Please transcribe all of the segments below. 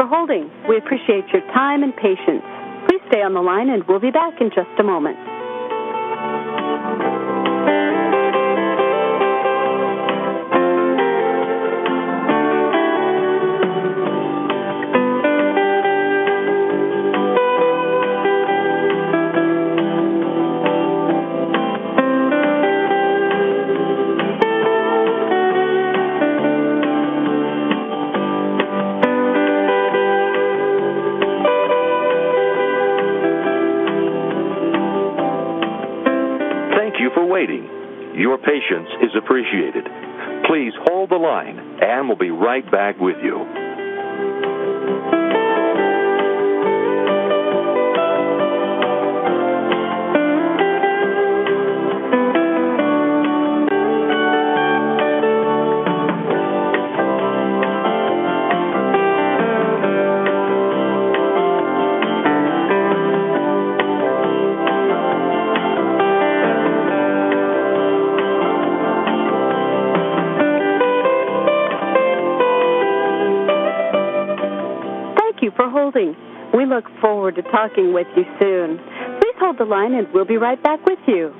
holding. We appreciate your time and patience. Please stay on the line, and we'll be back in just a moment. Your patience is appreciated. Please hold the line, and we'll be right back with you. We look forward to talking with you soon. Please hold the line, and we'll be right back with you.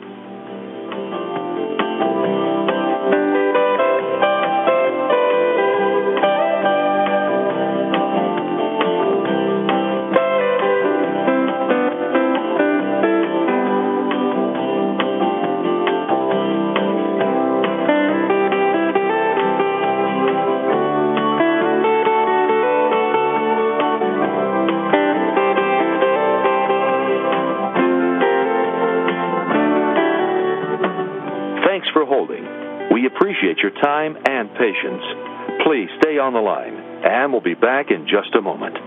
We appreciate your time and patience. Please stay on the line, and we'll be back in just a moment.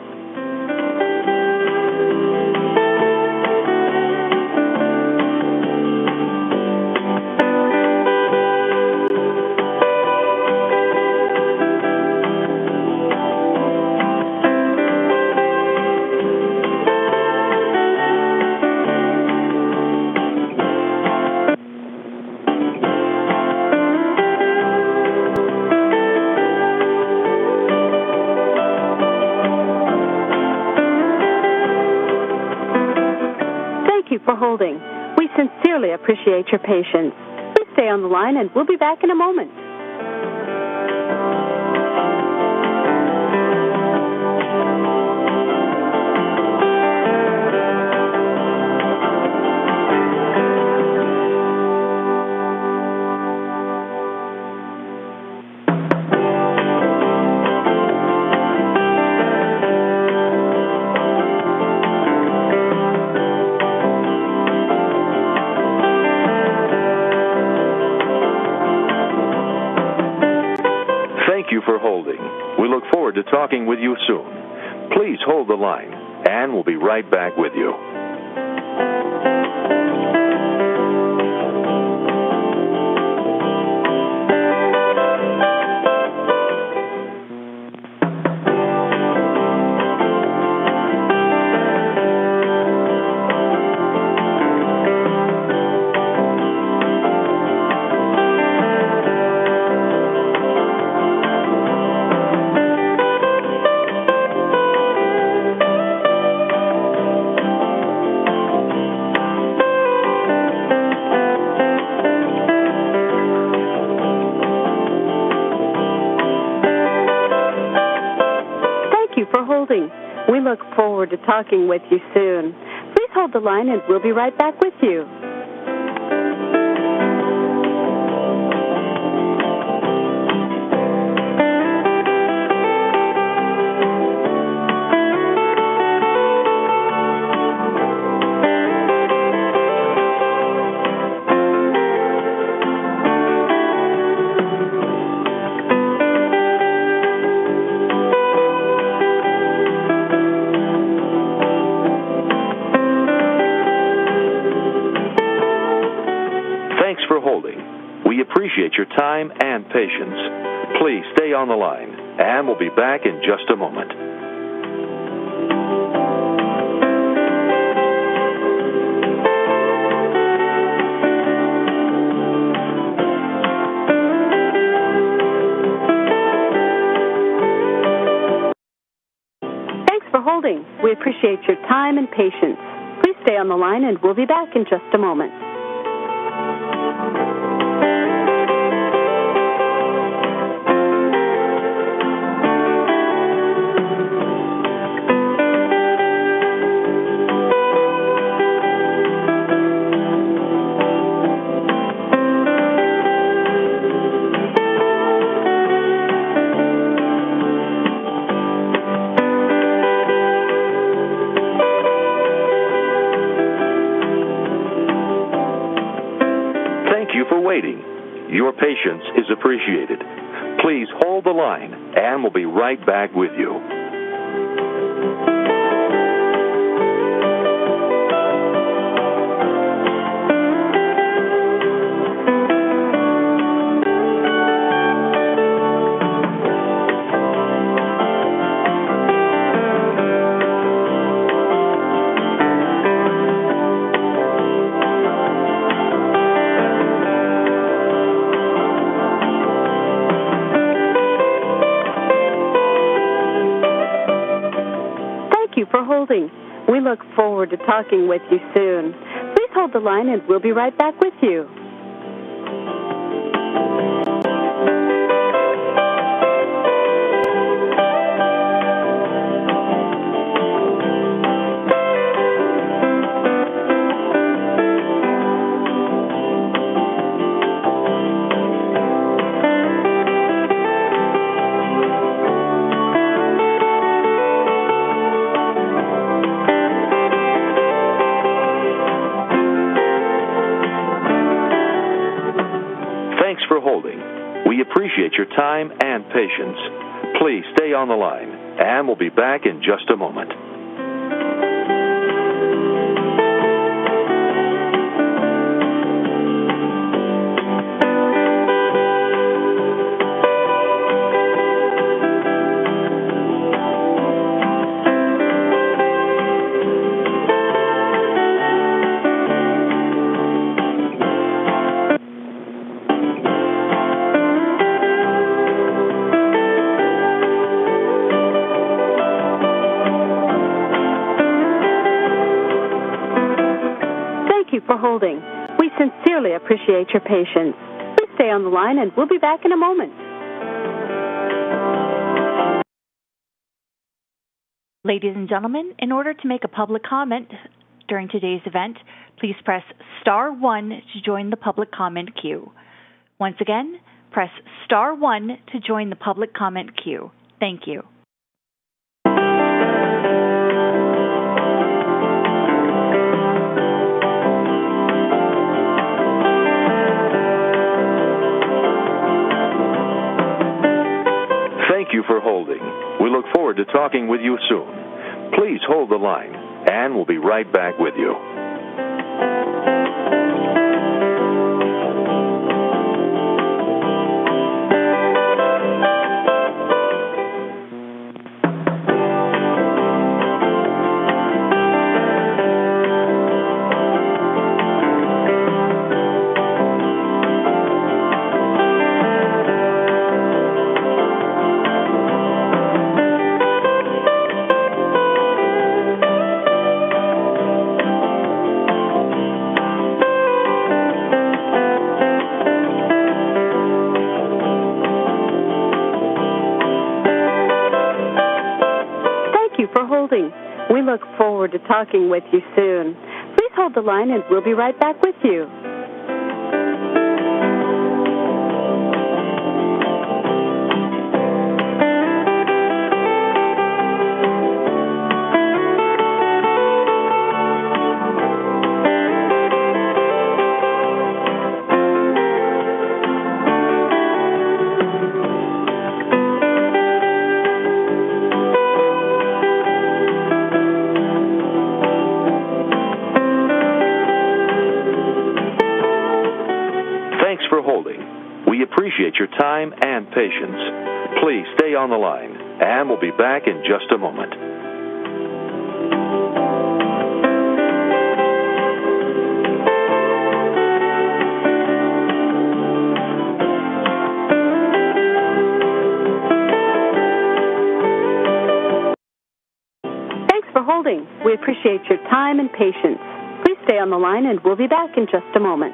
For holding. We sincerely appreciate your patience. Please stay on the line, and we'll be back in a moment. For holding. We look forward to talking with you soon. Please hold the line, and we'll be right back with you. We look forward to talking with you soon. Please hold the line, and we'll be right back with you. Appreciate your time and patience. Please stay on the line, and we'll be back in just a moment. holding. We appreciate your time and patience. Please stay on the line and we'll be back in just a moment. Your patience is appreciated. Please hold the line, and we'll be right back with you. We look forward to talking with you soon. Please hold the line and we'll be right back with you. Appreciate your time and patience. Please stay on the line, and we'll be back in just a moment. Holding. We sincerely appreciate your patience. Please stay on the line and we'll be back in a moment. Ladies and gentlemen, in order to make a public comment during today's event, please press star 1 to join the public comment queue. Once again, press star 1 to join the public comment queue. Thank you. Thank you for holding. We look forward to talking with you soon. Please hold the line, and we'll be right back with you. We look forward to talking with you soon. Please hold the line and we'll be right back with you. Appreciate your time and patience. Please stay on the line, and we'll be back in just a moment. holding. We appreciate your time and patience. Please stay on the line and we'll be back in just a moment.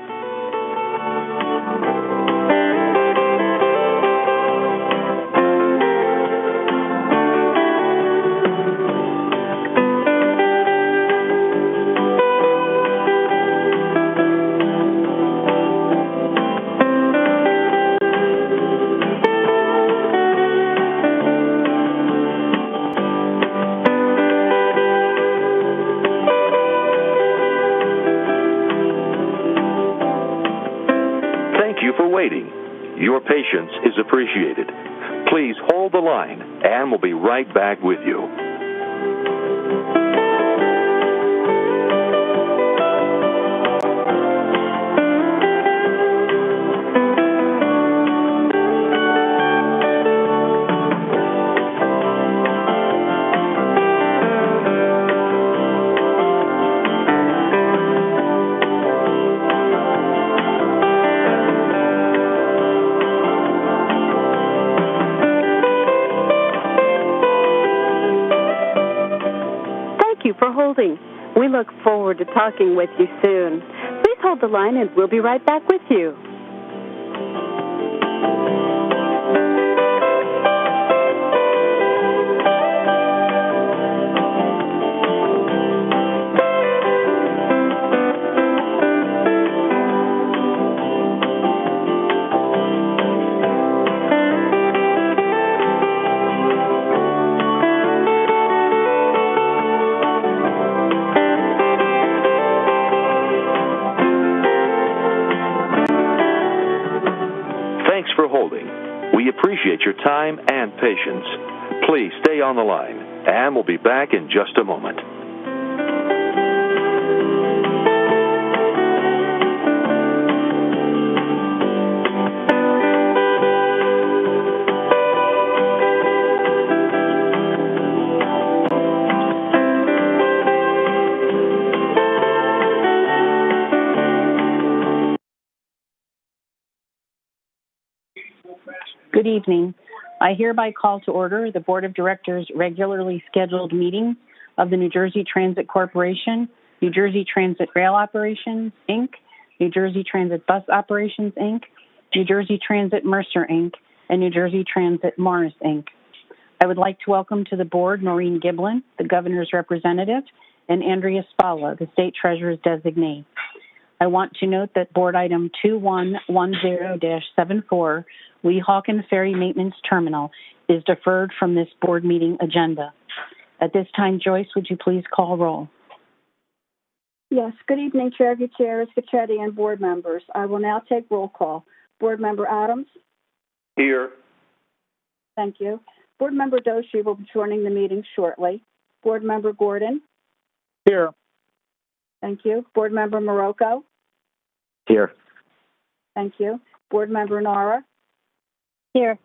Waiting. Your patience is appreciated. Please hold the line, and we'll be right back with you. For holding. We look forward to talking with you soon. Please hold the line and we'll be right back with you. For holding. We appreciate your time and patience. Please stay on the line, and we'll be back in just a moment. Good evening. I hereby call to order the Board of Directors' regularly scheduled meeting of the New Jersey Transit Corporation, New Jersey Transit Rail Operations, Inc., New Jersey Transit Bus Operations, Inc., New Jersey Transit Mercer, Inc., and New Jersey Transit Morris, Inc. I would like to welcome to the board Noreen Giblin, the Governor's representative, and Andrea Spalla, the State Treasurer's designee. I want to note that Board Item 2110-74, Weehawken Ferry Maintenance Terminal, is deferred from this board meeting agenda. At this time, Joyce, would you please call roll? Yes. Good evening, Chair Gutierrez, Fischetti, and board members. I will now take roll call. Board Member Adams? Here. Thank you. Board Member Doshi will be joining the meeting shortly. Board Member Gordon? Here. Thank you. Board Member Marocco? Here. Thank you. Board Member Nara? Here.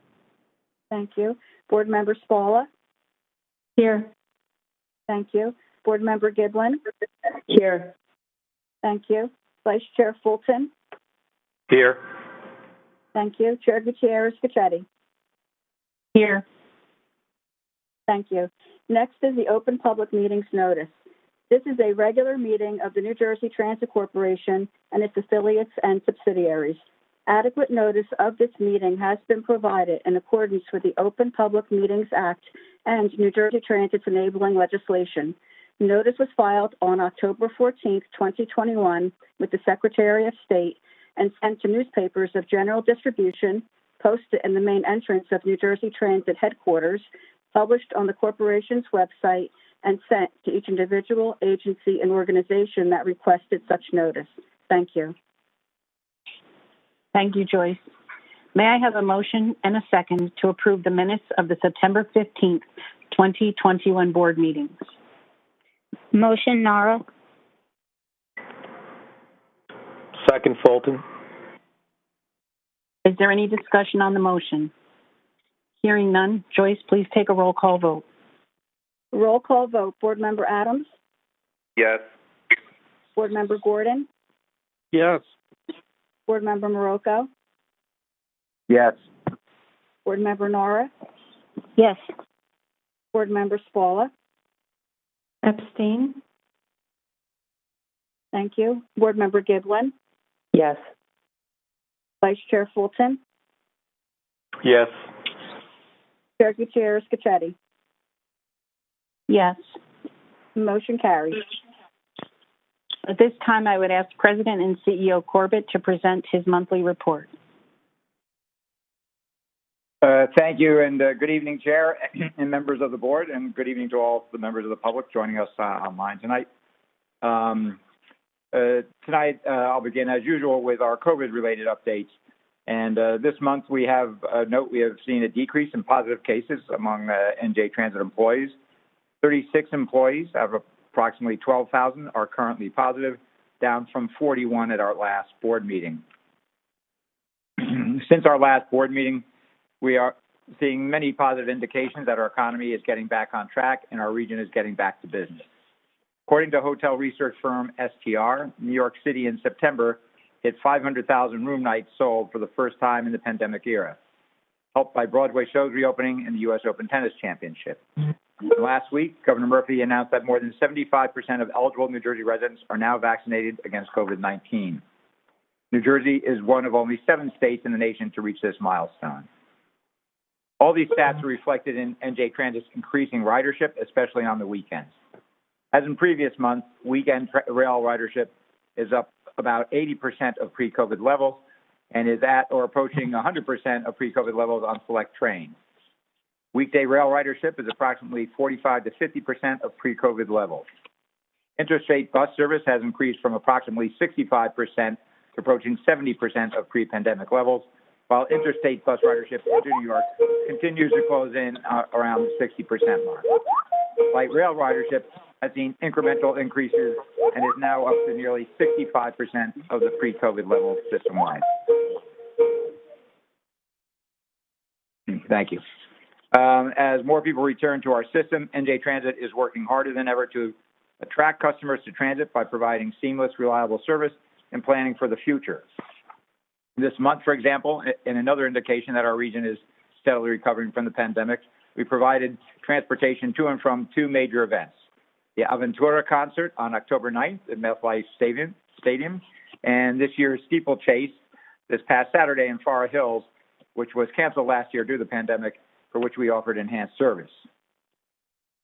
Thank you. Board Member Spalla? Here. Thank you. Board Member Giblin? Here. Thank you. Vice Chair Fulton? Here. Thank you. Chair Gutierrez Fischetti? Here. Thank you. Next is the Open Public Meetings Notice. This is a regular meeting of the New Jersey Transit Corporation and its affiliates and subsidiaries. Adequate notice of this meeting has been provided in accordance with the Open Public Meetings Act and New Jersey Transit's enabling legislation. Notice was filed on October 14, 2021, with the Secretary of State and sent to newspapers of general distribution, posted in the main entrance of New Jersey Transit headquarters, published on the corporation's website, and sent to each individual, agency, and organization that requested such notice. Thank you. Thank you, Joyce. May I have a motion and a second to approve the minutes of the September 15th, 2021 board meetings? Motion, Nara. Second, Fulton. Is there any discussion on the motion? Hearing none, Joyce, please take a roll call vote. Roll call vote. Board Member Adams? Yes. Board Member Gordon? Yes. Board Member Marocco? Yes. Board Member Nara? Yes. Board Member Spalla? Abstain. Thank you. Board Member Giblin, Yes. Vice Chair Fulton, Yes. Chair Gutierrez Scacchetti. Yes. Motion carries. At this time, I would ask President and CEO Corbett to present his monthly report. Thank you, and good evening, Chair and members of the board, and good evening to all the members of the public joining us online tonight. Tonight, I'll begin, as usual, with our COVID-related updates. And this month, we have seen a decrease in positive cases among NJ Transit employees. 36 employees out of approximately 12,000 are currently positive, down from 41 at our last board meeting. Since our last board meeting, we are seeing many positive indications that our economy is getting back on track and our region is getting back to business. According to hotel research firm STR, New York City in September hit 500,000 room nights sold for the first time in the pandemic era, helped by Broadway shows reopening and the U.S. Open Tennis Championship. Last week, Governor Murphy announced that more than 75% of eligible New Jersey residents are now vaccinated against COVID-19. New Jersey is one of only 7 states in the nation to reach this milestone. All these stats are reflected in NJ Transit's increasing ridership, especially on the weekends. As in previous months, weekend rail ridership is up about 80% of pre-COVID levels and is at or approaching 100% of pre-COVID levels on select trains. Weekday rail ridership is approximately 45 to 50% of pre-COVID levels. Interstate bus service has increased from approximately 65% to approaching 70% of pre-pandemic levels, while interstate bus ridership into New York continues to close in around the 60% mark. Light rail ridership has seen incremental increases and is now up to nearly 65% of the pre-COVID level system-wide. Thank you. As more people return to our system, NJ Transit is working harder than ever to attract customers to transit by providing seamless, reliable service and planning for the future. This month, for example, in another indication that our region is steadily recovering from the pandemic, we provided transportation to and from 2 major events: the Aventura concert on October 9th at MetLife Stadium, and this year's steeplechase this past Saturday in Forest Hills, which was canceled last year due to the pandemic, for which we offered enhanced service.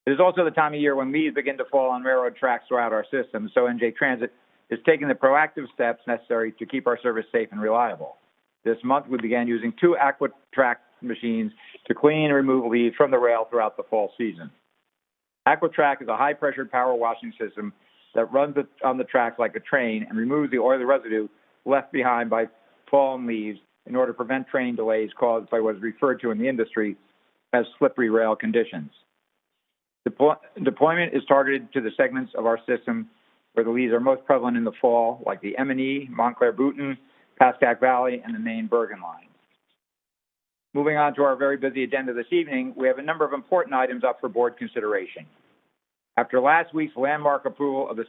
It is also the time of year when leaves begin to fall on railroad tracks throughout our system, so NJ Transit is taking the proactive steps necessary to keep our service safe and reliable. This month, we began using 2 AquaTrack machines to clean and remove leaves from the rail throughout the fall season. AquaTrack is a high-pressure power washing system that runs on the tracks like a train and removes the oily residue left behind by fallen leaves in order to prevent train delays caused by what is referred to in the industry as slippery rail conditions. Deployment is targeted to the segments of our system where the leaves are most prevalent in the fall, like the M&E, Montclair-Bouton, Pascack Valley, and the Maine-Bergen lines. Moving on to our very busy agenda this evening, we have a number of important items up for board consideration. After last week's landmark approval of the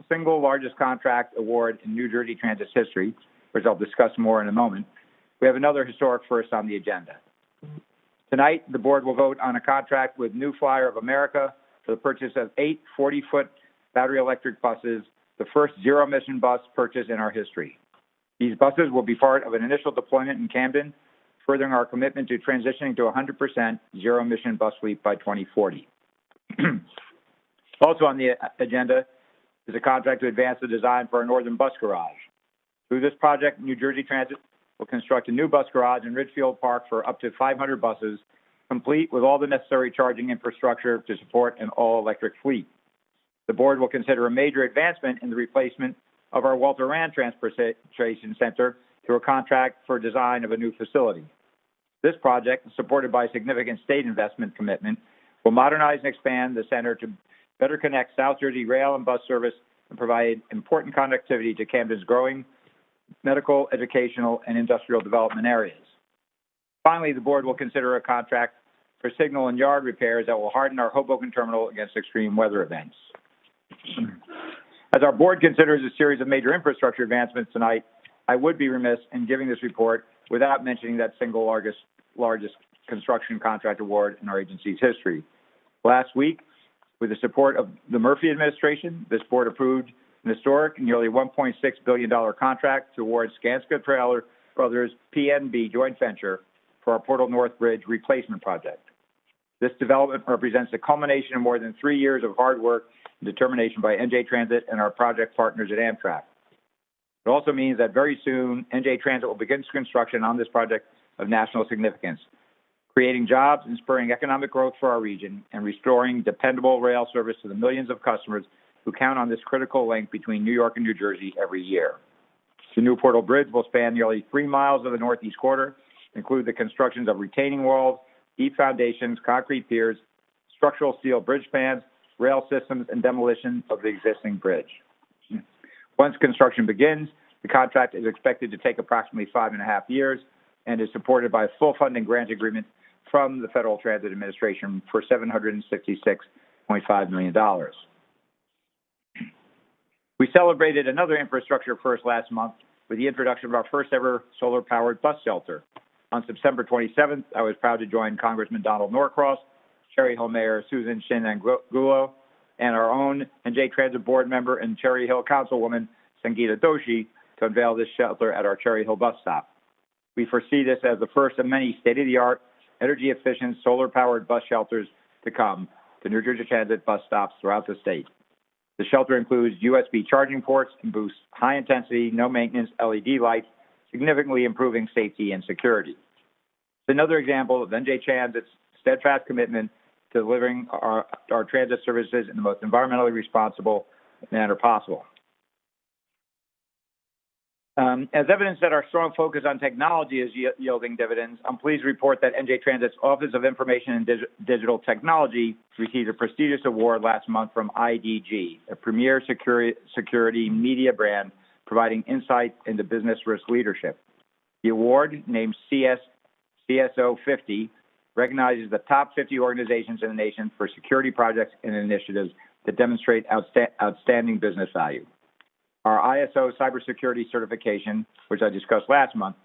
single largest contract award in New Jersey Transit's history, which I'll discuss more in a moment, we have another historic first on the agenda. Tonight, the board will vote on a contract with New Flyer of America for the purchase of 8 40-foot battery electric buses, the first zero-emission bus purchase in our history. These buses will be part of an initial deployment in Camden, furthering our commitment to transitioning to 100% zero-emission bus fleet by 2040. Also on the agenda is a contract to advance the design for our northern bus garage. Through this project, New Jersey Transit will construct a new bus garage in Ridgefield Park for up to 500 buses, complete with all the necessary charging infrastructure to support an all-electric fleet. The board will consider a major advancement in the replacement of our Walter Rand Transportation Center through a contract for design of a new facility. This project, supported by significant state investment commitment, will modernize and expand the center to better connect South Jersey rail and bus service and provide important connectivity to Camden's growing medical, educational, and industrial development areas. Finally, the board will consider a contract for signal and yard repairs that will harden our Hoboken terminal against extreme weather events. As our board considers a series of major infrastructure advancements tonight, I would be remiss in giving this report without mentioning that single largest construction contract award in our agency's history. Last week, With the support of the Murphy administration, this board approved an historic nearly $1.6 billion contract towards Skanska Trailer Brothers PNB joint venture for our Portal North Bridge replacement project. This development represents the culmination of more than 3 years of hard work and determination by NJ Transit and our project partners at Amtrak. It also means that very soon, NJ Transit will begin construction on this project of national significance, creating jobs and spurring economic growth for our region and restoring dependable rail service to the millions of customers who count on this critical link between New York and New Jersey every year. The new Portal Bridge will span nearly 3 miles of the Northeast Corridor, include the constructions of retaining walls, deep foundations, concrete piers, structural steel bridge spans, rail systems, and demolition of the existing bridge. Once construction begins, the contract is expected to take approximately 5.5 years and is supported by a full funding grant agreement from the Federal Transit Administration for $766.5 million. We celebrated another infrastructure first last month with the introduction of our first ever solar-powered bus shelter. On September 27th, I was proud to join Congressman Donald Norcross, Cherry Hill Mayor Susan Shinangulo, and our own NJ Transit board member and Cherry Hill Councilwoman Sangeeta Doshi to unveil this shelter at our Cherry Hill bus stop. We foresee this as the first of many state-of-the-art, energy-efficient, solar-powered bus shelters to come to New Jersey Transit bus stops throughout the state. The shelter includes USB charging ports and boosts high-intensity, no-maintenance LED lights, significantly improving safety and security. It's another example of NJ Transit's steadfast commitment to delivering our transit services in the most environmentally responsible manner possible. As evidence that our strong focus on technology is yielding dividends, I'm pleased to report that NJ Transit's Office of Information and Digital Technology received a prestigious award last month from IDG, a premier security media brand providing insight into business risk leadership. The award, named CSO 50, recognizes the top 50 organizations in the nation for security projects and initiatives that demonstrate outstanding business value. Our ISO cybersecurity certification, which I discussed last month,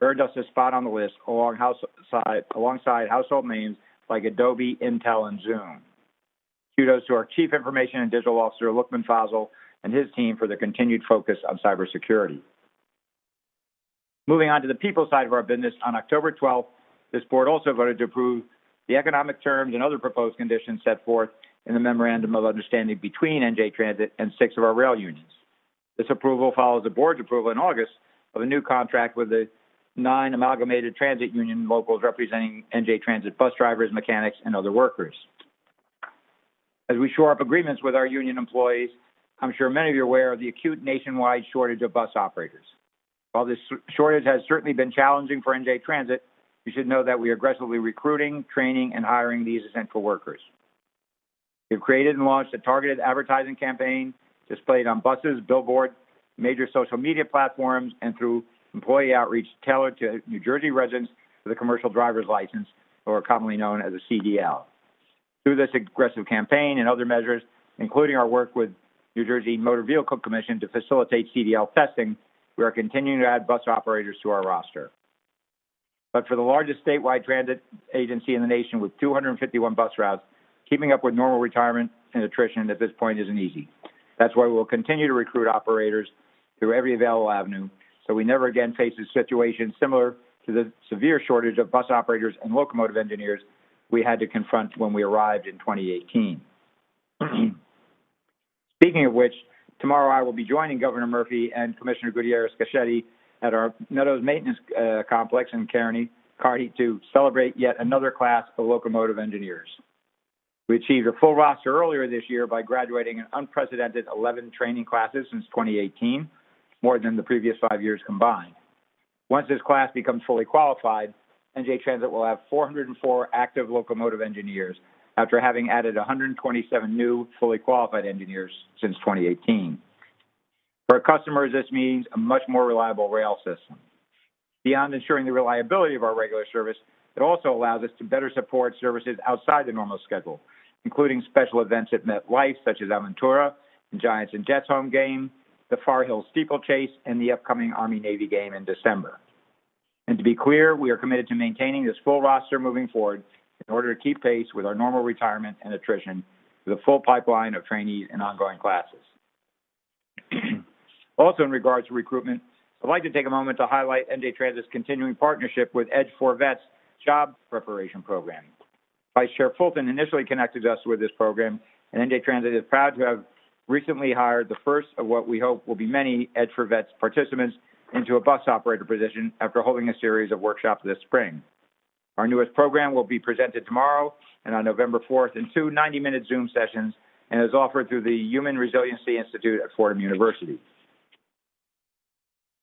earned us a spot on the list alongside household names like Adobe, Intel, and Zoom. Kudos to our Chief Information and Digital Officer, Lukman Fazal, and his team for their continued focus on cybersecurity. Moving on to the people side of our business, on October 12th, this board also voted to approve the economic terms and other proposed conditions set forth in the Memorandum of Understanding between NJ Transit and 6 of our rail unions. This approval follows the board's approval in August of a new contract with the 9 amalgamated transit union locals representing NJ Transit bus drivers, mechanics, and other workers. As we shore up agreements with our union employees, I'm sure many of you are aware of the acute nationwide shortage of bus operators. While this shortage has certainly been challenging for NJ Transit, you should know that we are aggressively recruiting, training, and hiring these essential workers. We've created and launched a targeted advertising campaign displayed on buses, billboards, major social media platforms, and through employee outreach tailored to New Jersey residents with a commercial driver's license, or commonly known as a CDL. Through this aggressive campaign and other measures, including our work with New Jersey Motor Vehicle Commission to facilitate CDL testing, we are continuing to add bus operators to our roster. But for the largest statewide transit agency in the nation with 251 bus routes, keeping up with normal retirement and attrition at this point isn't easy. That's why we'll continue to recruit operators through every available avenue, so we never again face a situation similar to the severe shortage of bus operators and locomotive engineers we had to confront when we arrived in 2018. Speaking of which, tomorrow I will be joining Governor Murphy and Commissioner Gutierrez-Cachetti at our Meadows Maintenance Complex in Kearney to celebrate yet another class of locomotive engineers. We achieved a full roster earlier this year by graduating an unprecedented 11 training classes since 2018, more than the previous 5 years combined. Once this class becomes fully qualified, NJ Transit will have 404 active locomotive engineers after having added 127 new fully qualified engineers since 2018. For our customers, this means a much more reliable rail system. Beyond ensuring the reliability of our regular service, it also allows us to better support services outside the normal schedule, including special events at MetLife, such as Aventura, the Giants and Jets home game, the Far Hill Steeplechase, and the upcoming Army-Navy game in December. And to be clear, we are committed to maintaining this full roster moving forward in order to keep pace with our normal retirement and attrition with a full pipeline of trainees and ongoing classes. Also, in regards to recruitment, I'd like to take a moment to highlight NJ Transit's continuing partnership with Edge for Vets job preparation program. Vice Chair Fulton initially connected us with this program, and NJ Transit is proud to have recently hired the first of what we hope will be many Edge for Vets participants into a bus operator position after holding a series of workshops this spring. Our newest program will be presented tomorrow and on November 4th in two 90-minute Zoom sessions and is offered through the Human Resiliency Institute at Fordham University.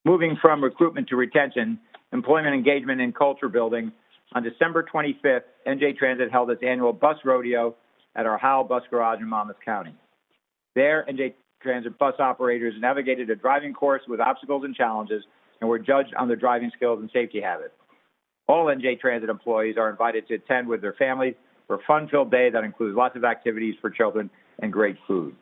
Moving from recruitment to retention, employment engagement, and culture building, on December 25th, NJ Transit held its annual bus rodeo at our Howell Bus Garage in Monmouth County. There, NJ Transit bus operators navigated a driving course with obstacles and challenges and were judged on their driving skills and safety habits. All NJ Transit employees are invited to attend with their families for a fun-filled day that includes lots of activities for children and great food.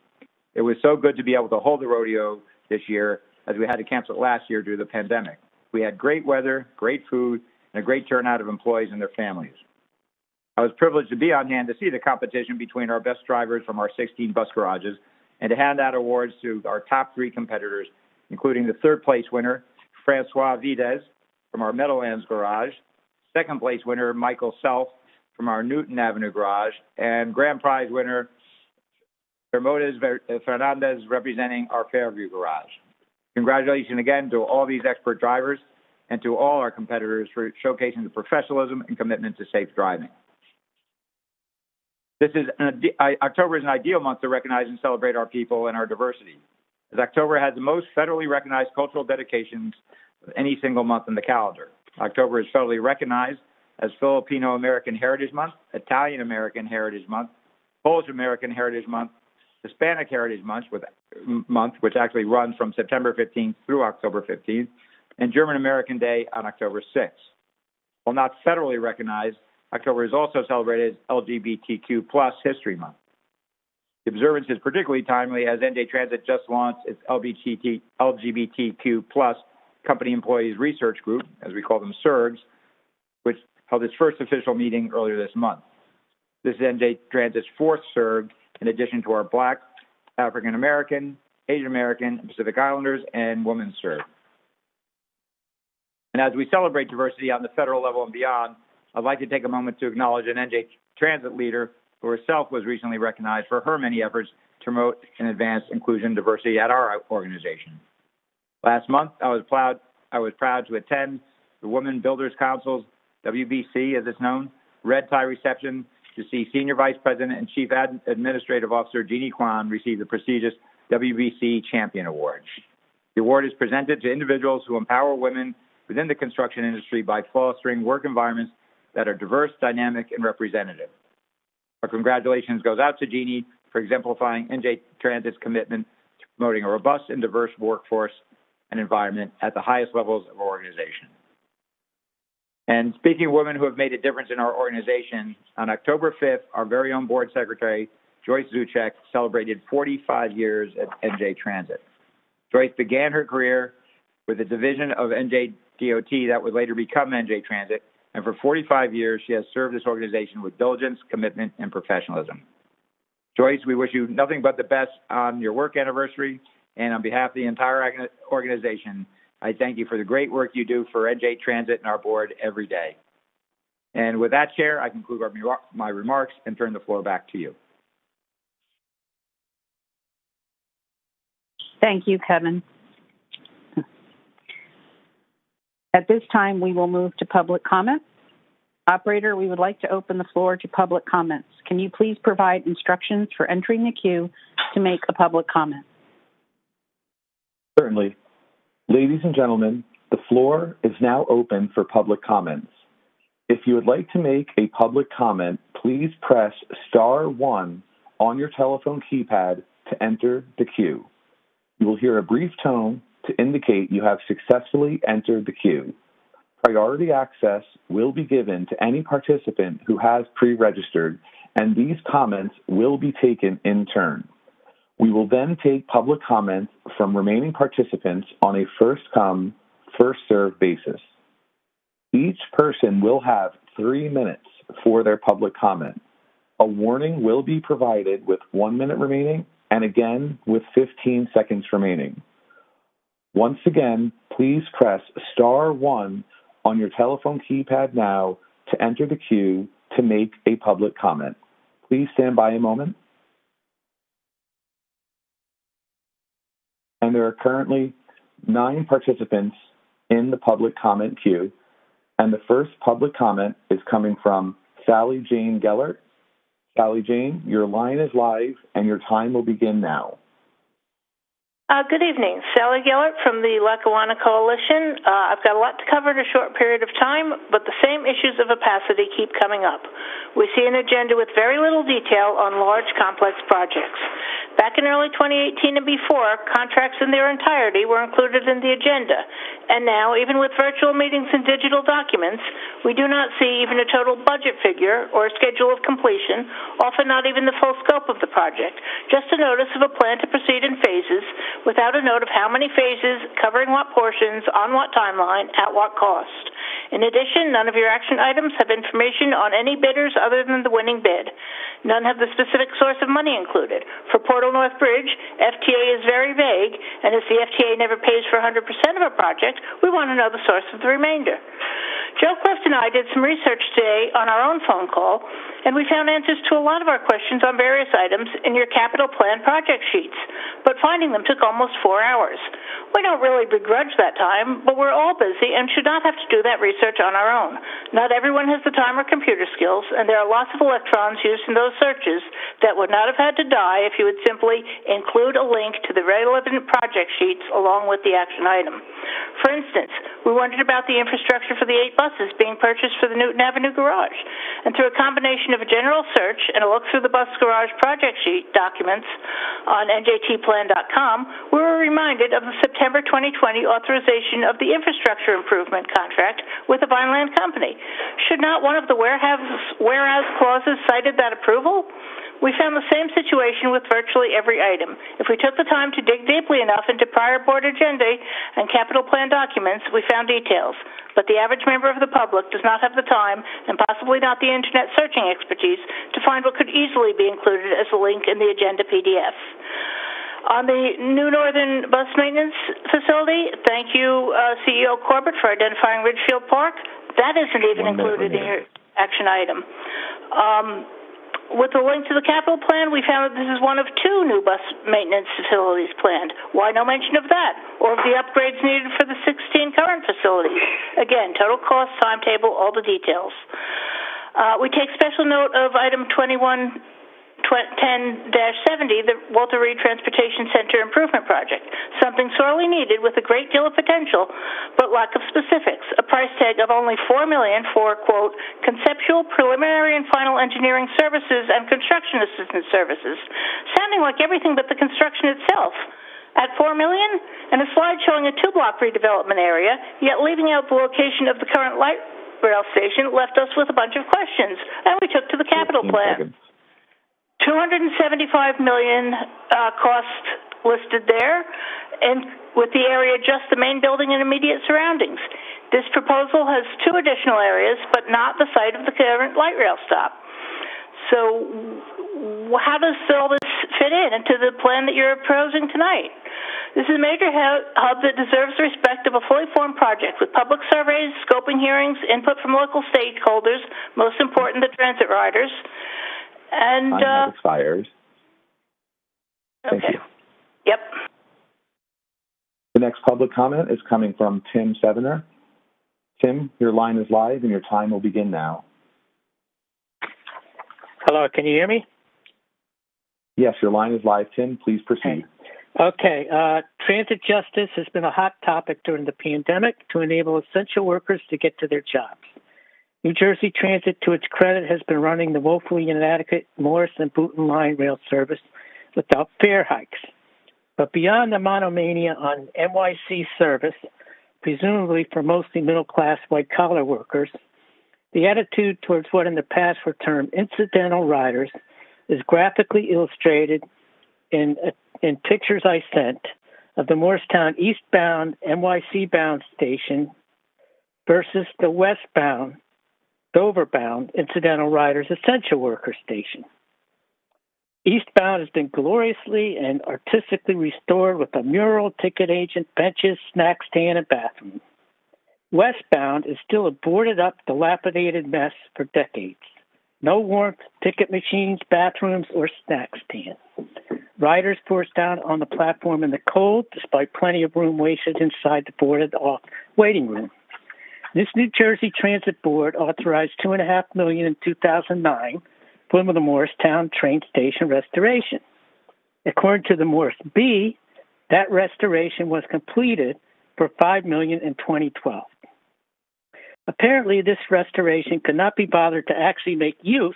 It was so good to be able to hold the rodeo this year, as we had to cancel it last year due to the pandemic. We had great weather, great food, and a great turnout of employees and their families. I was privileged to be on hand to see the competition between our best drivers from our 16 bus garages and to hand out awards to our top three competitors, including the third place winner, Francois Vides from our Meadowlands garage, second place winner, Michael Self from our Newton Avenue garage, and grand prize winner, Bermudez Fernandez representing our Fairview garage. Congratulations again to all these expert drivers and to all our competitors for showcasing the professionalism and commitment to safe driving. October is an ideal month to recognize and celebrate our people and our diversity, as October has the most federally recognized cultural dedications of any single month in the calendar. October is federally recognized as Filipino American Heritage Month, Italian American Heritage Month, Polish American Heritage Month, Hispanic Heritage Month, which actually runs from September 15th through October 15th, and German American Day on October 6th. While not federally recognized, October is also celebrated as LGBTQ+ History Month. The observance is particularly timely as NJ Transit just launched its LGBTQ+ Company Employees Research Group, as we call them CERGs, which held its first official meeting earlier this month. This is NJ Transit's fourth CERG, in addition to our Black, African American, Asian American, and Pacific Islanders, and Women's CERG. And as we celebrate diversity on the federal level and beyond, I'd like to take a moment to acknowledge an NJ Transit leader who herself was recently recognized for her many efforts to promote and advance inclusion and diversity at our organization. Last month, I was proud to attend the Women Builders Council's, WBC as it's known, red tie reception to see Senior Vice President and Chief Administrative Officer Jeannie Kwan receive the prestigious WBC Champion Award. The award is presented to individuals who empower women within the construction industry by fostering work environments that are diverse, dynamic, and representative. Our congratulations goes out to Jeannie for exemplifying NJ Transit's commitment to promoting a robust and diverse workforce and environment at the highest levels of our organization. And speaking of women who have made a difference in our organization, on October 5th, our very own board secretary, Joyce Zuchek, celebrated 45 years at NJ Transit. Joyce began her career with a division of NJ DOT that would later become NJ Transit, and for 45 years, she has served this organization with diligence, commitment, and professionalism. Joyce, we wish you nothing but the best on your work anniversary, and on behalf of the entire organization, I thank you for the great work you do for NJ Transit and our board every day. And with that, Chair, I conclude my remarks and turn the floor back to you. Thank you, Kevin. At this time, we will move to public comment. Operator, we would like to open the floor to public comments. Can you please provide instructions for entering the queue to make a public comment? Certainly. Ladies and gentlemen, the floor is now open for public comments. If you would like to make a public comment, please press *1 on your telephone keypad to enter the queue. You will hear a brief tone to indicate you have successfully entered the queue. Priority access will be given to any participant who has pre-registered, and these comments will be taken in turn. We will then take public comments from remaining participants on a first-come, first-served basis. Each person will have 3 minutes for their public comment. A warning will be provided with 1 minute remaining and again with 15 seconds remaining. Once again, please press star 1 on your telephone keypad now to enter the queue to make a public comment. Please stand by a moment. And there are currently 9 participants in the public comment queue. And the first public comment is coming from Sally Jane Gellert. Sally Jane, your line is live and your time will begin now. Good evening. Sally Gellert from the Lackawanna Coalition. I've got a lot to cover in a short period of time, but the same issues of opacity keep coming up. We see an agenda with very little detail on large, complex projects. Back in early 2018 and before, contracts in their entirety were included in the agenda. And now, even with virtual meetings and digital documents, we do not see even a total budget figure or a schedule of completion, often not even the full scope of the project, just a notice of a plan to proceed in phases without a note of how many phases, covering what portions, on what timeline, at what cost. In addition, none of your action items have information on any bidders other than the winning bid. None have the specific source of money included. For Portal North Bridge, FTA is very vague, and as the FTA never pays for 100% of a project, we want to know the source of the remainder. Joe Clift and I did some research today on our own phone call, and we found answers to a lot of our questions on various items in your capital plan project sheets, but finding them took almost 4 hours. We don't really begrudge that time, but we're all busy and should not have to do that research on our own. Not everyone has the time or computer skills, and there are lots of electrons used in those searches that would not have had to die if you would simply include a link to the relevant project sheets along with the action item. For instance, we wondered about the infrastructure for the 8 buses being purchased for the Newton Avenue garage, and through a combination of a general search and a look through the bus garage project sheet documents on njtplan.com, we were reminded of the September 2020 authorization of the infrastructure improvement contract with the Vineland Company. Should not one of the whereas clauses cited that approval? We found the same situation with virtually every item. If we took the time to dig deeply enough into prior board agenda and capital plan documents, we found details. But the average member of the public does not have the time, and possibly not the internet searching expertise, to find what could easily be included as a link in the agenda PDF. On the New Northern Bus Maintenance Facility, thank you, CEO Corbett, for identifying Ridgefield Park. That isn't even included in your action item. With the link to the capital plan, we found that this is one of 2 new bus maintenance facilities planned. Why no mention of that? Or of the upgrades needed for the 16 current facilities? Again, total cost, timetable, all the details. We take special note of item 2110-70, the Walter Reed Transportation Center Improvement Project, something sorely needed with a great deal of potential, but lack of specifics. A price tag of only $4 million for, quote, conceptual, preliminary, and final engineering services and construction assistance services, sounding like everything but the construction itself. At $4 million, and a slide showing a 2-block redevelopment area, yet leaving out the location of the current light rail station left us with a bunch of questions, and we took to the capital plan. $275 million cost listed there, and with the area just the main building and immediate surroundings. This proposal has 2 additional areas, but not the site of the current light rail stop. So how does all this fit into the plan that you're proposing tonight? This is a major hub that deserves the respect of a fully formed project with public surveys, scoping hearings, input from local stakeholders, most important, the transit riders. And time has expired. Thank you. Yep. The next public comment is coming from Tim Sevener. Tim, your line is live and your time will begin now. Hello, can you hear me? Yes, your line is live, Tim. Please proceed. Okay. Transit justice has been a hot topic during the pandemic to enable essential workers to get to their jobs. New Jersey Transit, to its credit, has been running the woefully inadequate Morris and Boonton Line rail service without fare hikes. But beyond the monomania on NYC service, presumably for mostly middle-class white-collar workers, the attitude towards what in the past were termed incidental riders is graphically illustrated in pictures I sent of the Morristown eastbound NYC-bound station versus the westbound Dover-bound incidental riders essential worker station. Eastbound has been gloriously and artistically restored with a mural, ticket agent, benches, snack stand, and bathroom. Westbound is still a boarded-up, dilapidated mess for decades. No warmth, ticket machines, bathrooms, or snack stands. Riders forced down on the platform in the cold, despite plenty of room wasted inside the boarded-off waiting room. This New Jersey Transit Board authorized $2.5 million in 2009 for the Morristown train station restoration. According to the Morris B, that restoration was completed for $5 million in 2012. Apparently, this restoration could not be bothered to actually make use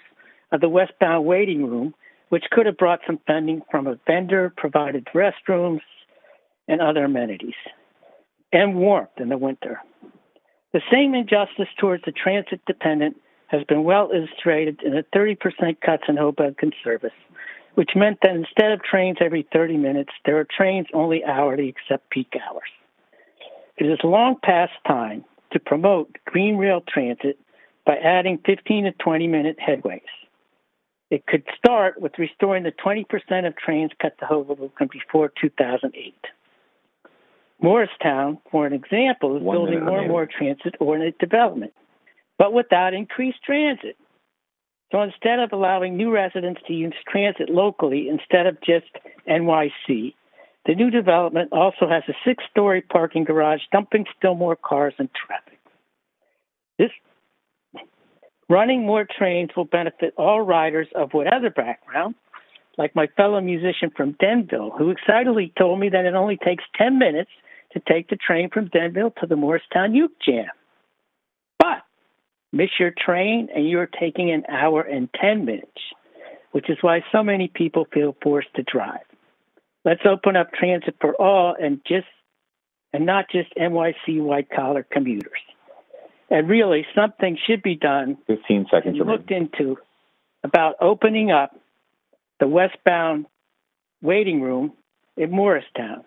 of the westbound waiting room, which could have brought some funding from a vendor, provided restrooms and other amenities, and warmth in the winter. The same injustice towards the transit dependent has been well illustrated in the 30% cuts in Hoboken service, which meant that instead of trains every 30 minutes, there are trains only hourly except peak hours. It is long past time to promote green rail transit by adding 15 to 20-minute headways. It could start with restoring the 20% of trains cut to Hoboken before 2008. Morristown, for an example, is building more and more transit-oriented development, but without increased transit. So instead of allowing new residents to use transit locally instead of just NYC, the new development also has a 6-story parking garage, dumping still more cars and traffic. This running more trains will benefit all riders of whatever background, like my fellow musician from Denville, who excitedly told me that it only takes 10 minutes to take the train from Denville to the Morristown Uke Jam. But miss your train and you're taking an hour and 10 minutes, which is why so many people feel forced to drive. Let's open up transit for all and not just NYC white-collar commuters. And really, something should be done 15 seconds and looked into about opening up the westbound waiting room in Morristown.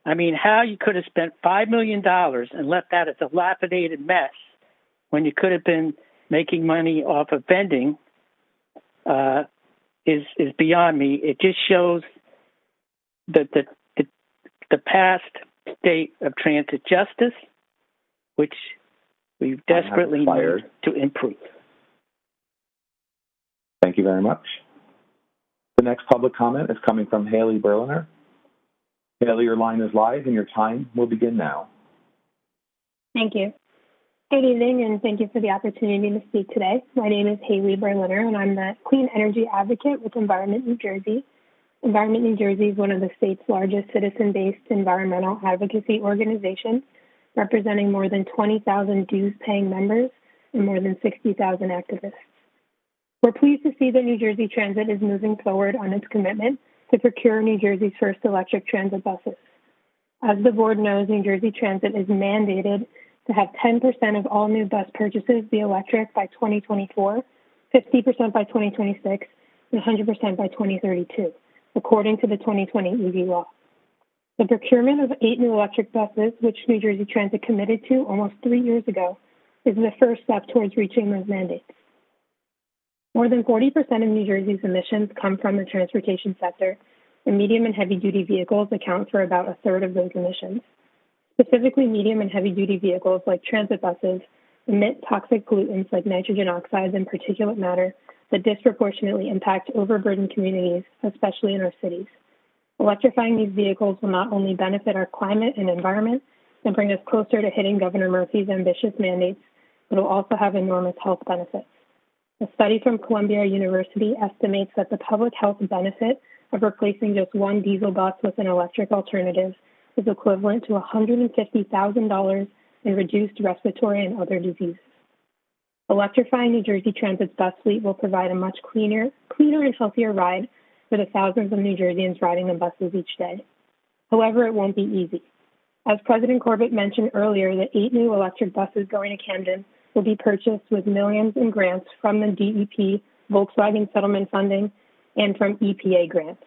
I mean, how you could have spent $5 million and left that as a dilapidated mess when you could have been making money off of vending is beyond me. It just shows the past state of transit justice, which we desperately need to improve. Thank you very much. The next public comment is coming from Haley Berliner. Haley, your line is live and your time will begin now. Thank you. Good evening, and thank you for the opportunity to speak today. My name is Haley Berliner, and I'm the Clean Energy Advocate with Environment New Jersey. Environment New Jersey is one of the state's largest citizen-based environmental advocacy organizations, representing more than 20,000 dues-paying members and more than 60,000 activists. We're pleased to see that New Jersey Transit is moving forward on its commitment to procure New Jersey's first electric transit buses. As the board knows, New Jersey Transit is mandated to have 10% of all new bus purchases be electric by 2024, 50% by 2026, and 100% by 2032, according to the 2020 EV law. The procurement of 8 new electric buses, which New Jersey Transit committed to almost 3 years ago, is the first step towards reaching those mandates. More than 40% of New Jersey's emissions come from the transportation sector, and medium and heavy-duty vehicles account for about a third of those emissions. Specifically, medium and heavy-duty vehicles like transit buses emit toxic pollutants like nitrogen oxides and particulate matter that disproportionately impact overburdened communities, especially in our cities. Electrifying these vehicles will not only benefit our climate and environment and bring us closer to hitting Governor Murphy's ambitious mandates, but will also have enormous health benefits. A study from Columbia University estimates that the public health benefit of replacing just one diesel bus with an electric alternative is equivalent to $150,000 in reduced respiratory and other diseases. Electrifying New Jersey Transit's bus fleet will provide a much cleaner and healthier ride for the thousands of New Jerseyans riding the buses each day. However, it won't be easy. As President Corbett mentioned earlier, the 8 new electric buses going to Camden will be purchased with millions in grants from the DEP, Volkswagen settlement funding, and from EPA grants.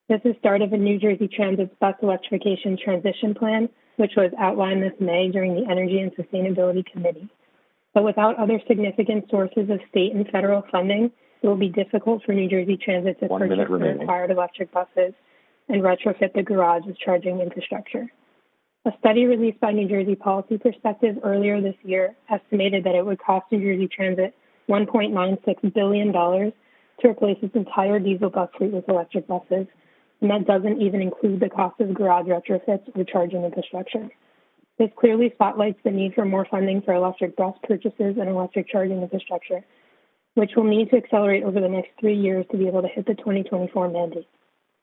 This is start of a New Jersey Transit's bus electrification transition plan, which was outlined this May during the Energy and Sustainability Committee. But without other significant sources of state and federal funding, it will be difficult for New Jersey Transit to purchase the required electric buses and retrofit the garage's charging infrastructure. A study released by New Jersey Policy Perspective earlier this year estimated that it would cost New Jersey Transit $1.96 billion to replace its entire diesel bus fleet with electric buses, and that doesn't even include the cost of garage retrofits or charging infrastructure. This clearly spotlights the need for more funding for electric bus purchases and electric charging infrastructure, which will need to accelerate over the next 3 years to be able to hit the 2024 mandate.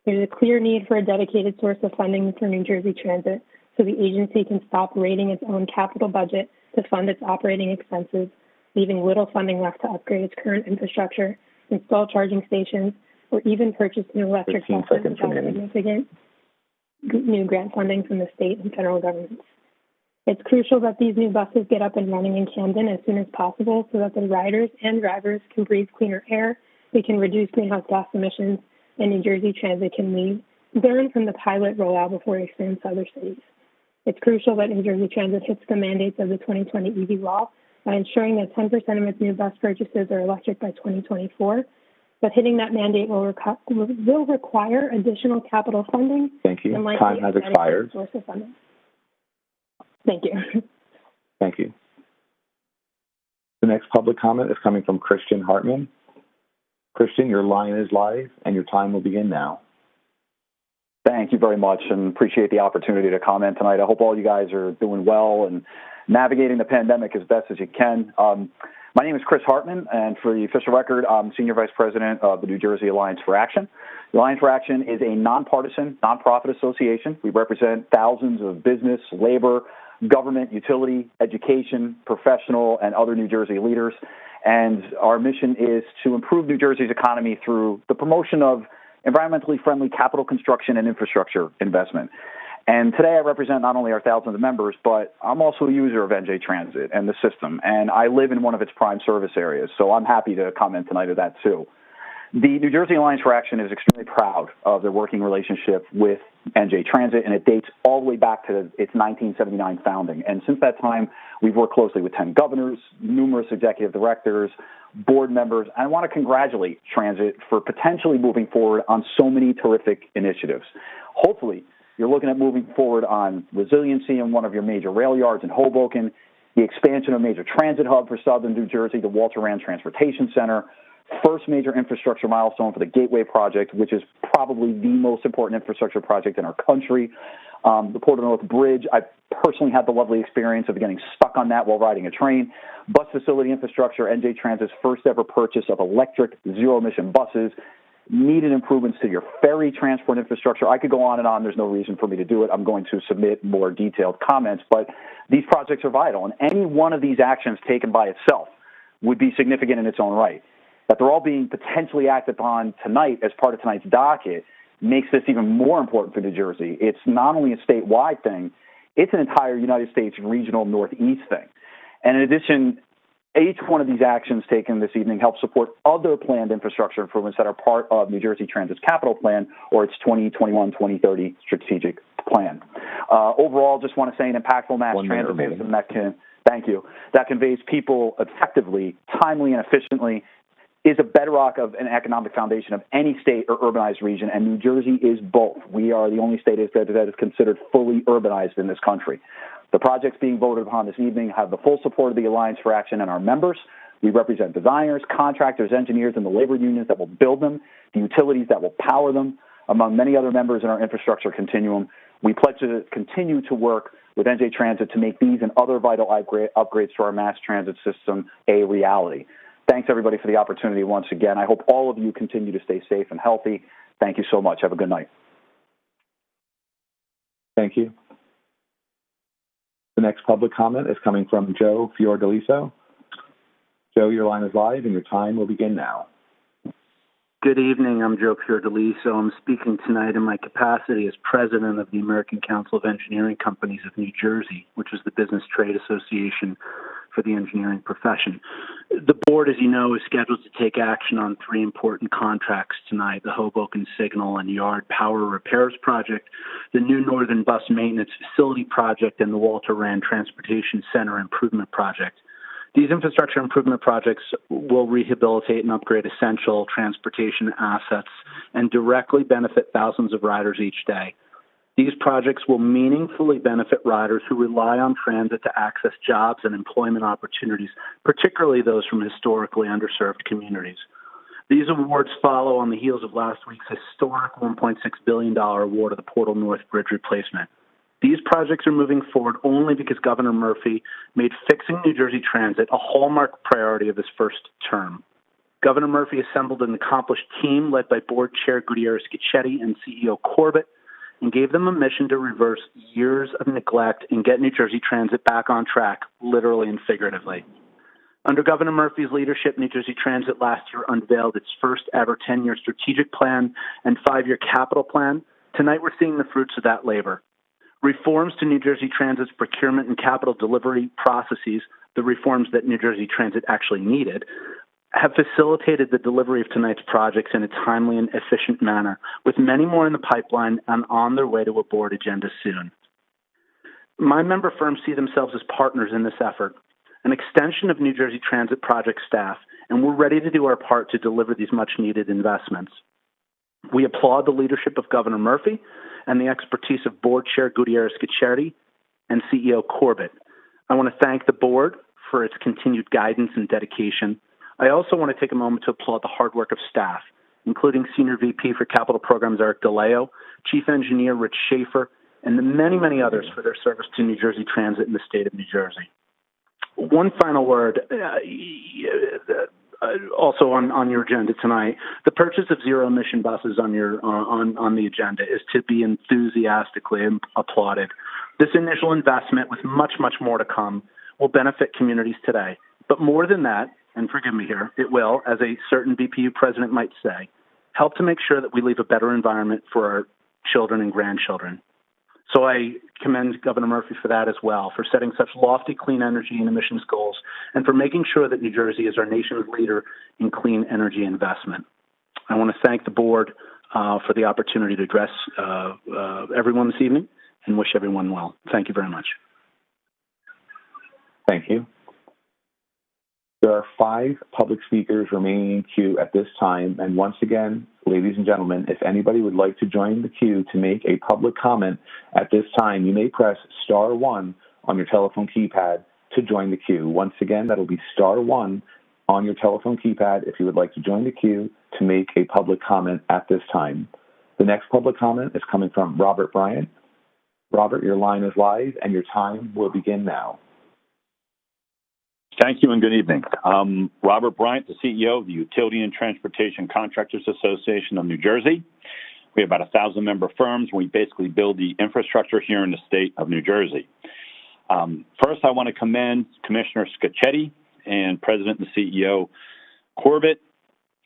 There's a clear need for a dedicated source of funding for New Jersey Transit so the agency can stop raiding its own capital budget to fund its operating expenses, leaving little funding left to upgrade its current infrastructure, install charging stations, or even purchase new electric buses without significant new grant funding from the state and federal governments. It's crucial that these new buses get up and running in Camden as soon as possible so that the riders and drivers can breathe cleaner air, we can reduce greenhouse gas emissions, and New Jersey Transit can learn from the pilot rollout before it expands to other cities. It's crucial that New Jersey Transit hits the mandates of the 2020 EV law by ensuring that 10% of its new bus purchases are electric by 2024. But hitting that mandate will require additional capital funding. Thank you. Time has expired. Source of funding. Thank you. Thank you. The next public comment is coming from Christian Hartman. Christian, your line is live, and your time will begin now. Thank you very much, and appreciate the opportunity to comment tonight. I hope all you guys are doing well and navigating the pandemic as best as you can. My name is Chris Hartman, and for the official record, I'm Senior Vice President of the New Jersey Alliance for Action. The Alliance for Action is a nonpartisan, nonprofit association. We represent thousands of business, labor, government, utility, education, professional, and other New Jersey leaders. And our mission is to improve New Jersey's economy through the promotion of environmentally friendly capital construction and infrastructure investment. And today I represent not only our thousands of members, but I'm also a user of NJ Transit and the system, and I live in one of its prime service areas, so I'm happy to comment tonight of that too. The New Jersey Alliance for Action is extremely proud of their working relationship with NJ Transit, and it dates all the way back to its 1979 founding. And since that time, we've worked closely with 10 governors, numerous executive directors, board members, and I want to congratulate Transit for potentially moving forward on so many terrific initiatives. Hopefully, you're looking at moving forward on resiliency in one of your major rail yards in Hoboken, the expansion of a major transit hub for southern New Jersey, the Walter Rand Transportation Center, first major infrastructure milestone for the Gateway Project, which is probably the most important infrastructure project in our country. The Port of North Bridge, I personally had the lovely experience of getting stuck on that while riding a train. Bus facility infrastructure, NJ Transit's first ever purchase of electric zero-emission buses, needed improvements to your ferry transport infrastructure. I could go on and on. There's no reason for me to do it. I'm going to submit more detailed comments, but these projects are vital, and any one of these actions taken by itself would be significant in its own right. That they're all being potentially acted upon tonight as part of tonight's docket makes this even more important for New Jersey. It's not only a statewide thing, it's an entire United States regional Northeast thing. And in addition, each one of these actions taken this evening helps support other planned infrastructure improvements that are part of New Jersey Transit's capital plan or its 2021-2030 strategic plan. Overall, just want to say an impactful mass transit system that conveys people effectively, timely, and efficiently is a bedrock of an economic foundation of any state or urbanized region, and New Jersey is both. We are the only state that is considered fully urbanized in this country. The projects being voted upon this evening have the full support of the Alliance for Action and our members. We represent designers, contractors, engineers, and the labor unions that will build them, the utilities that will power them, among many other members in our infrastructure continuum. We pledge to continue to work with NJ Transit to make these and other vital upgrades to our mass transit system a reality. Thanks, everybody, for the opportunity once again. I hope all of you continue to stay safe and healthy. Thank you so much. Have a good night. Thank you. The next public comment is coming from Joe Fiordaliso. Joe, your line is live, and your time will begin now. Good evening. I'm Joe Fiordaliso. I'm speaking tonight in my capacity as president of the American Council of Engineering Companies of New Jersey, which is the business trade association for the engineering profession. The board, as you know, is scheduled to take action on 3 important contracts tonight: the Hoboken Signal and Yard Power Repairs Project, the new Northern Bus Maintenance Facility Project, and the Walter Rand Transportation Center Improvement Project. These infrastructure improvement projects will rehabilitate and upgrade essential transportation assets and directly benefit thousands of riders each day. These projects will meaningfully benefit riders who rely on transit to access jobs and employment opportunities, particularly those from historically underserved communities. These awards follow on the heels of last week's historic $1.6 billion award of the Portal North Bridge replacement. These projects are moving forward only because Governor Murphy made fixing New Jersey transit a hallmark priority of his first term. Governor Murphy assembled an accomplished team led by Board Chair Gutierrez-Scicchetti and CEO Corbett and gave them a mission to reverse years of neglect and get New Jersey transit back on track, literally and figuratively. Under Governor Murphy's leadership, New Jersey Transit last year unveiled its first ever 10-year strategic plan and 5-year capital plan. Tonight, we're seeing the fruits of that labor. Reforms to New Jersey Transit's procurement and capital delivery processes, the reforms that New Jersey Transit actually needed, have facilitated the delivery of tonight's projects in a timely and efficient manner, with many more in the pipeline and on their way to a board agenda soon. My member firms see themselves as partners in this effort, an extension of New Jersey Transit project staff, and we're ready to do our part to deliver these much-needed investments. We applaud the leadership of Governor Murphy and the expertise of Board Chair Gutierrez-Scicchetti and CEO Corbett. I want to thank the board for its continued guidance and dedication. I also want to take a moment to applaud the hard work of staff, including Senior VP for Capital Programs Eric DeLeo, Chief Engineer Rich Schaefer, and the many, many others for their service to New Jersey Transit and the state of New Jersey. One final word, also on your agenda tonight, the purchase of zero-emission buses on the agenda is to be enthusiastically applauded. This initial investment, with much, much more to come, will benefit communities today. But more than that, and forgive me here, it will, as a certain BPU president might say, help to make sure that we leave a better environment for our children and grandchildren. So I commend Governor Murphy for that as well, for setting such lofty clean energy and emissions goals, and for making sure that New Jersey is our nation's leader in clean energy investment. I want to thank the board for the opportunity to address everyone this evening and wish everyone well. Thank you very much. Thank you. There are 5 public speakers remaining in queue at this time. And once again, ladies and gentlemen, if anybody would like to join the queue to make a public comment at this time, you may press star 1 on your telephone keypad to join the queue. Once again, that'll be star 1 on your telephone keypad if you would like to join the queue to make a public comment at this time. The next public comment is coming from Robert Bryant. Robert, your line is live and your time will begin now. Thank you and good evening. Robert Bryant, the CEO of the Utility and Transportation Contractors Association of New Jersey. We have about 1,000 member firms, and we basically build the infrastructure here in the state of New Jersey. First, I want to commend Commissioner Scicchetti and President and CEO Corbett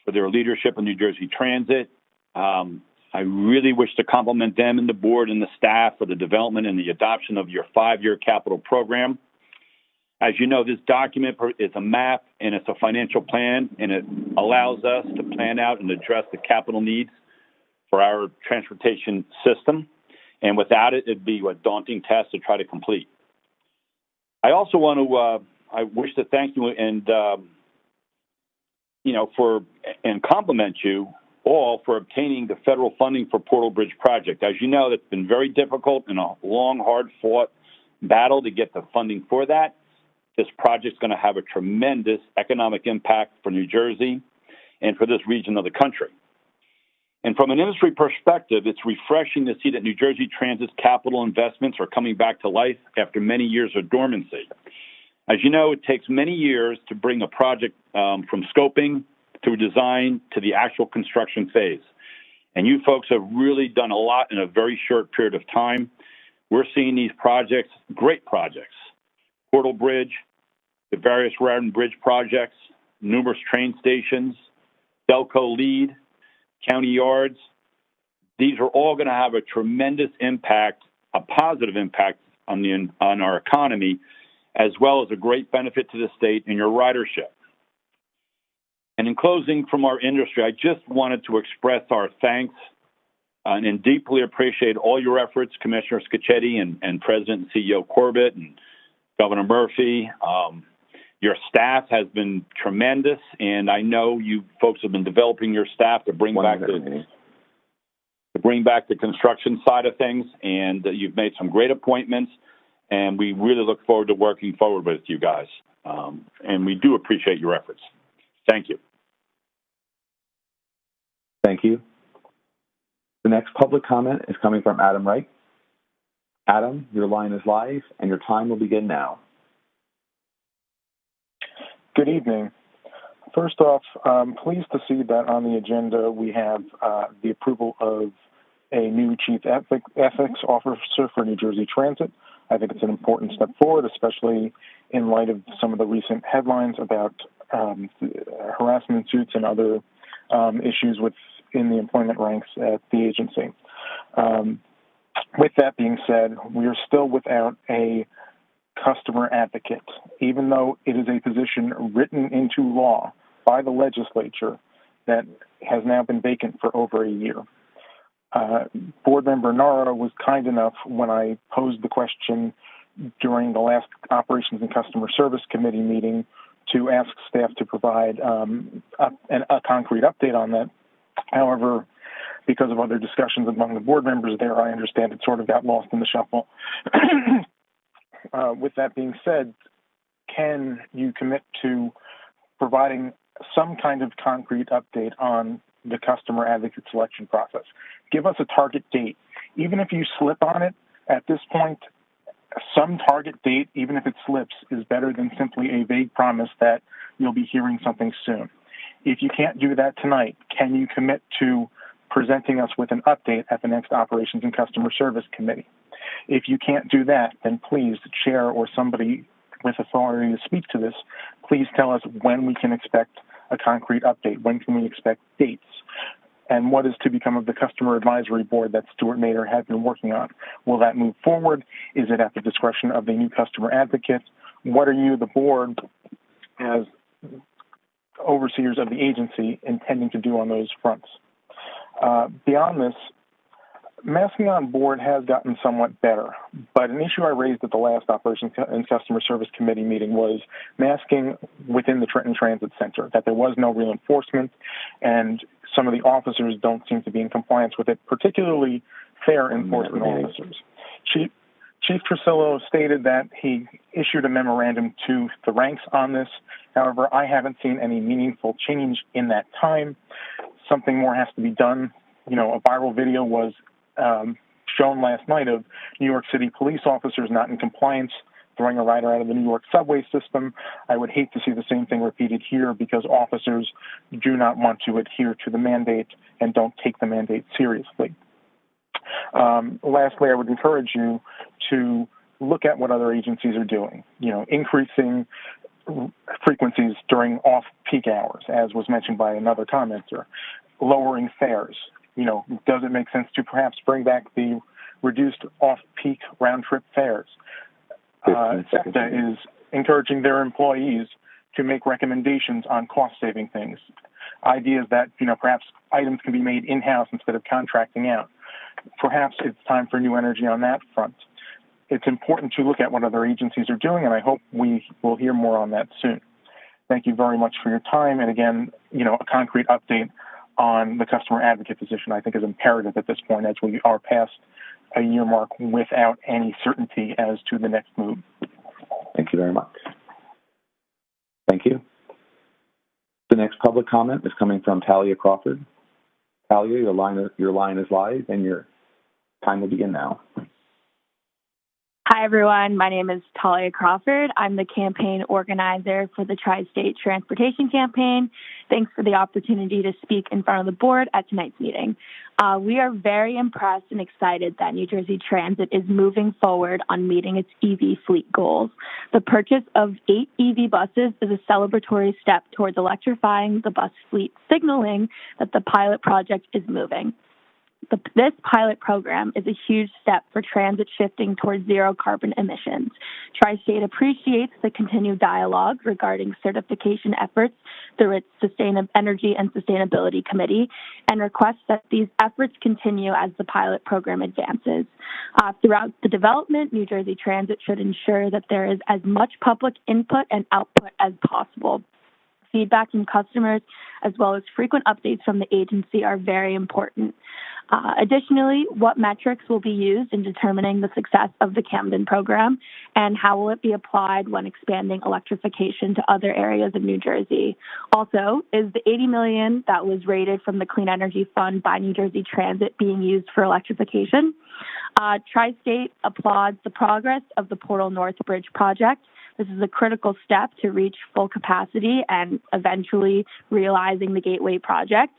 for their leadership in New Jersey Transit. I really wish to compliment them and the board and the staff for the development and the adoption of your 5-year capital program. As you know, this document is a map and it's a financial plan, and it allows us to plan out and address the capital needs for our transportation system. And without it, it'd be a daunting task to try to complete. I also want to, I wish to thank you and, and compliment you all for obtaining the federal funding for Portal Bridge project. As you know, that's been very difficult and a long, hard-fought battle to get the funding for that. This project is going to have a tremendous economic impact for New Jersey and for this region of the country. And from an industry perspective, it's refreshing to see that New Jersey Transit's capital investments are coming back to life after many years of dormancy. As you know, it takes many years to bring a project from scoping to design to the actual construction phase. And you folks have really done a lot in a very short period of time. We're seeing these projects, great projects, Portal Bridge, the various road and bridge projects, numerous train stations, Delco Lead, county yards. These are all going to have a tremendous impact, a positive impact on our economy, as well as a great benefit to the state and your ridership. And in closing from our industry, I just wanted to express our thanks and deeply appreciate all your efforts, Commissioner Scicchetti and President and CEO Corbett and Governor Murphy. Your staff has been tremendous, and I know you folks have been developing your staff to bring back the construction side of things, and you've made some great appointments, and we really look forward to working forward with you guys. And we do appreciate your efforts. Thank you. Thank you. The next public comment is coming from Adam Wright. Adam, your line is live, and your time will begin now. Good evening. First off, I'm pleased to see that on the agenda we have the approval of a new chief ethics officer for New Jersey Transit. I think it's an important step forward, especially in light of some of the recent headlines about harassment suits and other issues within the employment ranks at the agency. With that being said, we are still without a customer advocate, even though it is a position written into law by the legislature that has now been vacant for over a year. Board member Nara was kind enough when I posed the question during the last Operations and Customer Service Committee meeting to ask staff to provide a concrete update on that. However, because of other discussions among the board members there, I understand it sort of got lost in the shuffle. With that being said, can you commit to providing some kind of concrete update on the customer advocate selection process? Give us a target date. Even if you slip on it at this point, some target date, even if it slips, is better than simply a vague promise that you'll be hearing something soon. If you can't do that tonight, can you commit to presenting us with an update at the next Operations and Customer Service Committee? If you can't do that, then please, the chair or somebody with authority to speak to this, please tell us when we can expect a concrete update. When can we expect dates? And what is to become of the Customer Advisory Board that Stuart Nader has been working on? Will that move forward? Is it at the discretion of the new customer advocate? What are you, the board, as overseers of the agency, intending to do on those fronts? Beyond this, masking on board has gotten somewhat better, but an issue I raised at the last Operations and Customer Service Committee meeting was masking within the Trenton Transit Center, that there was no real enforcement, and some of the officers don't seem to be in compliance with it, particularly fare enforcement officers. Chief Trissillo stated that he issued a memorandum to the ranks on this. However, I haven't seen any meaningful change in that time. Something more has to be done. You know, a viral video was shown last night of New York City police officers not in compliance, throwing a rider out of the New York subway system. I would hate to see the same thing repeated here because officers do not want to adhere to the mandate and don't take the mandate seriously. Lastly, I would encourage you to look at what other agencies are doing, you know, increasing frequencies during off-peak hours, as was mentioned by another commenter, lowering fares. You know, does it make sense to perhaps bring back the reduced off-peak round-trip fares? SEPTA is encouraging their employees to make recommendations on cost-saving things. Ideas that, you know, perhaps items can be made in-house instead of contracting out. Perhaps it's time for new energy on that front. It's important to look at what other agencies are doing, and I hope we will hear more on that soon. Thank you very much for your time. And again, you know, a concrete update on the customer advocate position, I think, is imperative at this point as we are past a year mark without any certainty as to the next move. Thank you very much. Thank you. The next public comment is coming from Talia Crawford. Talia, your line is live, and your time will begin now. Hi, everyone. My name is Talia Crawford. I'm the campaign organizer for the Tri-State Transportation Campaign. Thanks for the opportunity to speak in front of the board at tonight's meeting. We are very impressed and excited that New Jersey Transit is moving forward on meeting its EV fleet goals. The purchase of 8 EV buses is a celebratory step towards electrifying the bus fleet, signaling that the pilot project is moving. This pilot program is a huge step for transit shifting towards zero carbon emissions. Tri-State appreciates the continued dialogue regarding certification efforts through its Energy and Sustainability Committee and requests that these efforts continue as the pilot program advances. Throughout the development, New Jersey Transit should ensure that there is as much public input and output as possible. Feedback from customers, as well as frequent updates from the agency, are very important. Additionally, what metrics will be used in determining the success of the Camden program, and how will it be applied when expanding electrification to other areas of New Jersey? Also, is the $80 million that was rated from the Clean Energy Fund by New Jersey Transit being used for electrification? Tri-State applauds the progress of the Portal North Bridge project. This is a critical step to reach full capacity and eventually realizing the Gateway project.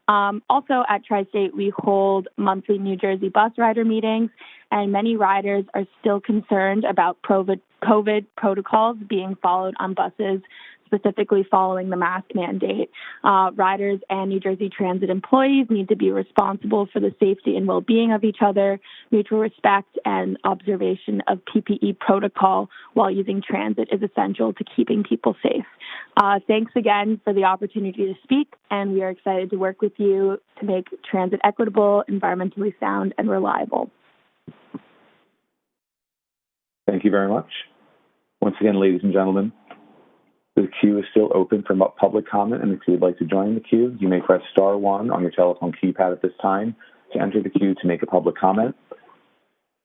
Also at Tri-State, we hold monthly New Jersey bus rider meetings, and many riders are still concerned about COVID protocols being followed on buses, specifically following the mask mandate. Riders and New Jersey Transit employees need to be responsible for the safety and well-being of each other. Mutual respect and observation of PPE protocol while using transit is essential to keeping people safe. Thanks again for the opportunity to speak, and we are excited to work with you to make transit equitable, environmentally sound, and reliable. Thank you very much. Once again, ladies and gentlemen, the queue is still open for public comment, and if you would like to join the queue, you may press star 1 on your telephone keypad at this time to enter the queue to make a public comment.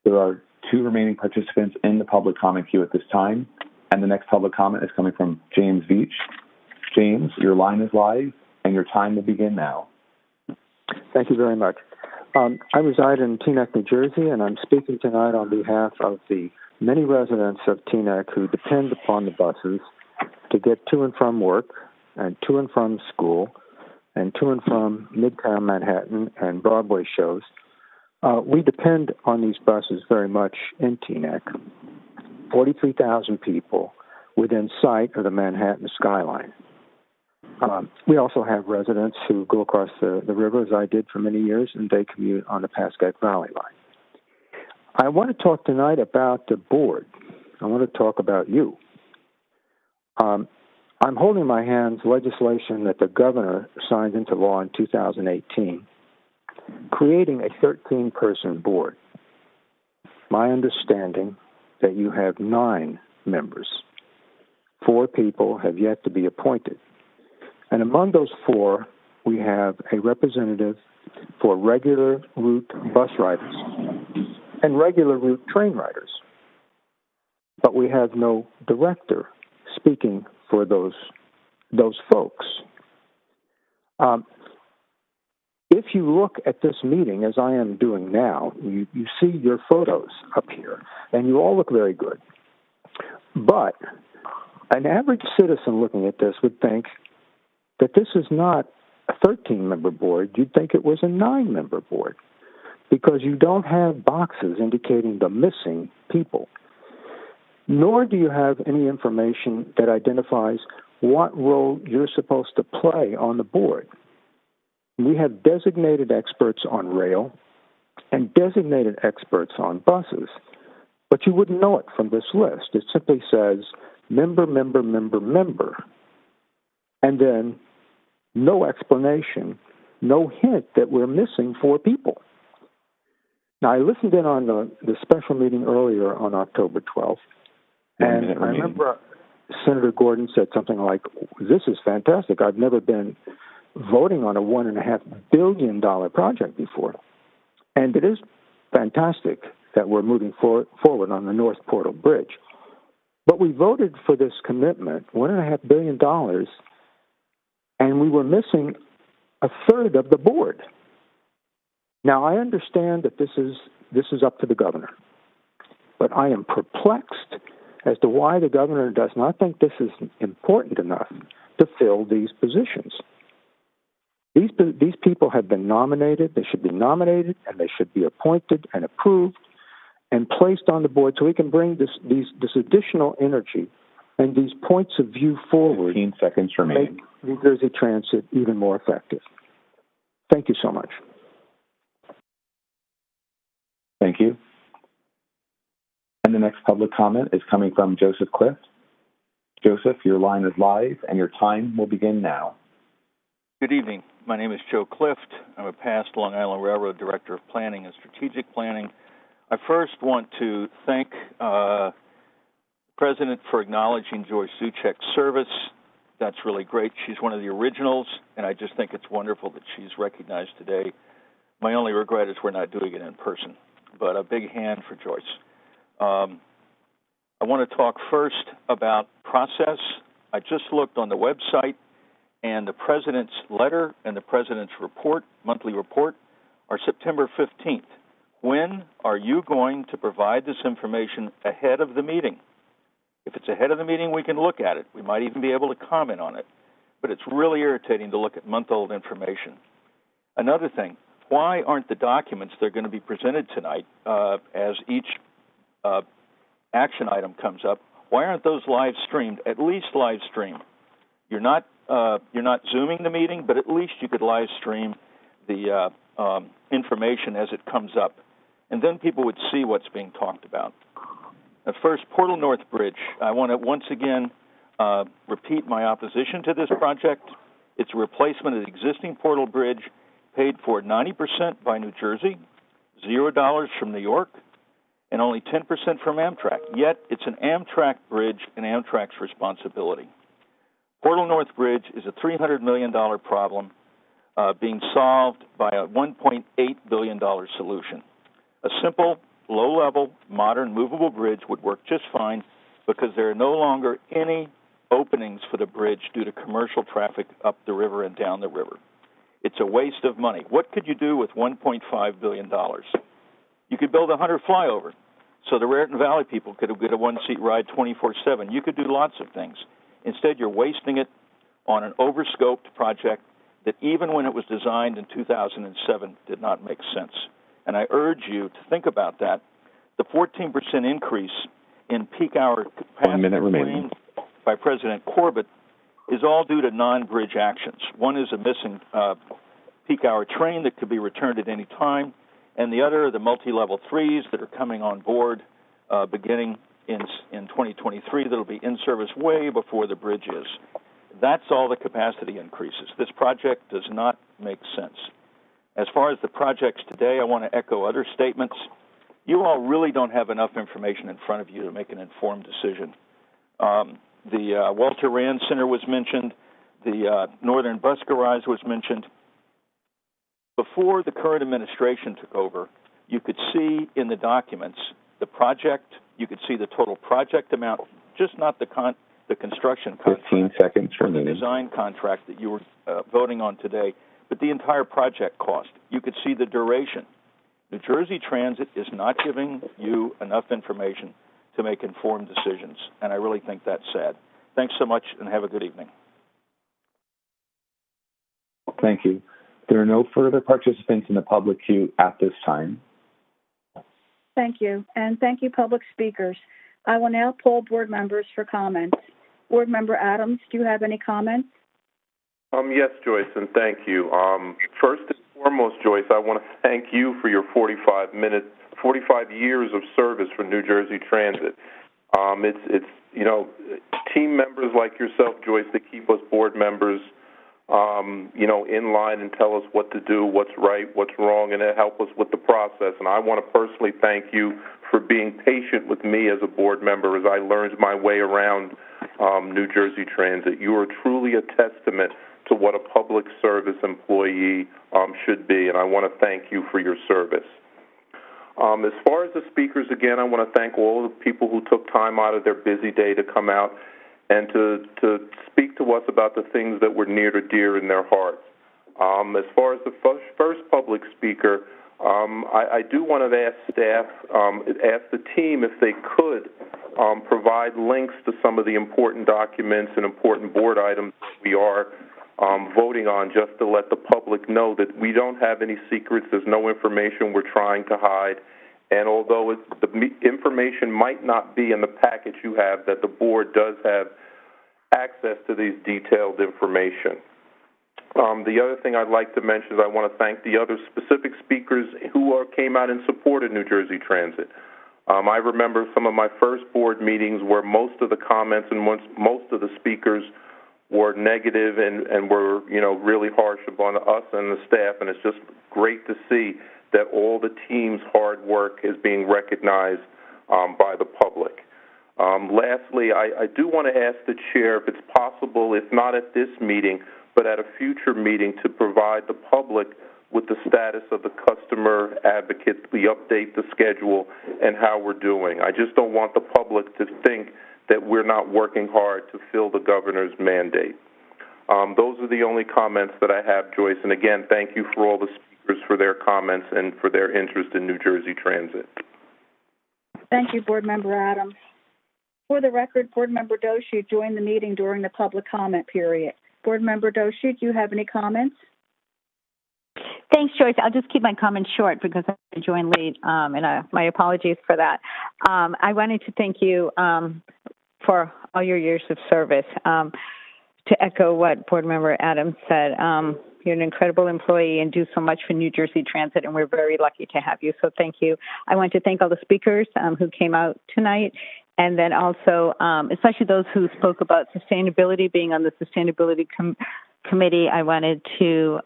There are 2 remaining participants in the public comment queue at this time, and the next public comment is coming from James Veach. James, your line is live, and your time will begin now. Thank you very much. I reside in Teaneck, New Jersey, and I'm speaking tonight on behalf of the many residents of Teaneck who depend upon the buses to get to and from work and to and from school and to and from Midtown Manhattan and Broadway shows. We depend on these buses very much in Teaneck. 43,000 people within sight of the Manhattan skyline. We also have residents who go across the river, as I did for many years, and they commute on the Pascack Valley line. I want to talk tonight about the board. I want to talk about you. I'm holding in my hands legislation that the governor signed into law in 2018, creating a 13-person board. My understanding that you have 9 members. 4 people have yet to be appointed. And among those 4, we have a representative for regular route bus riders and regular route train riders. But we have no director speaking for those folks. If you look at this meeting, as I am doing now, you see your photos up here, and you all look very good. But an average citizen looking at this would think that this is not a 13-member board. You'd think it was a 9-member board, because you don't have boxes indicating the missing people. Nor do you have any information that identifies what role you're supposed to play on the board. We have designated experts on rail and designated experts on buses, but you wouldn't know it from this list. It simply says member, member, member, member, and then no explanation, no hint that we're missing 4 people. Now, I listened in on the special meeting earlier on October 12th, and I remember Senator Gordon said something like, "This is fantastic. I've never been voting on a $1.5 billion project before." And it is fantastic that we're moving forward on the North Portal Bridge. But we voted for this commitment, $1.5 billion, and we were missing a third of the board. Now, I understand that this is up to the governor, but I am perplexed as to why the governor does not think this is important enough to fill these positions. These people have been nominated. They should be nominated, and they should be appointed and approved and placed on the board so we can bring this additional energy and these points of view forward 15 seconds remaining. Make New Jersey Transit even more effective. Thank you so much. Thank you. And the next public comment is coming from Joseph Clift. Joseph, your line is live and your time will begin now. Good evening. My name is Joe Clift. I'm a past Long Island Railroad Director of Planning and Strategic Planning. I first want to thank the President for acknowledging Joyce Zuchek's service. That's really great. She's one of the originals, and I just think it's wonderful that she's recognized today. My only regret is we're not doing it in person, but a big hand for Joyce. I want to talk first about process. I just looked on the website, and the President's letter and the President's report, monthly report, are September 15th. When are you going to provide this information ahead of the meeting? If it's ahead of the meeting, we can look at it. We might even be able to comment on it. But it's really irritating to look at month-old information. Another thing, why aren't the documents that are going to be presented tonight as each action item comes up, why aren't those live streamed, at least live stream? You're not Zooming the meeting, but at least you could live stream the information as it comes up. And then people would see what's being talked about. First, Portal North Bridge. I want to once again repeat my opposition to this project. It's a replacement of the existing Portal Bridge, paid for 90% by New Jersey, $0 from New York, and only 10% from Amtrak. Yet, it's an Amtrak bridge and Amtrak's responsibility. Portal North Bridge is a $300 million problem being solved by a $1.8 billion solution. A simple, low-level, modern, movable bridge would work just fine because there are no longer any openings for the bridge due to commercial traffic up the river and down the river. It's a waste of money. What could you do with $1.5 billion? You could build a Hunter flyover so the Raritan Valley people could get a one-seat ride 24/7. You could do lots of things. Instead, you're wasting it on an overscoped project that even when it was designed in 2007 did not make sense. And I urge you to think about that. The 14% increase in peak hour capacity claimed by President Corbett is all due to non-bridge actions. One is a missing peak hour train that could be returned at any time, and the other are the multi-level 3s that are coming on board beginning in 2023 that will be in service way before the bridge is. That's all the capacity increases. This project does not make sense. As far as the projects today, I want to echo other statements. You all really don't have enough information in front of you to make an informed decision. The Walter Rand Center was mentioned. The Northern Bus Garage was mentioned. Before the current administration took over, you could see in the documents the project, you could see the total project amount, just not the construction contract, 15 seconds remaining. The design contract that you were voting on today, but the entire project cost. You could see the duration. New Jersey Transit is not giving you enough information to make informed decisions, and I really think that's sad. Thanks so much, and have a good evening. Thank you. There are no further participants in the public queue at this time. Thank you, and thank you, public speakers. I will now poll board members for comments. Board Member Adams, do you have any comments? Yes, Joyce, and thank you. First and foremost, Joyce, I want to thank you for your 45 years of service for New Jersey Transit. It's team members like yourself, Joyce, that keep us board members, in line and tell us what to do, what's right, what's wrong, and help us with the process. And I want to personally thank you for being patient with me as a board member as I learned my way around New Jersey Transit. You are truly a testament to what a public service employee should be, and I want to thank you for your service. As far as the speakers, again, I want to thank all the people who took time out of their busy day to come out and to speak to us about the things that were near to dear in their hearts. As far as the first public speaker, I do want to ask staff, ask the team if they could provide links to some of the important documents and important board items that we are voting on, just to let the public know that we don't have any secrets. There's no information we're trying to hide. And although the information might not be in the package you have, that the board does have access to these detailed information. The other thing I'd like to mention is I want to thank the other specific speakers who came out in support of New Jersey Transit. I remember some of my first board meetings where most of the comments and most of the speakers were negative and were, really harsh upon us and the staff, and it's just great to see that all the team's hard work is being recognized by the public. Lastly, I do want to ask the chair if it's possible, if not at this meeting, but at a future meeting, to provide the public with the status of the customer advocate, the update, the schedule, and how we're doing. I just don't want the public to think that we're not working hard to fill the governor's mandate. Those are the only comments that I have, Joyce. And again, thank you for all the speakers for their comments and for their interest in New Jersey Transit. Thank you, Board Member Adams. For the record, Board Member Doshi joined the meeting during the public comment period. Board Member Doshi, do you have any comments? Thanks, Joyce. I'll just keep my comments short because I joined late, and my apologies for that. I wanted to thank you for all your years of service. To echo what Board Member Adams said, you're an incredible employee and do so much for New Jersey Transit, and we're very lucky to have you. So thank you. I want to thank all the speakers who came out tonight, and then also especially those who spoke about sustainability, being on the Sustainability Committee. I wanted to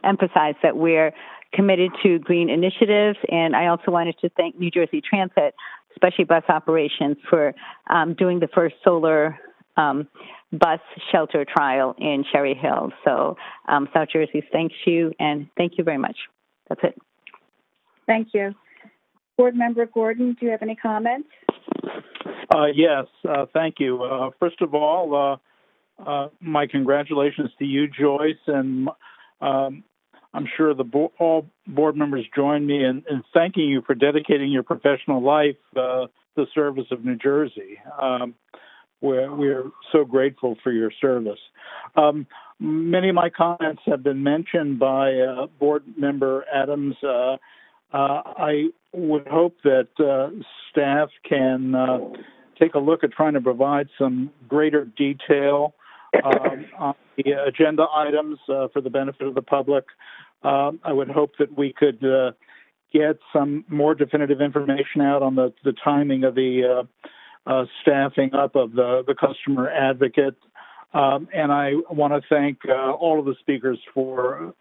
emphasize that we're committed to green initiatives, and I also wanted to thank New Jersey Transit, especially bus operations, for doing the first solar bus shelter trial in Cherry Hill. So South Jersey thanks you, and thank you very much. That's it. Thank you. Board Member Gordon, do you have any comments? Yes, thank you. First of all, my congratulations to you, Joyce, and I'm sure all board members join me in thanking you for dedicating your professional life to the service of New Jersey. We're so grateful for your service. Many of my comments have been mentioned by Board Member Adams. I would hope that staff can take a look at trying to provide some greater detail on the agenda items for the benefit of the public. I would hope that we could get some more definitive information out on the timing of the staffing up of the customer advocate. And I want to thank all of the speakers for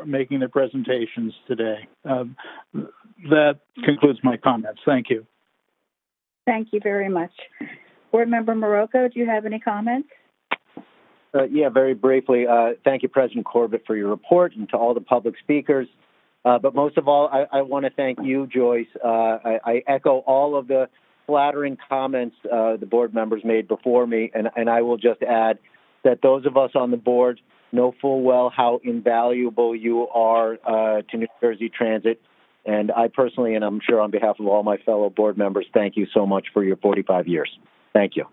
making their presentations today. That concludes my comments. Thank you. Thank you very much. Board Member Marocco, do you have any comments? Yeah, very briefly. Thank you, President Corbett, for your report, and to all the public speakers. But most of all, I want to thank you, Joyce. I echo all of the flattering comments the board members made before me, and I will just add that those of us on the board know full well how invaluable you are to New Jersey Transit. And I personally, and I'm sure on behalf of all my fellow board members, thank you so much for your 45 years. Thank you.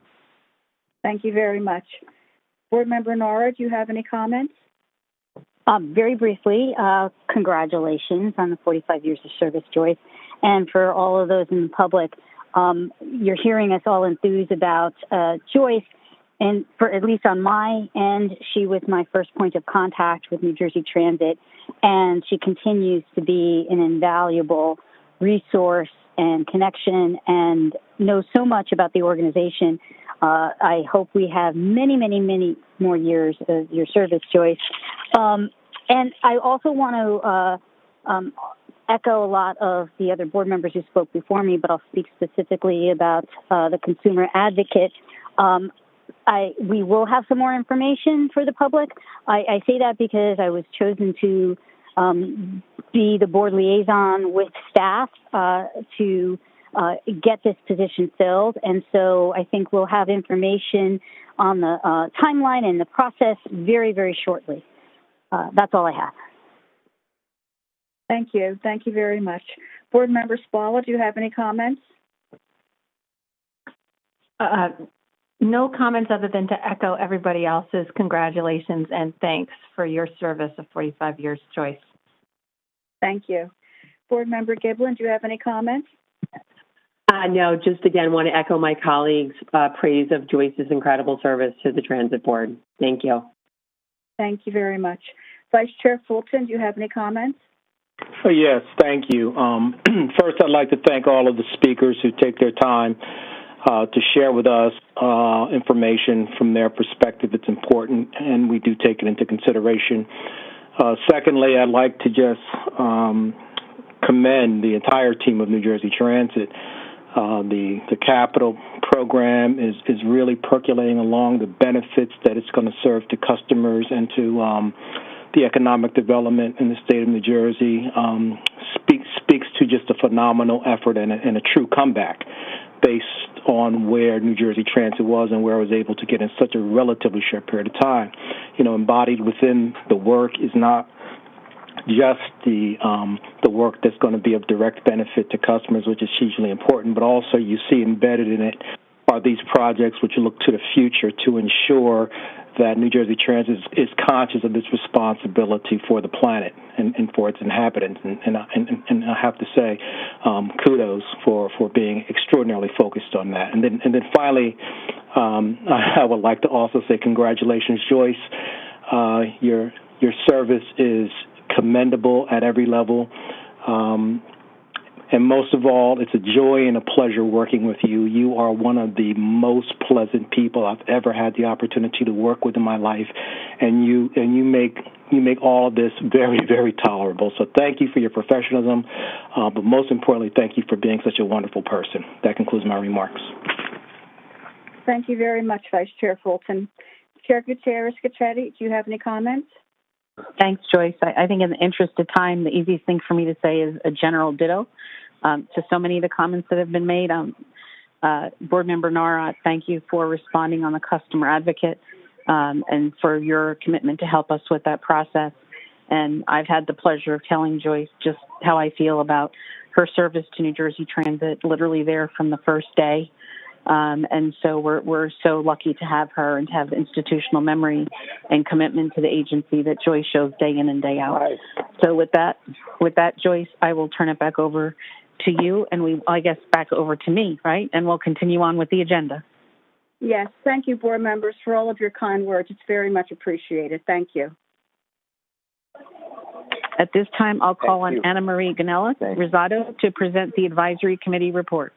Thank you very much. Board Member Nara, do you have any comments? Very briefly, congratulations on the 45 years of service, Joyce. And for all of those in the public, you're hearing us all enthused about Joyce. And for at least on my end, she was my first point of contact with New Jersey Transit, and she continues to be an invaluable resource and connection and knows so much about the organization. I hope we have many, many, many more years of your service, Joyce. And I also want to echo a lot of the other board members who spoke before me, but I'll speak specifically about the consumer advocate. We will have some more information for the public. I say that because I was chosen to be the board liaison with staff to get this position filled. And so I think we'll have information on the timeline and the process very, very shortly. That's all I have. Thank you. Thank you very much. Board Member Spalla, do you have any comments? No comments other than to echo everybody else's congratulations and thanks for your service of 45 years, Joyce. Thank you. Board Member Giblin, do you have any comments? No, just again want to echo my colleagues' praise of Joyce's incredible service to the Transit Board. Thank you. Thank you very much. Vice Chair Fulton, do you have any comments? Yes, thank you. First, I'd like to thank all of the speakers who take their time to share with us information from their perspective. It's important, and we do take it into consideration. Secondly, I'd like to just commend the entire team of New Jersey Transit. The capital program is really percolating along, the benefits that it's going to serve to customers and to the economic development in the state of New Jersey speaks to just a phenomenal effort and a true comeback based on where New Jersey Transit was and where I was able to get in such a relatively short period of time. You know, embodied within the work is not just the work that's going to be of direct benefit to customers, which is hugely important, but also you see embedded in it are these projects which look to the future to ensure that New Jersey Transit is conscious of this responsibility for the planet and for its inhabitants. And I have to say, kudos for being extraordinarily focused on that. And then finally, I would like to also say congratulations, Joyce. Your service is commendable at every level. And most of all, it's a joy and a pleasure working with you. You are one of the most pleasant people I've ever had the opportunity to work with in my life, and you make all of this very, very tolerable. So thank you for your professionalism, but most importantly, thank you for being such a wonderful person. That concludes my remarks. Thank you very much, Vice Chair Fulton. Chair Gutierrez Cacchetti, do you have any comments? Thanks, Joyce. I think in the interest of time, the easiest thing for me to say is a general ditto to so many of the comments that have been made. Board Member Nara, thank you for responding on the customer advocate and for your commitment to help us with that process. And I've had the pleasure of telling Joyce just how I feel about her service to New Jersey Transit, literally there from the first day. And so we're so lucky to have her and to have the institutional memory and commitment to the agency that Joyce shows day in and day out. So with that, Joyce, I will turn it back over to you, and I guess back over to me, right? And we'll continue on with the agenda. Yes, thank you, board members, for all of your kind words. It's very much appreciated. Thank you. At this time, I'll call on Anna Marie Ganella Rosado to present the advisory committee reports.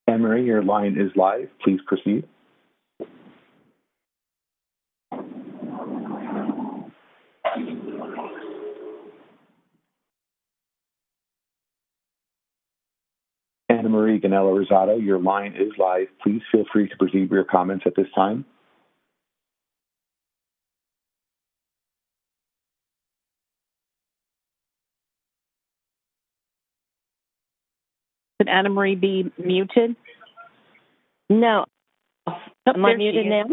Anne-Marie, your line is live. Please proceed. Anna-Marie Ganella Rosado, your line is live. Please feel free to proceed with your comments at this time. Should Anna Marie be muted? No. Am I muted now?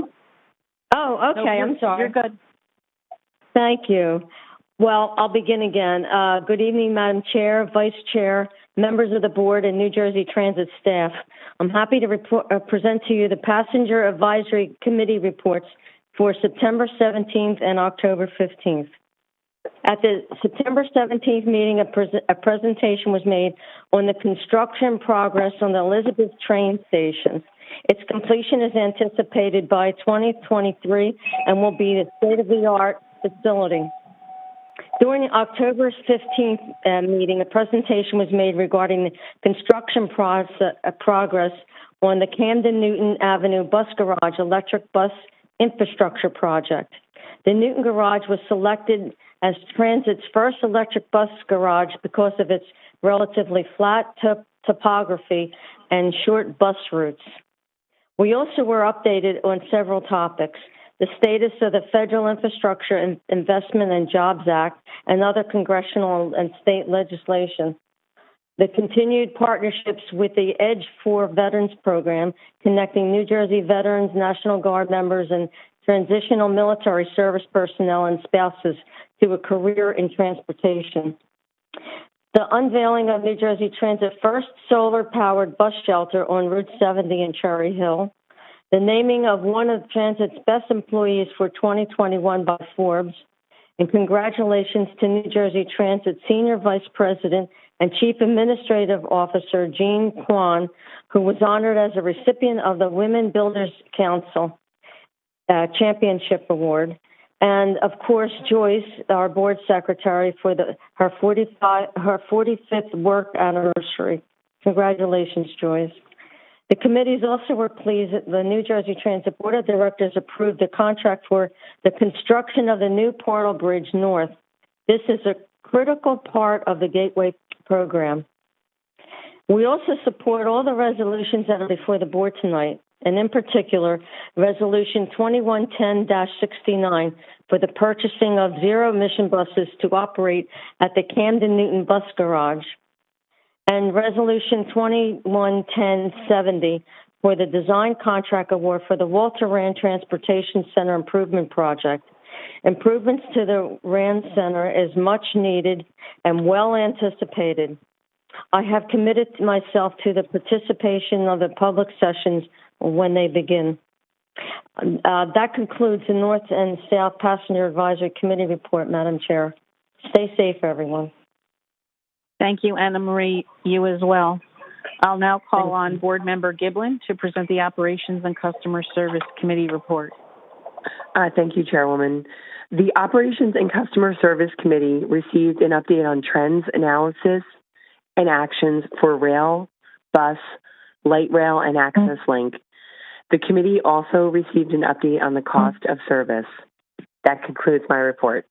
Oh, okay. No, I'm sorry. You're good. Thank you. Well, I'll begin again. Good evening, Madam Chair, Vice Chair, members of the board, and New Jersey Transit staff. I'm happy to present to you the Passenger Advisory Committee reports for September 17th and October 15th. At the September 17th meeting, a presentation was made on the construction progress on the Elizabeth train station. Its completion is anticipated by 2023 and will be a state-of-the-art facility. During the October 15th meeting, a presentation was made regarding the construction progress on the Camden Newton Avenue Bus Garage electric bus infrastructure project. The Newton Garage was selected as Transit's first electric bus garage because of its relatively flat topography and short bus routes. We also were updated on several topics: the status of the Federal Infrastructure Investment and Jobs Act and other congressional and state legislation, the continued partnerships with the EDGE 4 Veterans Program, connecting New Jersey veterans, National Guard members, and transitional military service personnel and spouses to a career in transportation. The unveiling of New Jersey Transit's first solar-powered bus shelter on Route 70 in Cherry Hill. The naming of one of Transit's best employees for 2021 by Forbes. And congratulations to New Jersey Transit Senior Vice President and Chief Administrative Officer Jean Kwan, who was honored as a recipient of the Women Builders Council Championship Award. And of course, Joyce, our board secretary, for her 45th work anniversary. Congratulations, Joyce. The committees also were pleased that the New Jersey Transit Board of Directors approved the contract for the construction of the new Portal Bridge North. This is a critical part of the Gateway program. We also support all the resolutions that are before the board tonight, and in particular, Resolution 2110-69 for the purchasing of zero-emission buses to operate at the Camden Newton Bus Garage, and Resolution 2110-70 for the design contract award for the Walter Rand Transportation Center Improvement Project. Improvements to the Rand Center is much needed and well anticipated. I have committed myself to the participation of the public sessions when they begin. That concludes the North and South Passenger Advisory Committee report, Madam Chair. Stay safe, everyone. Thank you, Anna Marie. You as well. I'll now call on Board Member Giblin to present the Operations and Customer Service Committee report. Thank you, Chairwoman. The Operations and Customer Service Committee received an update on trends, analysis, and actions for rail, bus, light rail, and access link. The committee also received an update on the cost of service. That concludes my report.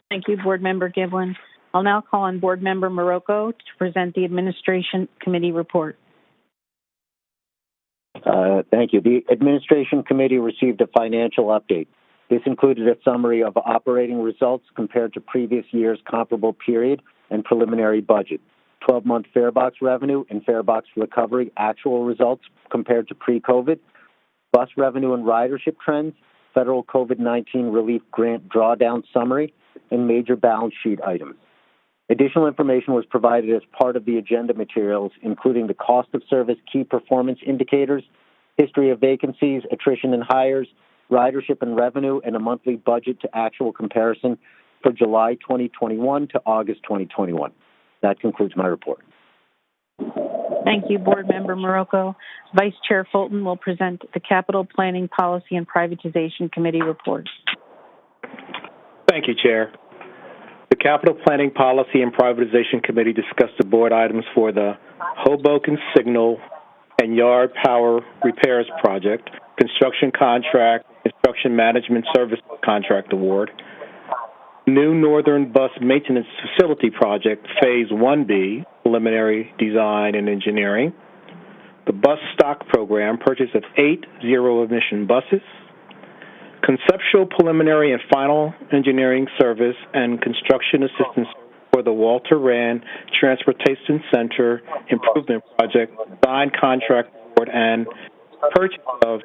Thank you, Board Member Giblin. I'll now call on Board Member Marocco to present the Administration Committee report. Thank you. The Administration Committee received a financial update. This included a summary of operating results compared to previous year's comparable period and preliminary budget, 12-month farebox revenue and farebox recovery actual results compared to pre-COVID, bus revenue and ridership trends, federal COVID-19 relief grant drawdown summary, and major balance sheet items. Additional information was provided as part of the agenda materials, including the cost of service key performance indicators, history of vacancies, attrition and hires, ridership and revenue, and a monthly budget to actual comparison for July 2021 to August 2021. That concludes my report. Thank you, Board Member Marocco. Vice Chair Fulton will present the Capital Planning Policy and Privatization Committee report. Thank you, Chair. The Capital Planning Policy and Privatization Committee discussed the board items for the Hoboken Signal and Yard Power Repairs Project, Construction Contract, Construction Management Service Contract Award, New Northern Bus Maintenance Facility Project, Phase 1B, Preliminary Design and Engineering, the Bus Stock Program, purchase of 8 zero-emission buses, Conceptual, Preliminary, and Final Engineering Service and Construction Assistance for the Walter Rand Transportation Center Improvement Project, Design Contract Award, and purchase of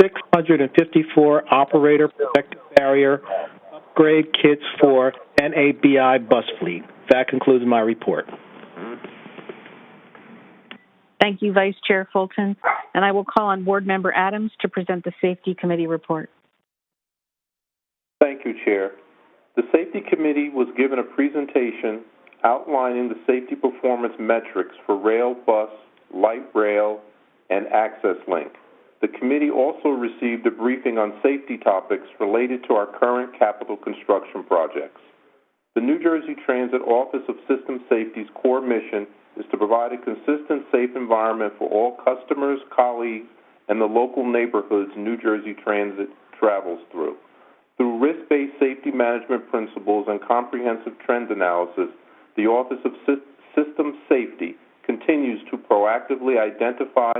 654 Operator Protective Barrier Upgrade Kits for NABI bus fleet. That concludes my report. Thank you, Vice Chair Fulton. And I will call on Board Member Adams to present the Safety Committee report. Thank you, Chair. The Safety Committee was given a presentation outlining the safety performance metrics for rail, bus, light rail, and access link. The committee also received a briefing on safety topics related to our current capital construction projects. The New Jersey Transit Office of System Safety's core mission is to provide a consistent, safe environment for all customers, colleagues, and the local neighborhoods New Jersey Transit travels through. Through risk-based safety management principles and comprehensive trend analysis, the Office of System Safety continues to proactively identify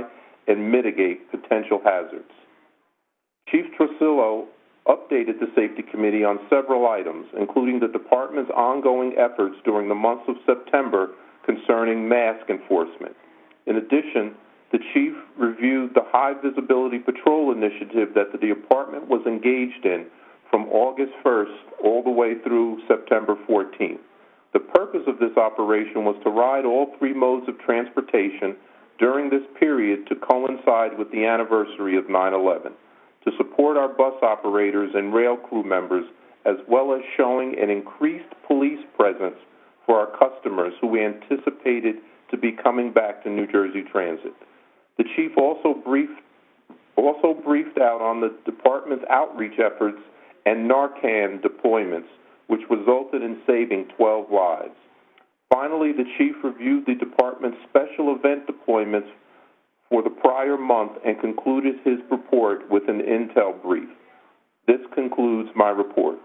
and mitigate potential hazards. Chief Trusillo updated the Safety Committee on several items, including the Department's ongoing efforts during the months of September concerning mask enforcement. In addition, the Chief reviewed the High Visibility Patrol initiative that the Department was engaged in from August 1st all the way through September 14th. The purpose of this operation was to ride all three modes of transportation during this period to coincide with the anniversary of 9/11, to support our bus operators and rail crew members, as well as showing an increased police presence for our customers who we anticipated to be coming back to New Jersey Transit. The chief also briefed out on the department's outreach efforts and Narcan deployments, which resulted in saving 12 lives. Finally, the chief reviewed the department's special event deployments for the prior month and concluded his report with an intel brief. This concludes my report.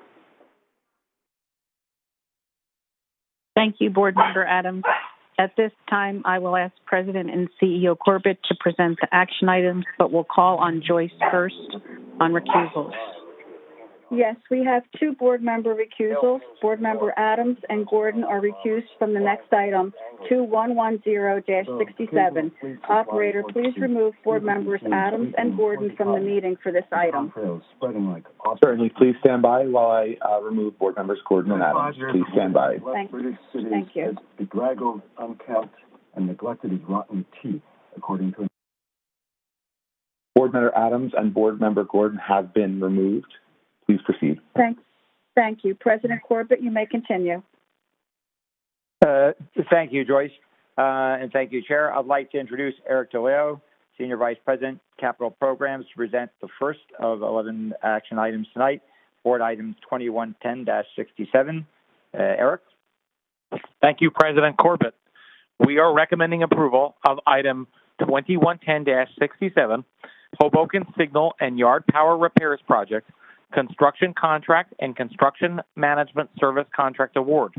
Thank you, Board Member Adams. At this time, I will ask President and CEO Corbett to present the action items, but we'll call on Joyce first on recusals. Yes, we have 2 board member recusals. Board member Adams and Gordon are recused from the next item, 2110-67. Operator, please remove board members Adams and Gordon from the meeting for this item. Certainly. Please stand by while I remove board members Gordon and Adams. Please stand by. Thank you. Bedraggled, unkept, and neglected as rotten teeth, according to... Board member Adams and board member Gordon have been removed. Please proceed. Thank you. President Corbett, you may continue. Thank you, Joyce, and thank you, Chair. I'd like to introduce Eric DeLeo, Senior Vice President, Capital Programs, to present the first of 11 action items tonight, Board Items 2110-67. Eric? Thank you, President Corbett. We are recommending approval of Item 2110-67, Hoboken Signal and Yard Power Repairs Project, Construction Contract and Construction Management Service Contract Award.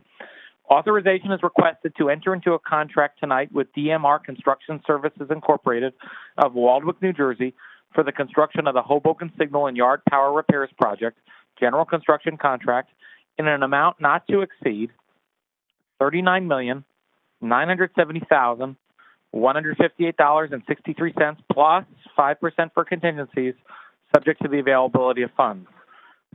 Authorization is requested to enter into a contract tonight with DMR Construction Services Incorporated of Waldwick, New Jersey, for the construction of the Hoboken Signal and Yard Power Repairs Project, general construction contract, in an amount not to exceed $39,970,158.63 plus 5% for contingencies, subject to the availability of funds.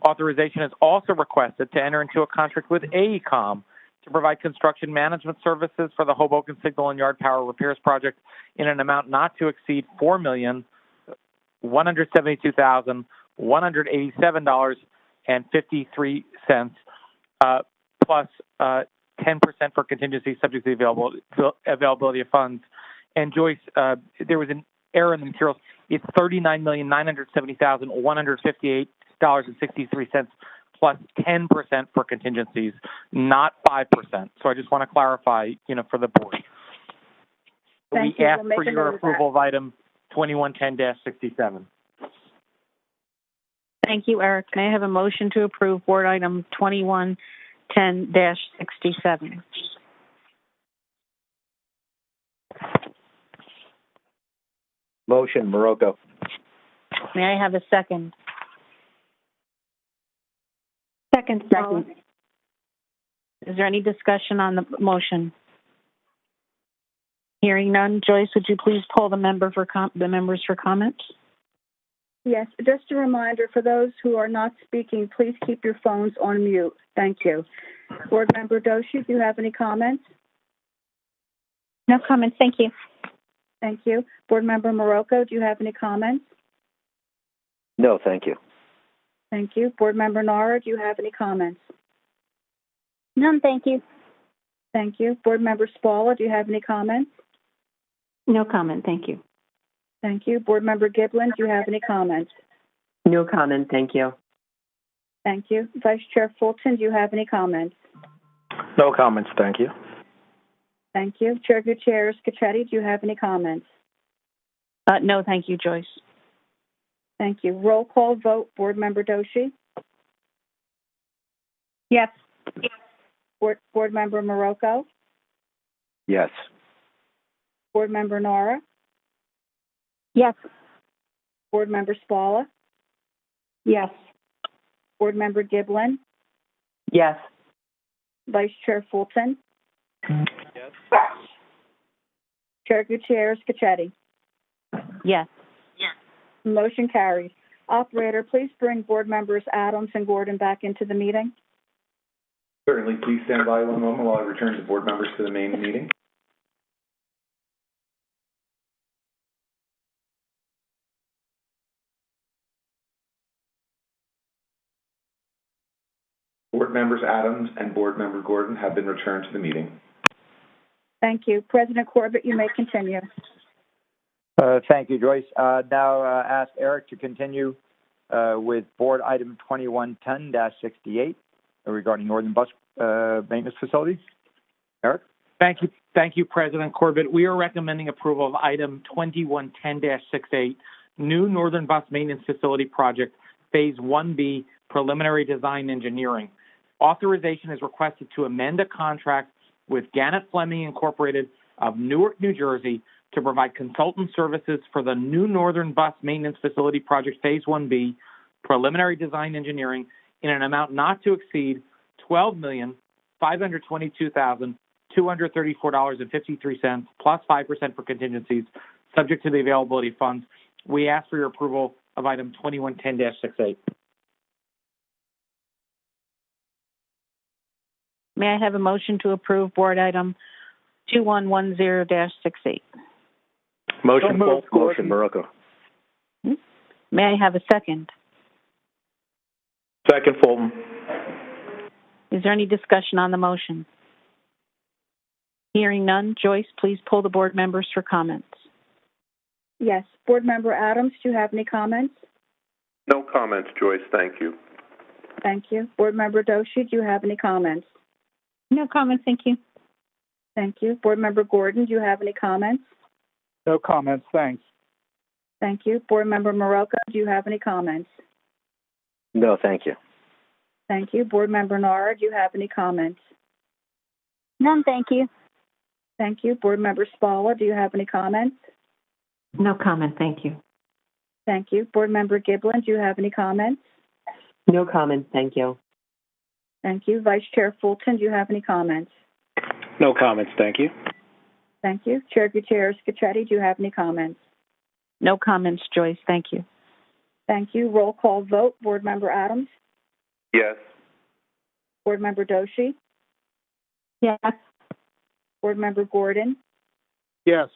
Authorization is also requested to enter into a contract with AECOM to provide construction management services for the Hoboken Signal and Yard Power Repairs Project in an amount not to exceed $4,172,187.53 plus 10% for contingencies subject to the availability of funds. And Joyce, there was an error in the materials. It's $39,970,158.63 plus 10% for contingencies, not 5%. So I just want to clarify, for the board. We ask for your approval of item 2110-67. Thank you, Eric. May I have a motion to approve board item 2110-67? Motion, Morocco. May I have a second? Second. Is there any discussion on the motion? Hearing none, Joyce, would you please poll the members for comment? Yes, just a reminder for those who are not speaking, please keep your phones on mute. Thank you. Board Member Doshi, do you have any comments? No comments. Thank you. Thank you. Board Member Morocco, do you have any comments? No, thank you. Thank you. Board Member Nara, do you have any comments? None, thank you. Thank you. Board Member Spalla, do you have any comments? No comment. Thank you. Thank you. Board Member Giblin, do you have any comments? No comment. Thank you. Thank you. Vice Chair Fulton, do you have any comments? No comments. Thank you. Thank you. Chair Gutierrez Cacchetti, do you have any comments? No, thank you, Joyce. Thank you. Roll call vote. Board Member Doshi? Yes. Board Member Morocco? Yes. Board Member Nara? Yes. Board Member Spalla? Yes. Board Member Giblin? Yes. Vice Chair Fulton? Yes. Chair Gutierrez Cacchetti? Yes. Motion carries. Operator, please bring board members Adams and Gordon back into the meeting. Certainly. Please stand by one moment while I return the board members to the main meeting. Board members Adams and Board member Gordon have been returned to the meeting. Thank you. President Corbett, you may continue. Thank you, Joyce. Now ask Eric to continue with Board Item 2110-68 regarding Northern Bus Maintenance Facility. Eric? Thank you, President Corbett. We are recommending approval of Item 2110-68, New Northern Bus Maintenance Facility Project, Phase 1B, Preliminary Design Engineering. Authorization is requested to amend a contract with Gannett Fleming Incorporated of Newark, New Jersey, to provide consultant services for the New Northern Bus Maintenance Facility Project Phase 1B, Preliminary Design Engineering, in an amount not to exceed $12,522,234.53 plus 5% for contingencies, subject to the availability of funds. We ask for your approval of Item 2110-68. May I have a motion to approve Board Item 2110-68? Motion, Motion, Marocco. May I have a second? Second, Fulton. Is there any discussion on the motion? Hearing none, Joyce, please poll the board members for comments. Yes. Board member Adams, do you have any comments? No comments, Joyce. Thank you. Thank you. Board member Doshi, do you have any comments? No comments, thank you. Thank you. Board member Gordon, do you have any comments? No comments, thanks. Thank you. Board member Marocco, do you have any comments? No, thank you. Thank you. Board member Nara, do you have any comments? None, thank you. Thank you. Board member Spalla, do you have any comments? No comment, thank you. Thank you. Board member Giblin, do you have any comments? No comment, thank you. Thank you. Vice Chair Fulton, do you have any comments? No comments, thank you. Thank you. Chair Gutierrez Scacchetti, do you have any comments? No comments, Joyce. Thank you. Thank you. Roll call vote. Board member Adams? Yes. Board member Doshi? Yes. Board member Gordon? Yes.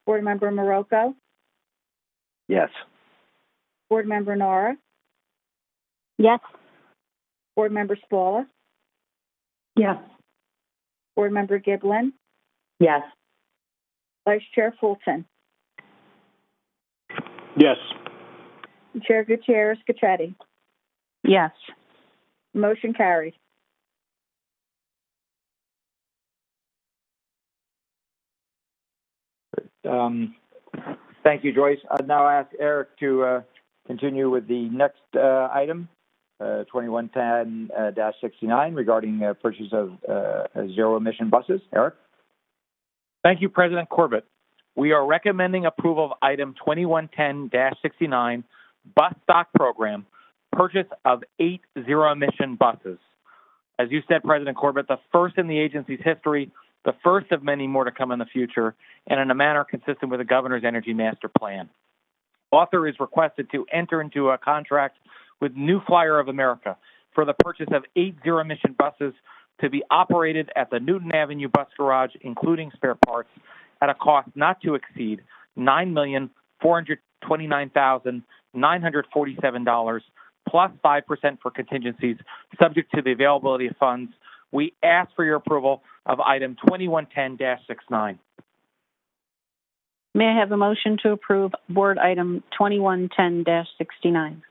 Board member Marocco? Yes. Board member Nara? Yes. Board member Spalla? Yes. Board member Giblin? Yes. Vice Chair Fulton? Yes. Chair Gutierrez Scacchetti? Yes. Motion carried. Thank you, Joyce. I'd now ask Eric to continue with the next item, 2110-69, regarding purchase of zero-emission buses. Eric? Thank you, President Corbett. We are recommending approval of Item 2110-69, Bus Stock Program, purchase of 8 zero-emission buses. As you said, President Corbett, the first in the agency's history, the first of many more to come in the future, and in a manner consistent with the Governor's Energy Master Plan. Author is requested to enter into a contract with New Flyer of America for the purchase of 8 zero-emission buses to be operated at the Newton Avenue Bus Garage, including spare parts, at a cost not to exceed $9,429,947 plus 5% for contingencies, subject to the availability of funds. We ask for your approval of Item 2110-69. May I have a motion to approve Board Item 2110-69?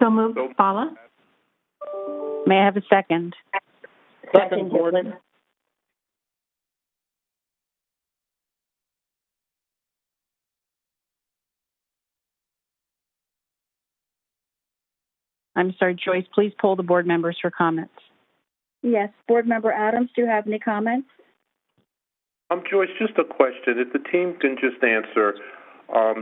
So moved, Spalla. May I have a second? Second, Gordon. I'm sorry, Joyce, please poll the board members for comments. Yes. Board member Adams, do you have any comments? Joyce, just a question. If the team can just answer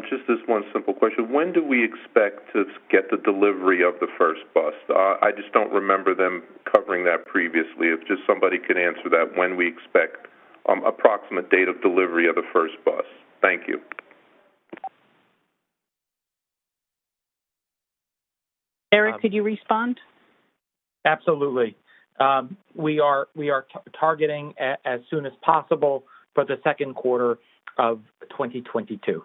just this one simple question. When do we expect to get the delivery of the first bus? I just don't remember them covering that previously. If just somebody could answer that, when we expect approximate date of delivery of the first bus. Thank you. Eric, could you respond? Absolutely. We are targeting as soon as possible for the second quarter of 2022.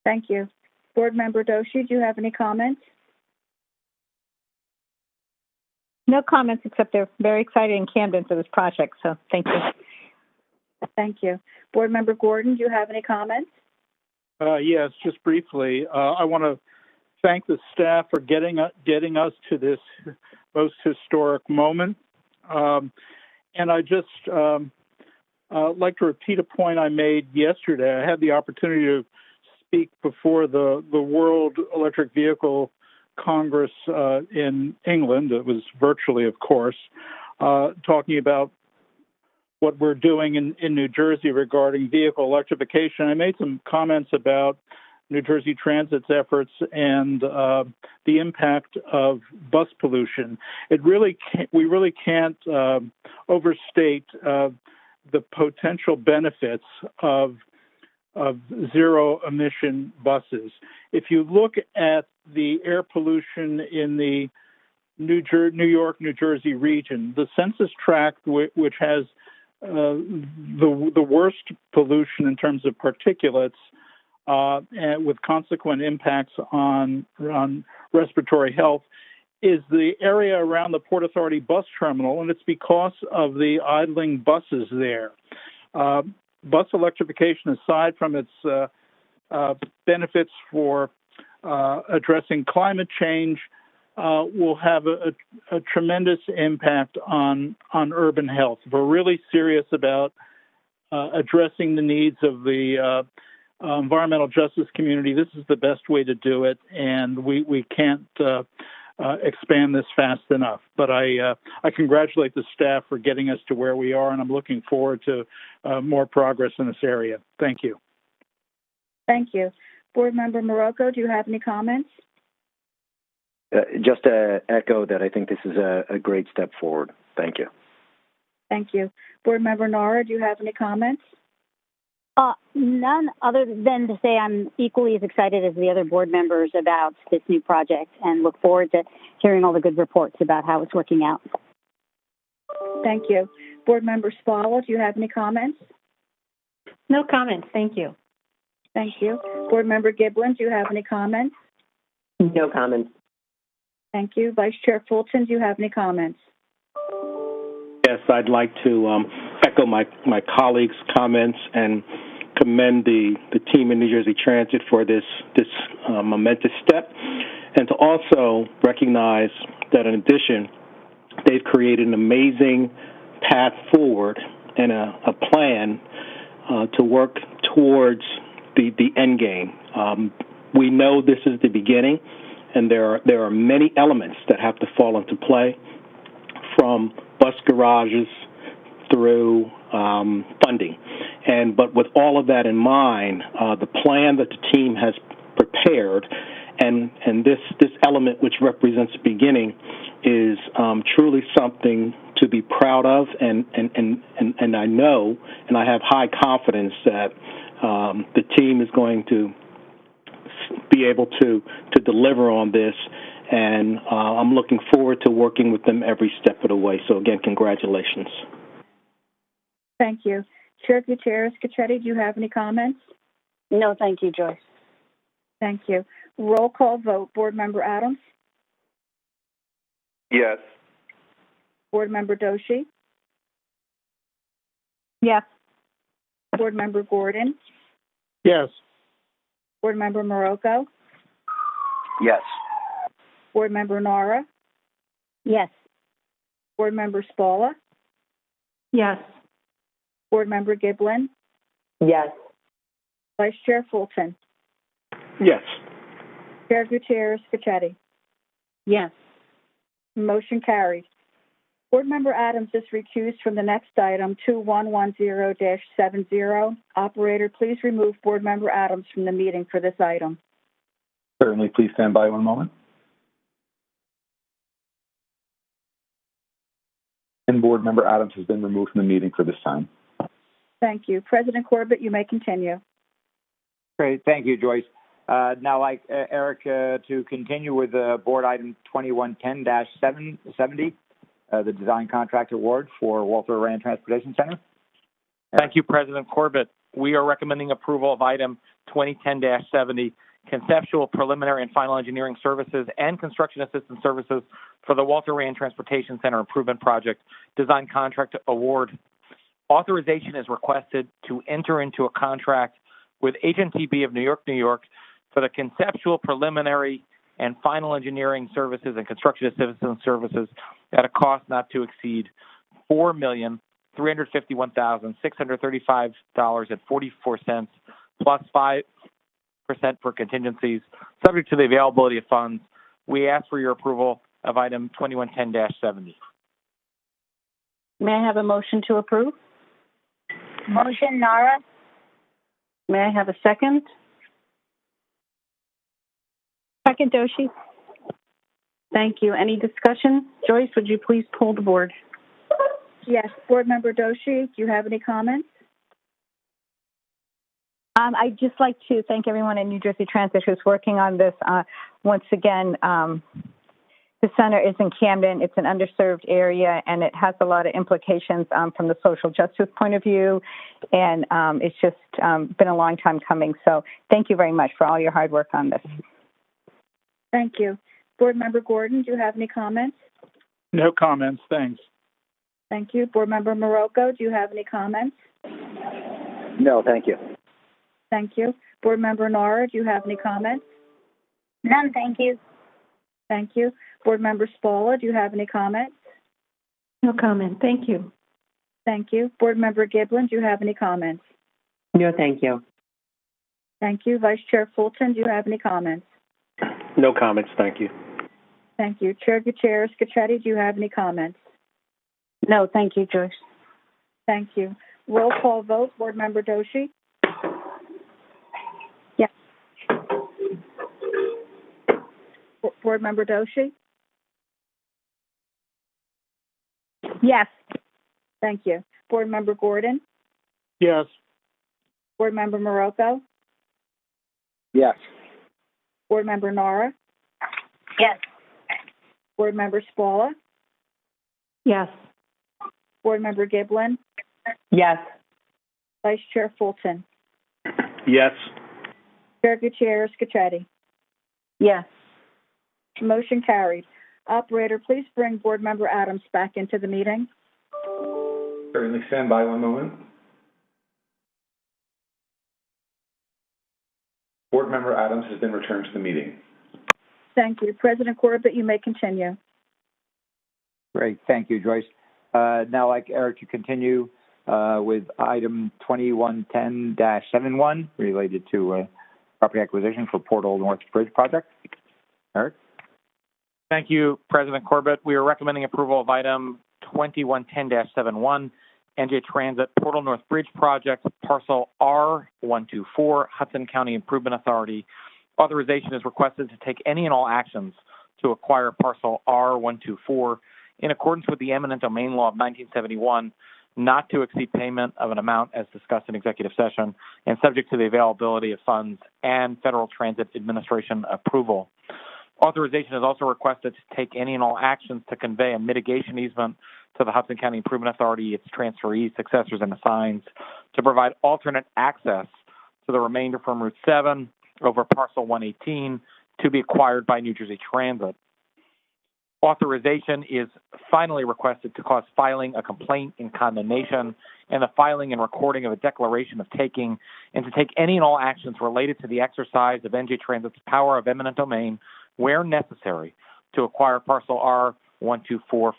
Thank you. Board Member Doshi, do you have any comments? No comments, except they're very excited in Camden for this project, so thank you. Thank you. Board Member Gordon, do you have any comments? Yes, just briefly. I want to thank the staff for getting us to this most historic moment. And I just like to repeat a point I made yesterday. I had the opportunity to speak before the World Electric Vehicle Congress in England. It was virtually, of course, talking about what we're doing in New Jersey regarding vehicle electrification. I made some comments about New Jersey Transit's efforts and the impact of bus pollution. We really can't overstate the potential benefits of zero emission buses. If you look at the air pollution in the New York, New Jersey region, the census tract, which has the worst pollution in terms of particulates, and with consequent impacts on respiratory health, is the area around the Port Authority bus terminal, and it's because of the idling buses there. Bus electrification, aside from its benefits for addressing climate change, will have a tremendous impact on urban health. If we're really serious about addressing the needs of the environmental justice community, this is the best way to do it, and we can't expand this fast enough. But I congratulate the staff for getting us to where we are, and I'm looking forward to more progress in this area. Thank you. Thank you. Board Member Marocco, do you have any comments? Just to echo that, I think this is a great step forward. Thank you. Thank you. Board Member Nara, do you have any comments? None other than to say I'm equally as excited as the other board members about this new project and look forward to hearing all the good reports about how it's working out. Thank you. Board Member Spala, do you have any comments? No comments. Thank you. Thank you. Board Member Giblin, do you have any comments? No comments. Thank you. Vice Chair Fulton, do you have any comments? Yes, I'd like to echo my colleagues' comments and commend the team in New Jersey Transit for this momentous step, and to also recognize that in addition, they've created an amazing path forward and a plan to work towards the end game. We know this is the beginning, and there are many elements that have to fall into play, from bus garages through funding. But with all of that in mind, the plan that the team has prepared and this element, which represents the beginning, is truly something to be proud of, and I know, and I have high confidence that the team is going to be able to deliver on this, and I'm looking forward to working with them every step of the way. So again, congratulations. Thank you. Chair Gutierrez Cacchetti, do you have any comments? No, thank you, Joyce. Thank you. Roll call vote. Board Member Adams? Yes. Board Member Doshi? Yes. Board Member Gordon? Yes. Board Member Marocco? Yes. Board Member Nara? Yes. Board Member Spala? Yes. Board Member Giblin? Yes. Vice Chair Fulton? Yes. Chair Gutierrez Cacchetti? Yes. Motion carried. Board Member Adams is recused from the next item, 2110-70. Operator, please remove Board Member Adams from the meeting for this item. Certainly. Please stand by one moment. And Board Member Adams has been removed from the meeting for this time. Thank you. President Corbett, you may continue. Great. Thank you, Joyce. Now, I'd like Eric to continue with board item 2110-70, the design contract award for Walter Rand Transportation Center. Thank you, President Corbett. We are recommending approval of item 2010-70, conceptual, preliminary, and final engineering services and construction assistance services for the Walter Rand Transportation Center Improvement Project Design Contract Award. Authorization is requested to enter into a contract with HNTB of New York, for the conceptual, preliminary, and final engineering services and construction assistance services at a cost not to exceed $4,351,635.44 plus 5% for contingencies, subject to the availability of funds. We ask for your approval of item 2110-70. May I have a motion to approve? Motion, Nara. May I have a second? Second, Doshi. Thank you. Any discussion? Joyce, would you please poll the board? Yes. Board Member Doshi, do you have any comments? I'd just like to thank everyone in New Jersey Transit who's working on this. Once again, the center is in Camden. It's an underserved area, and it has a lot of implications from the social justice point of view. And it's just been a long time coming. So thank you very much for all your hard work on this. Thank you. Board Member Gordon, do you have any comments? No comments, thanks. Thank you. Board Member Marocco, do you have any comments? No, thank you. Thank you. Board Member Nara, do you have any comments? None, thank you. Thank you. Board Member Spola, do you have any comments? No comment. Thank you. Thank you. Board Member Giblin, do you have any comments? No, thank you. Thank you. Vice Chair Fulton, do you have any comments? No comments, thank you. Thank you. Chair Gutierrez Scachetti, do you have any comments? No, thank you, Joyce. Thank you. Roll call vote. Board Member Doshi? Yes. Board Member Doshi? Yes. Thank you. Board Member Gordon? Yes. Board Member Marocco? Yes. Board Member Nara? Yes. Board Member Spola? Yes. Board Member Giblin? Yes. Vice Chair Fulton? Yes. Chair Gutierrez Scachetti? Yes. Motion carried. Operator, please bring Board Member Adams back into the meeting. Certainly, stand by one moment. Board Member Adams has been returned to the meeting. Thank you. President Corbett, you may continue. Great. Thank you, Joyce. Now I'd like Eric to continue with item 2110-71 related to property acquisition for Portal North Bridge project. Eric? Thank you, President Corbett. We are recommending approval of item 2110-71, NJ Transit Portal North Bridge Project, parcel R124, Hudson County Improvement Authority. Authorization is requested to take any and all actions to acquire parcel R124 in accordance with the eminent domain law of 1971, not to exceed payment of an amount as discussed in executive session and subject to the availability of funds and Federal Transit Administration approval. Authorization is also requested to take any and all actions to convey a mitigation easement to the Hudson County Improvement Authority, its transferees, successors, and assigns to provide alternate access to the remainder from Route 7 over parcel 118 to be acquired by New Jersey Transit. Authorization is finally requested to cause filing a complaint in condemnation and the filing and recording of a declaration of taking and to take any and all actions related to the exercise of NJ Transit's power of eminent domain where necessary to acquire parcel R124 for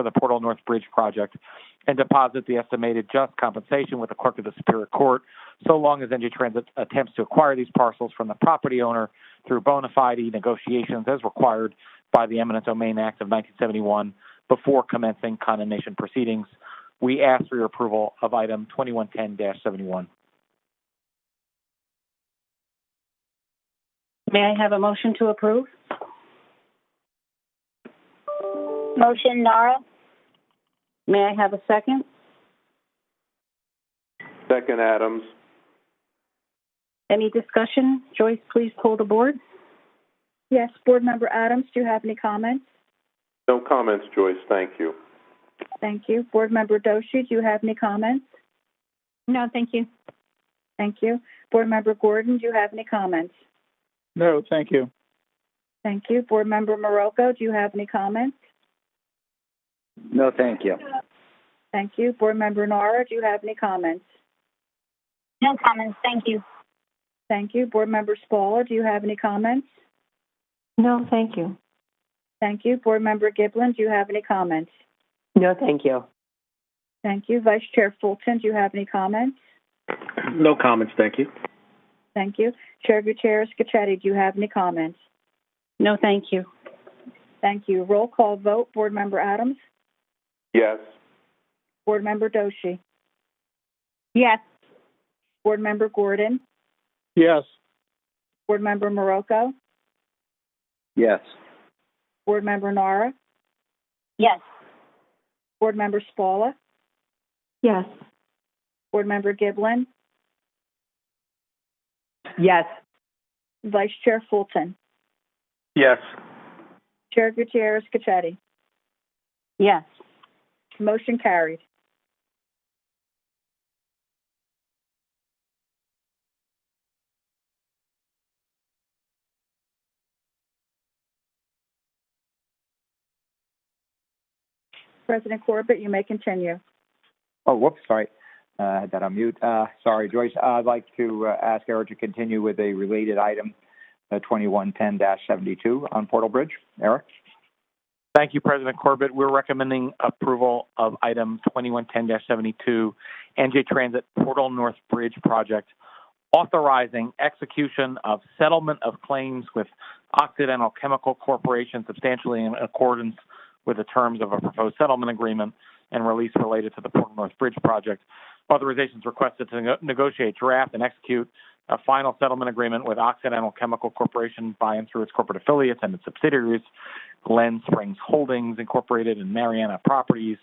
the Portal North Bridge project and deposit the estimated just compensation with the clerk of the Superior Court so long as NJ Transit attempts to acquire these parcels from the property owner through bona fide negotiations as required by the Eminent Domain Act of 1971 before commencing condemnation proceedings. We ask for your approval of item 2110-71. May I have a motion to approve? Motion, Nara. May I have a second? Second, Adams. Any discussion? Joyce, please poll the board. Yes. Board Member Adams, do you have any comments? No comments, Joyce. Thank you. Thank you. Board Member Doshi, do you have any comments? No, thank you. Thank you. Board Member Gordon, do you have any comments? No, thank you. Thank you. Board Member Marocco, do you have any comments? No, thank you. Thank you. Board Member Nara, do you have any comments? No comments. Thank you. Thank you. Board Member Spalla, do you have any comments? No, thank you. Thank you. Board Member Giblin, do you have any comments? No, thank you. Thank you. Vice Chair Fulton, do you have any comments? No comments, thank you. Thank you. Chair Gutierrez Scacchetti, do you have any comments? No, thank you. Thank you. Roll call vote. Board Member Adams? Yes. Board Member Doshi? Yes. Board Member Gordon? Yes. Board Member Marocco? Yes. Board Member Nara? Yes. Board Member Spalla? Yes. Board Member Giblin? Yes. Vice Chair Fulton? Yes. Chair Gutierrez Scacchetti? Yes. Motion carried. President Corbett, you may continue. Oh, whoops, sorry. I had that on mute. Sorry, Joyce. I'd like to ask Eric to continue with a related item, 2110-72 on Portal Bridge. Eric? Thank you, President Corbett. We're recommending approval of item 2110-72, NJ Transit Portal North Bridge project, authorizing execution of settlement of claims with Occidental Chemical Corporation substantially in accordance with the terms of a proposed settlement agreement and release related to the Portal North Bridge project. Authorizations requested to negotiate, draft, and execute a final settlement agreement with Occidental Chemical Corporation by and through its corporate affiliates and its subsidiaries, Glen Springs Holdings Incorporated and Mariana Properties,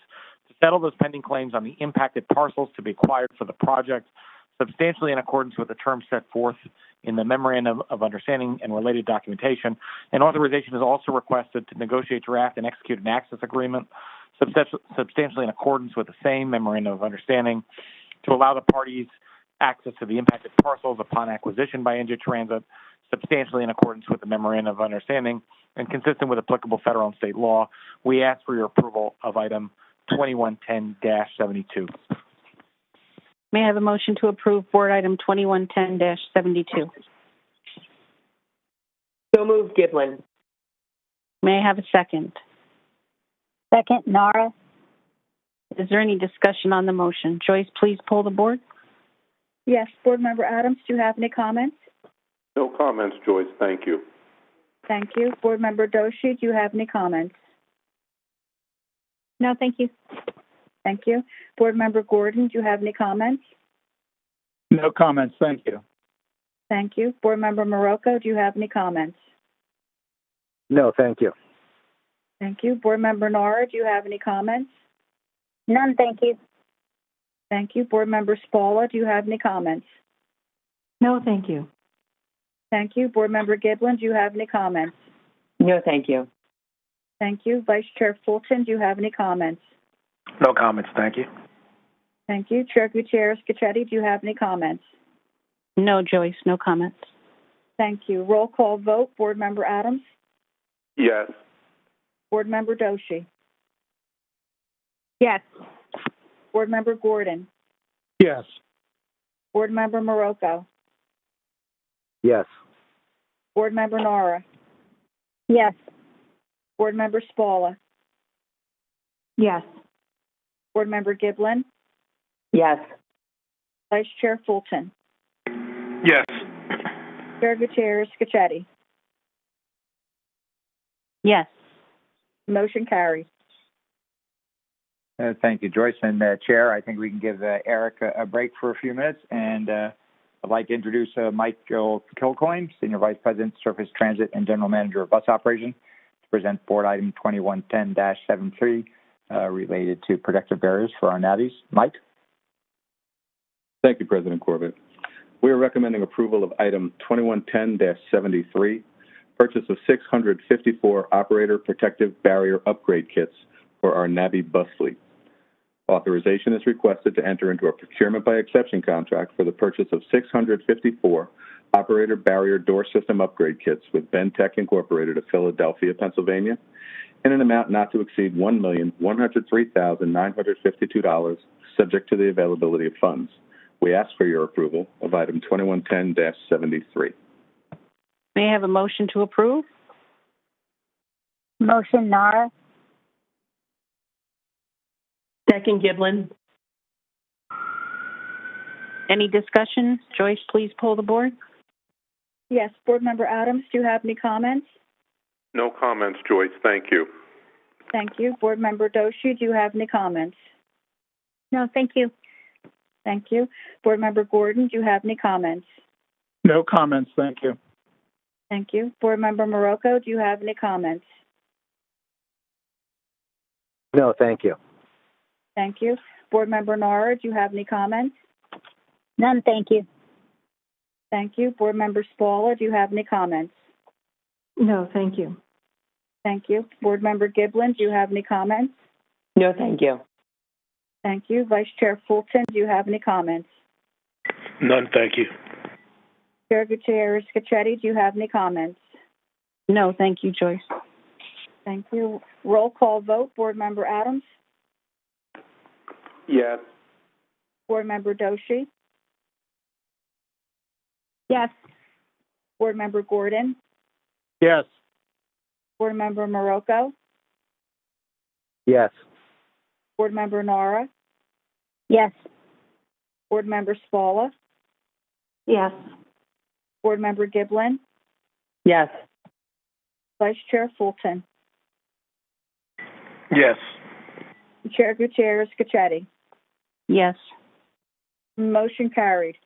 to settle those pending claims on the impacted parcels to be acquired for the project, substantially in accordance with the terms set forth in the Memorandum of Understanding and related documentation. And authorization is also requested to negotiate, draft, and execute an access agreement substantially in accordance with the same Memorandum of Understanding to allow the parties access to the impacted parcels upon acquisition by NJ Transit, substantially in accordance with the Memorandum of Understanding and consistent with applicable federal and state law. We ask for your approval of item 2110-72. May I have a motion to approve board item 2110-72? So moved, Giblin. May I have a second? Second, Nara. Is there any discussion on the motion? Joyce, please poll the board. Yes. Board Member Adams, do you have any comments? No comments, Joyce. Thank you. Thank you. Board Member Doshi, do you have any comments? No, thank you. Thank you. Board Member Gordon, do you have any comments? No comments, thank you. Thank you. Board Member Marocco, do you have any comments? No, thank you. Thank you. Board Member Nara, do you have any comments? None, thank you. Thank you. Board Member Spalla, do you have any comments? No, thank you. Thank you. Board Member Giblin, do you have any comments? No, thank you. Thank you. Vice Chair Fulton, do you have any comments? No comments, thank you. Thank you. Chair Gutierrez Scacchetti, do you have any comments? No, Joyce, no comments. Thank you. Roll call vote. Board Member Adams? Yes. Board Member Doshi? Yes. Board Member Gordon? Yes. Board Member Marocco? Yes. Board Member Nara? Yes. Board Member Spalla? Yes. Board Member Giblin? Yes. Vice Chair Fulton? Yes. Chair Gutierrez Scacchetti? Yes. Motion carries. Thank you, Joyce. And Chair, I think we can give Eric a break for a few minutes. And I'd like to introduce Michael Kilcoyne, Senior Vice President, Surface Transit and General Manager of Bus Operations, to present board item 2110-73 related to protective barriers for our navies. Mike? Thank you, President Corbett. We are recommending approval of item 2110-73, purchase of 654 operator protective barrier upgrade kits for our NABI bus fleet. Authorization is requested to enter into a procurement by exception contract for the purchase of 654 operator barrier door system upgrade kits with Bentech Incorporated of Philadelphia, Pennsylvania, in an amount not to exceed $1,103,952, subject to the availability of funds. We ask for your approval of item 2110-73. May I have a motion to approve? Motion Nara. Second, Giblin. Any discussion? Joyce, please poll the board. Yes. Board Member Adams, do you have any comments? No comments, Joyce. Thank you. Thank you. Board Member Doshi, do you have any comments? No, thank you. Thank you. Board Member Gordon, do you have any comments? No comments, thank you. Thank you. Board Member Marocco, do you have any comments? No, thank you. Thank you. Board Member Nara, do you have any comments? None, thank you. Thank you. Board Member Spalla, do you have any comments? No, thank you. Thank you. Board Member Giblin, do you have any comments? No, thank you. Thank you. Vice Chair Fulton, do you have any comments? None, thank you. Chair Gutierrez Scacchetti, do you have any comments? No, thank you, Joyce. Thank you. Roll call vote. Board Member Adams? Yes. Board Member Doshi? Yes. Board Member Gordon? Yes. Board Member Marocco? Yes. Board Member Nara? Yes. Board Member Spalla? Yes. Board Member Giblin? Yes. Vice Chair Fulton? Yes. Chair Gutierrez Scacchetti? Yes. Motion carried.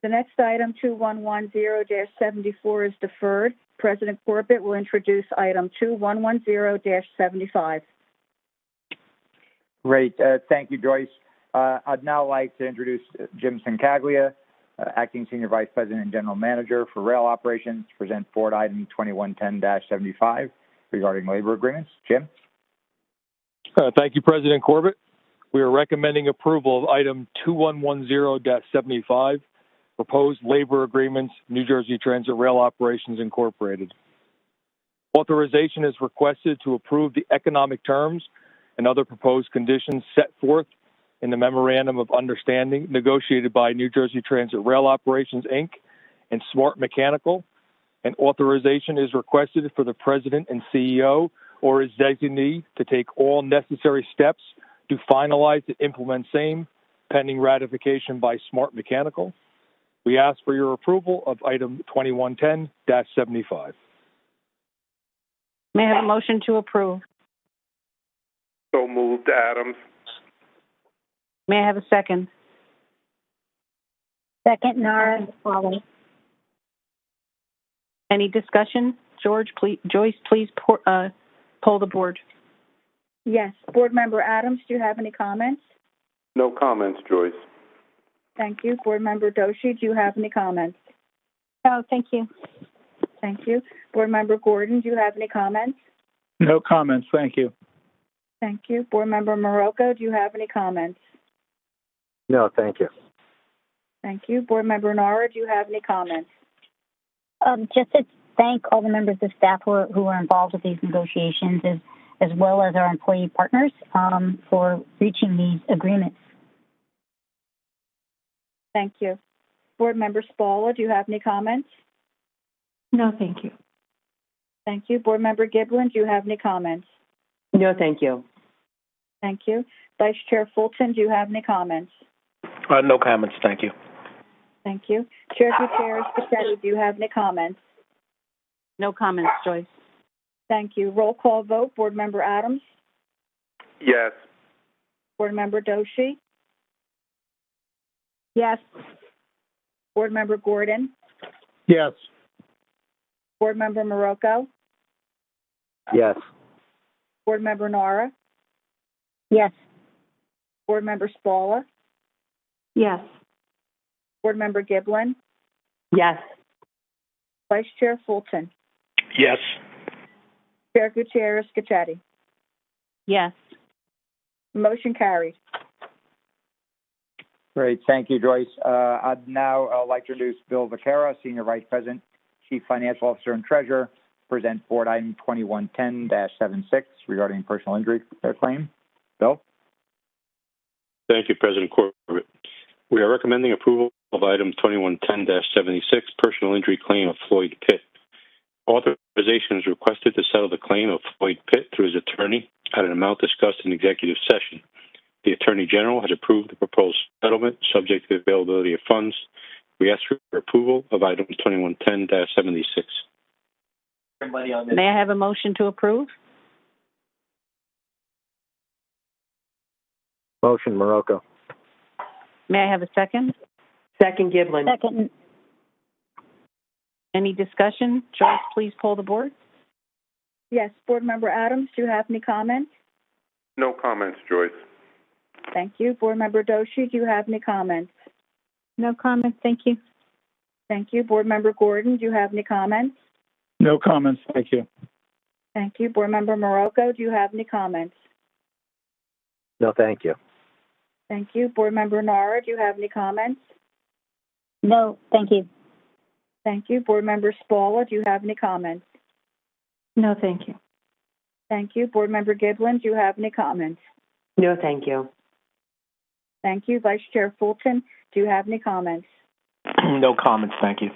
The next item, 2110-74, is deferred. President Corbett will introduce item 2110-75. Great. Thank you, Joyce. I'd now like to introduce Jim Sincaglia, Acting Senior Vice President and General Manager for Rail Operations, to present board item 2110-75 regarding labor agreements. Jim? Thank you, President Corbett. We are recommending approval of item 2110-75, proposed labor agreements, New Jersey Transit Rail Operations Incorporated. Authorization is requested to approve the economic terms and other proposed conditions set forth in the Memorandum of Understanding negotiated by New Jersey Transit Rail Operations, Inc. and Smart Mechanical, and authorization is requested for the President and CEO or his designee to take all necessary steps to finalize and implement same, pending ratification by Smart Mechanical. We ask for your approval of item 2110-75. May I have a motion to approve? So moved, Adams. May I have a second? Second, Nara. Any discussion? Joyce, please poll the board. Yes. Board Member Adams, do you have any comments? No comments, Joyce. Thank you. Board Member Doshi, do you have any comments? No, thank you. Thank you. Board Member Gordon, do you have any comments? No comments, thank you. Thank you. Board Member Marocco, do you have any comments? No, thank you. Thank you. Board Member Nara, do you have any comments? Just to thank all the members of staff who are involved with these negotiations, as well as our employee partners for reaching these agreements. Thank you. Board Member Spalla, do you have any comments? No, thank you. Thank you. Board Member Giblin, do you have any comments? No, thank you. Thank you. Vice Chair Fulton, do you have any comments? No comments, thank you. Thank you. Chair Gutierrez Scacchetti, do you have any comments? No comments, Joyce. Thank you. Roll call vote. Board Member Adams? Yes. Board Member Doshi? Yes. Board Member Gordon? Yes. Board Member Marocco? Yes. Board Member Nara? Yes. Board Member Spalla? Yes. Board Member Giblin? Yes. Vice Chair Fulton? Yes. Chair Gutierrez Scacchetti? Yes. Motion carried. Great. Thank you, Joyce. I'd now like to introduce Bill Vaquera, Senior Vice President, Chief Financial Officer, and Treasurer, present Board Item 2110-76 regarding personal injury claim. Bill? Thank you, President Corbett. We are recommending approval of Item 2110-76, personal injury claim of Floyd Pitt. Authorization is requested to settle the claim of Floyd Pitt through his attorney at an amount discussed in executive session. The Attorney General has approved the proposed settlement subject to the availability of funds. We ask for approval of Item 2110-76. May I have a motion to approve? Motion, Marocco. May I have a second? Second, Giblin. Second. Any discussion? Joyce, please poll the board. Yes. Board Member Adams, do you have any comments? No comments, Joyce. Thank you. Board Member Doshi, do you have any comments? No comments, thank you. Thank you. Board Member Gordon, do you have any comments? No comments, thank you. Thank you. Board Member Marocco, do you have any comments? No, thank you. Thank you. Board Member Nara, do you have any comments? No, thank you. Thank you. Board Member Spalla, do you have any comments? No, thank you. Thank you. Board Member Giblin, do you have any comments? No, thank you. Thank you. Vice Chair Fulton, do you have any comments? No comments, thank you.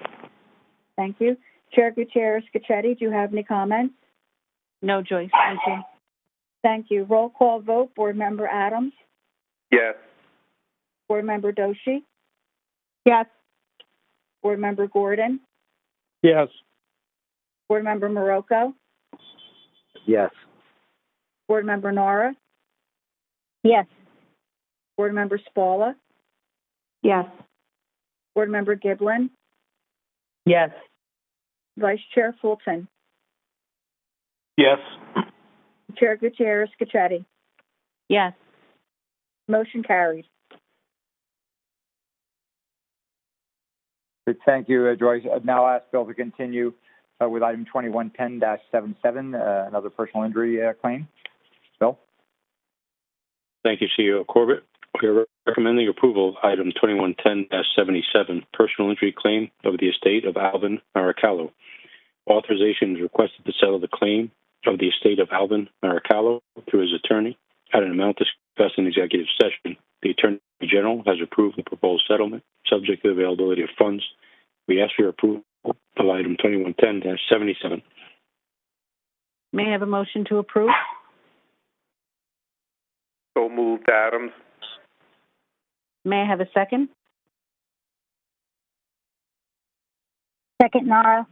Thank you. Chair Gutierrez-Scacchetti, do you have any comments? No, Joyce, thank you. Thank you. Roll call vote. Board Member Adams? Yes. Board Member Doshi? Yes. Board Member Gordon? Yes. Board Member Marocco? Yes. Board Member Nara? Yes. Board Member Spalla? Yes. Board Member Giblin? Yes. Vice Chair Fulton? Yes. Chair Gutierrez-Scacchetti? Yes. Motion carried. Thank you, Joyce. Now I'll ask Bill to continue with Item 2110-77, another personal injury claim. Bill? Thank you, CEO Corbett. We are recommending approval of Item 2110-77, personal injury claim of the estate of Alvin Maricalo. Authorization is requested to settle the claim of the estate of Alvin Maricalo through his attorney at an amount discussed in executive session. The Attorney General has approved the proposed settlement subject to the availability of funds. We ask for your approval of Item 2110-77. May I have a motion to approve? So moved, Adams. May I have a second? Second, Nara.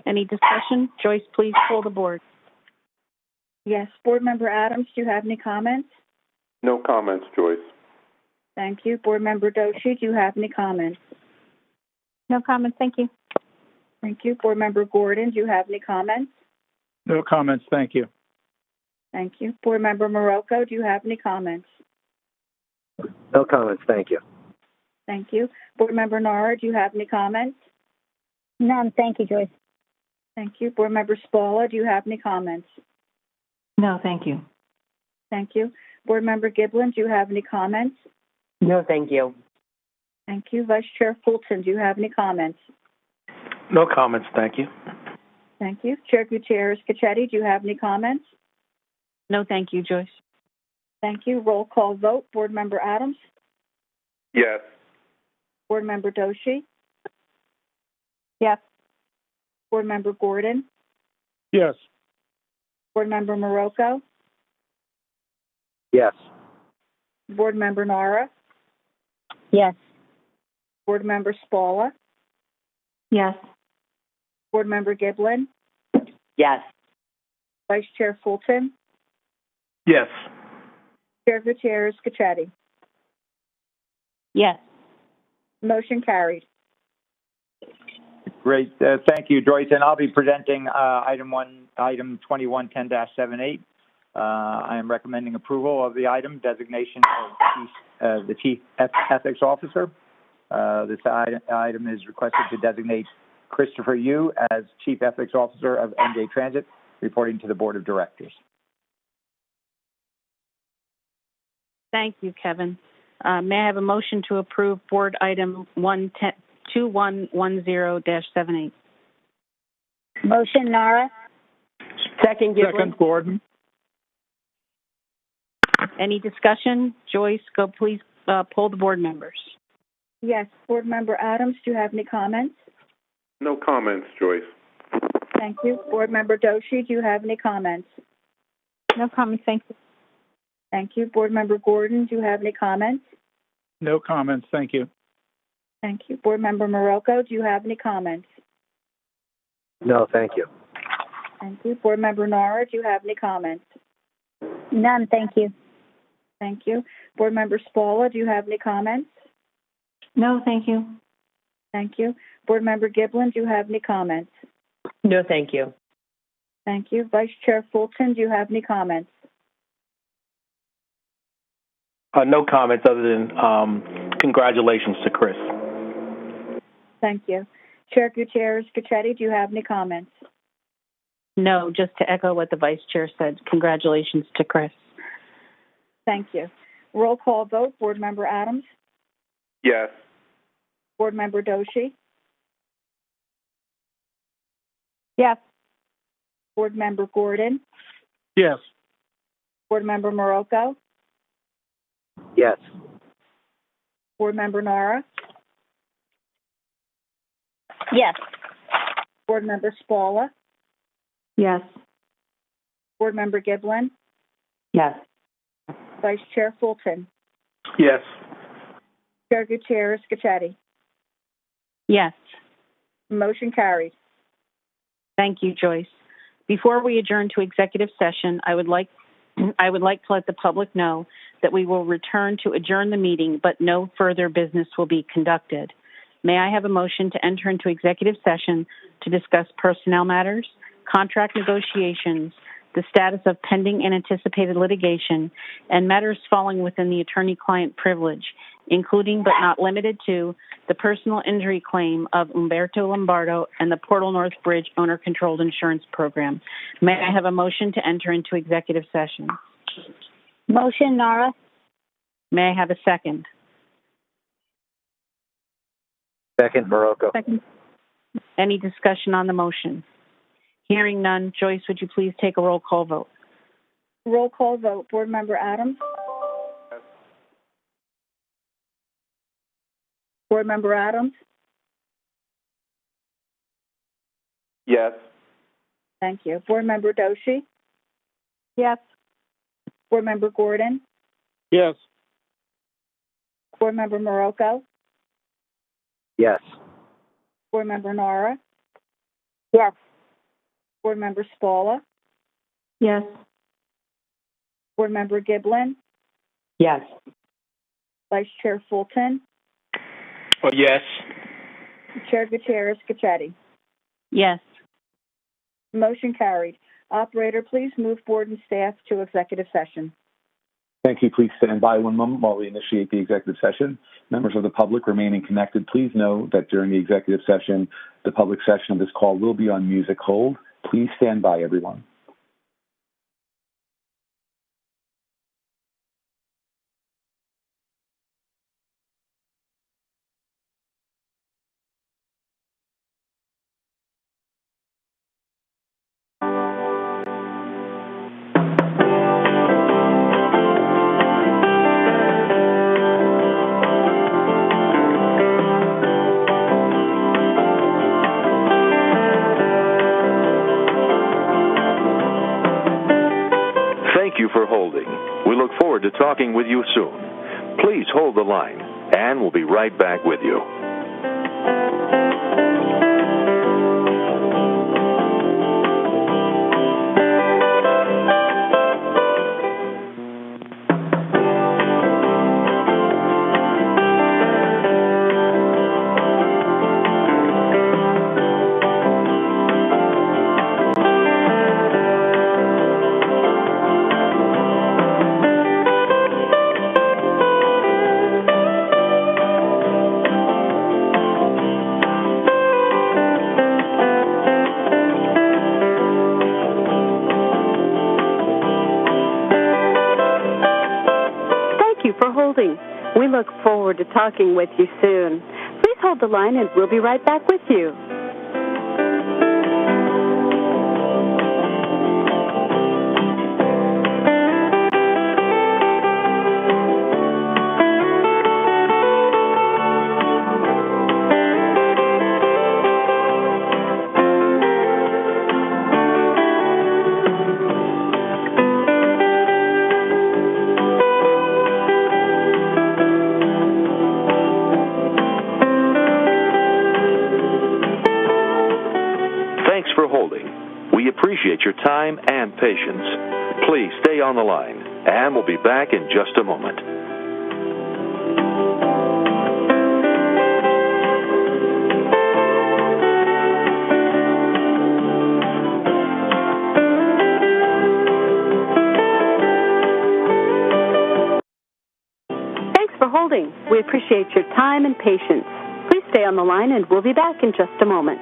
Any discussion? Joyce, please poll the board. Yes. Board Member Adams, do you have any comments? No comments, Joyce. Thank you. Board Member Doshi, do you have any comments? No comments, thank you. Thank you. Board Member Gordon, do you have any comments? No comments, thank you. Thank you. Board Member Marocco, do you have any comments? No comments, thank you. Thank you. Board Member Nara, do you have any comments? None, thank you, Joyce. Thank you. Board Member Spalla, do you have any comments? No, thank you. Thank you. Board Member Giblin, do you have any comments? No, thank you. Thank you. Vice Chair Fulton, do you have any comments? No comments, thank you. Thank you. Chair Gutierrez-Scacchetti, do you have any comments? No, thank you, Joyce. Thank you. Roll call vote. Board Member Adams? Yes. Board Member Doshi? Yes. Board Member Gordon? Yes. Board Member Marocco? Yes. Board Member Nara? Yes. Board Member Spalla? Yes. Board Member Giblin? Yes. Vice Chair Fulton? Yes. Chair Gutierrez-Scacchetti? Yes. Motion carried. Great. Thank you, Joyce. And I'll be presenting item 2110-78. I am recommending approval of the item, designation of the Chief Ethics Officer. This item is requested to designate Christopher Yu as Chief Ethics Officer of NJ Transit, reporting to the Board of Directors. Thank you, Kevin. May I have a motion to approve Board Item 2110-78? Motion, Nara. Second, Giblin. Second, Gordon. Any discussion? Joyce, go please poll the board members. Yes. Board Member Adams, do you have any comments? No comments, Joyce. Thank you. Board Member Doshi, do you have any comments? No comments, thank you. Thank you. Board Member Gordon, do you have any comments? No comments, thank you. Thank you. Board Member Marocco, do you have any comments? No, thank you. Thank you. Board Member Nara, do you have any comments? None, thank you. Thank you. Board Member Spalla, do you have any comments? No, thank you. Thank you. Board Member Giblin, do you have any comments? No, thank you. Thank you. Vice Chair Fulton, do you have any comments? No comments other than congratulations to Chris. Thank you. Chair Gutierrez-Cacchetti, do you have any comments? No, just to echo what the Vice Chair said. Congratulations to Chris. Thank you. Roll call vote. Board Member Adams? Yes. Board Member Doshi? Yes. Board Member Gordon? Yes. Board Member Marocco? Yes. Board Member Nara? Yes. Board Member Spalla? Yes. Board Member Giblin? Yes. Vice Chair Fulton? Yes. Chair Gutierrez-Cacchetti? Yes. Motion carried. Thank you, Joyce. Before we adjourn to executive session, I would like to let the public know that we will return to adjourn the meeting, but no further business will be conducted. May I have a motion to enter into executive session to discuss personnel matters, contract negotiations, the status of pending and anticipated litigation, and matters falling within the attorney-client privilege, including but not limited to the personal injury claim of Umberto Lombardo and the Portal North Bridge owner-controlled insurance program. May I have a motion to enter into executive session? Motion, Nara. May I have a second? Second, Marocco. Second. Any discussion on the motion? Hearing none, Joyce, would you please take a roll call vote? Roll call vote. Board Member Adams? Board Member Adams? Yes. Thank you. Board Member Doshi? Yes. Board Member Gordon? Yes. Board Member Marocco? Yes. Board Member Nara? Yes. Board Member Spalla? Yes. Board Member Giblin? Yes. Vice Chair Fulton? Oh, yes. Chair Gutierrez-Cacchetti? Yes. Motion carried. Operator, please move board and staff to executive session. Thank you. Please stand by one moment while we initiate the executive session. Members of the public remaining connected, please know that during the executive session, the public session of this call will be on music hold. Please stand by, everyone. Thank you for holding. We look forward to talking with you soon. Please hold the line, and we'll be right back with you. Thank you for holding. We look forward to talking with you soon. Please hold the line and we'll be right back with you. Thanks for holding. We appreciate your time and patience. Please stay on the line, and we'll be back in just a moment. Thanks for holding. We appreciate your time and patience. Please stay on the line and we'll be back in just a moment.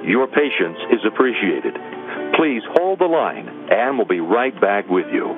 Your patience is appreciated. Please hold the line, and we'll be right back with you.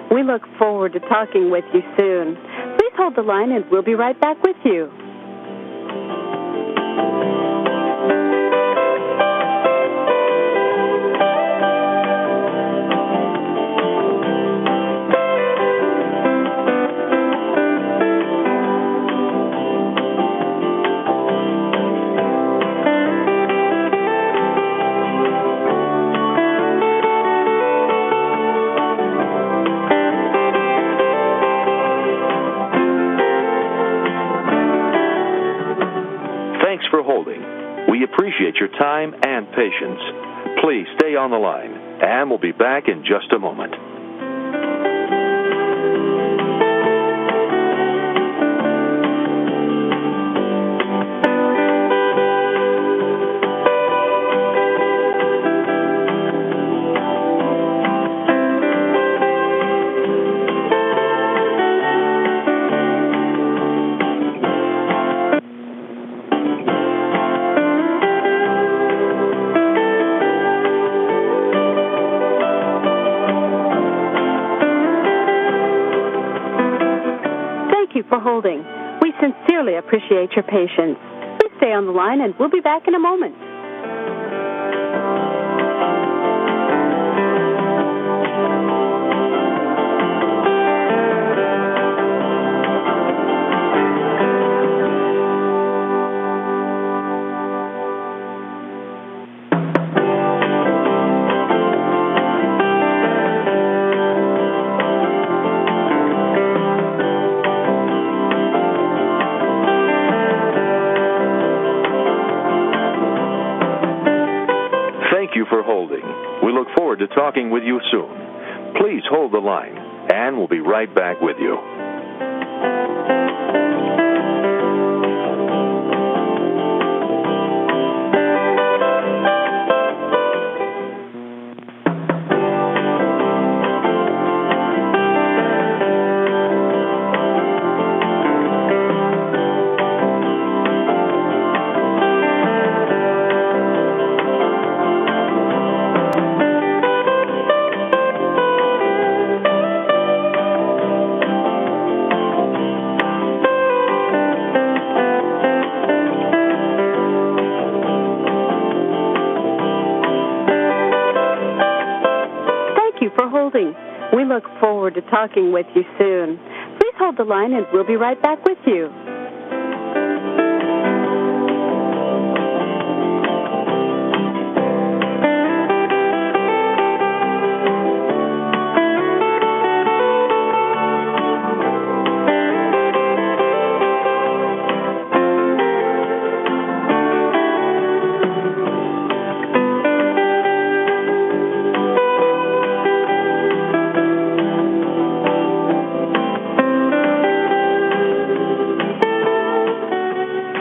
We look forward to talking with you soon. Please hold the line and we'll be right back with you. We appreciate your time and patience. Please stay on the line, and we'll be back in just a moment. Holding. We sincerely appreciate your patience. Please stay on the line and we'll be back in a moment. For holding. We look forward to talking with you soon. Please hold the line, and we'll be right back with you. you for holding. We look forward to talking with you soon. Please hold the line and we'll be right back with you.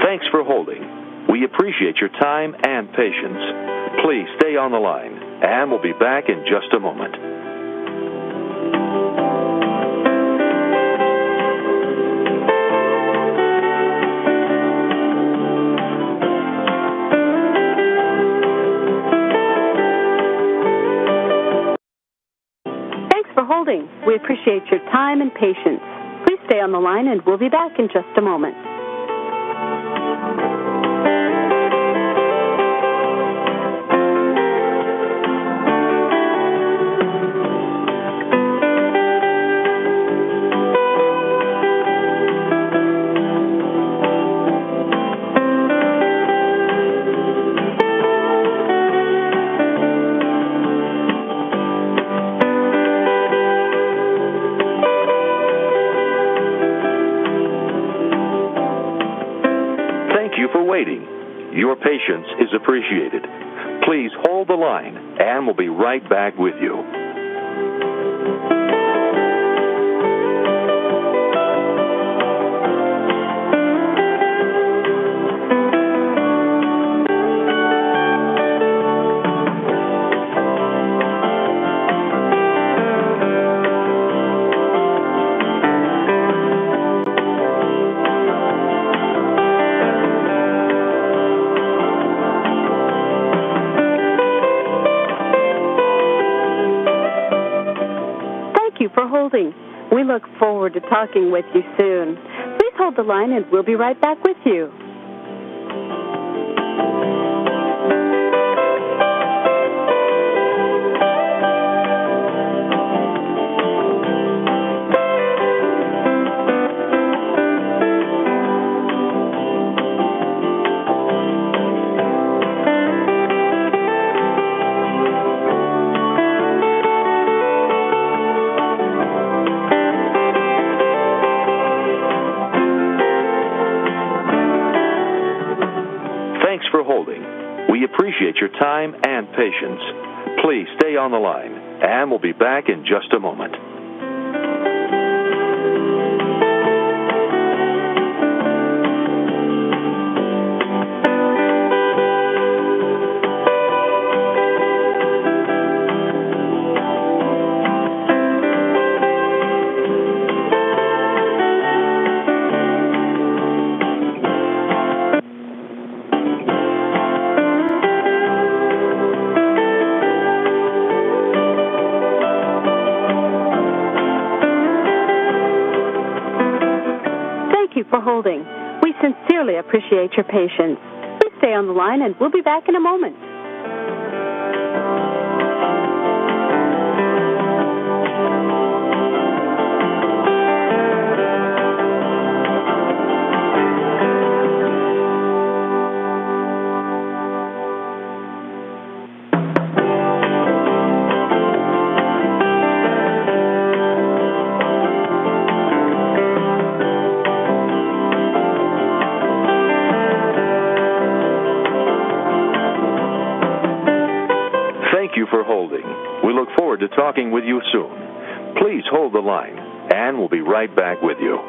Thanks for holding. We appreciate your time and patience. Please stay on the line, and we'll be back in just a moment. Thanks for holding. We appreciate your time and patience. Please stay on the line and we'll be back in just a moment. Your patience is appreciated. Please hold the line, and we'll be right back with you. For holding. We look forward to talking with you soon. Please hold the line and we'll be right back with you. We appreciate your time and patience. Please stay on the line, and we'll be back in just a moment. For holding. We sincerely appreciate your patience. Please stay on the line and we'll be back in a moment. For holding. We look forward to talking with you soon. Please hold the line, and we'll be right back with you.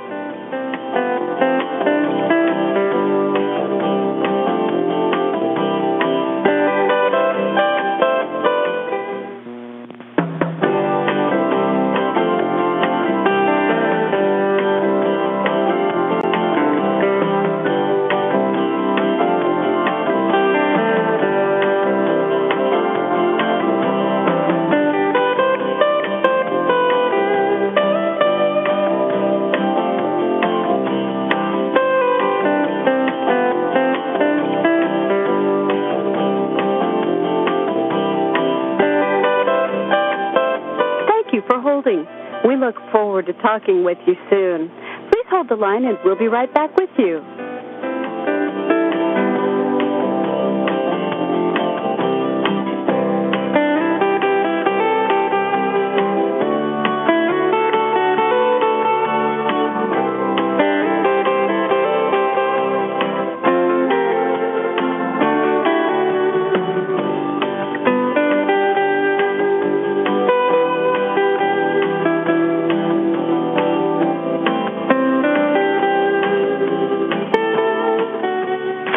you for holding. We look forward to talking with you soon. Please hold the line and we'll be right back with you.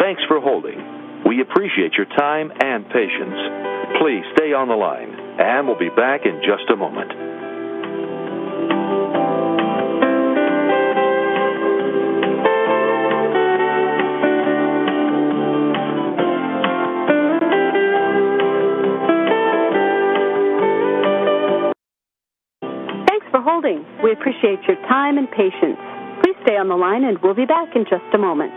Thanks for holding. We appreciate your time and patience. Please stay on the line, and we'll be back in just a moment. Thanks for holding. We appreciate your time and patience. Please stay on the line, and we'll be back in just a moment.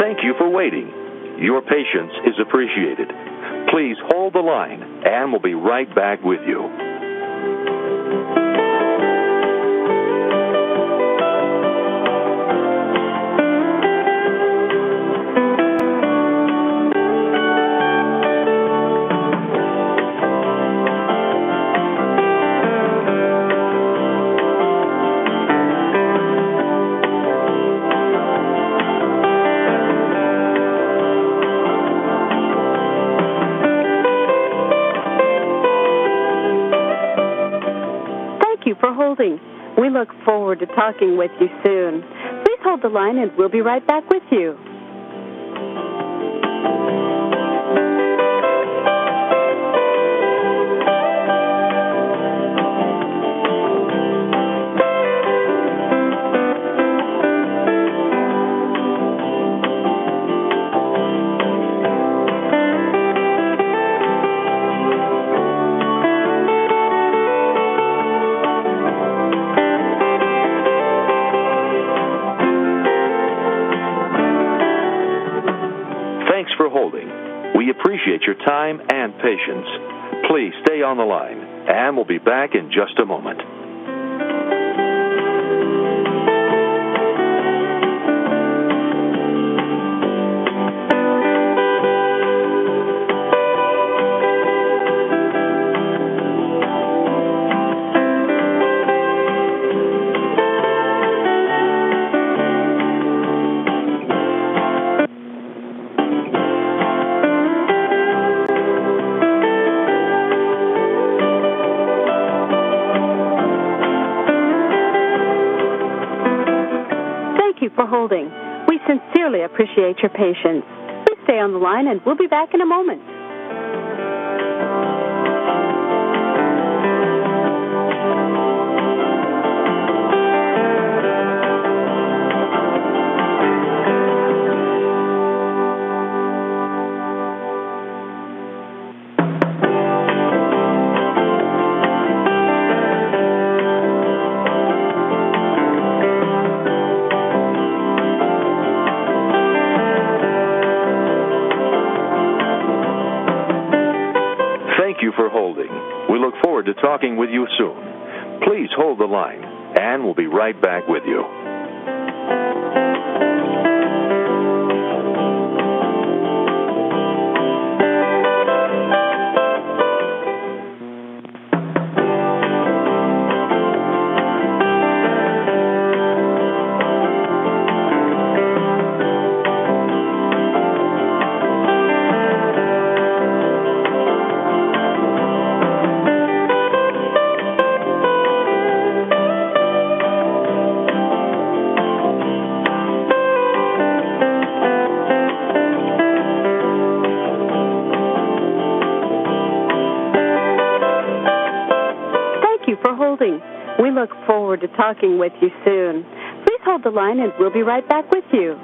Thank you for waiting. Your patience is appreciated. Please hold the line, and we'll be right back with you. Thank you for holding. We look forward to talking with you soon. Please hold the line and we'll be right back with you. Thanks for holding. We appreciate your time and patience. Please stay on the line, and we'll be back in just a moment. Thank you for holding. We sincerely appreciate your patience. Please stay on the line and we'll be back in a moment. Thank you for holding. We look forward to talking with you soon. Please hold the line, and we'll be right back with you. for holding. We look forward to talking with you soon. Please hold the line and we'll be right back with you.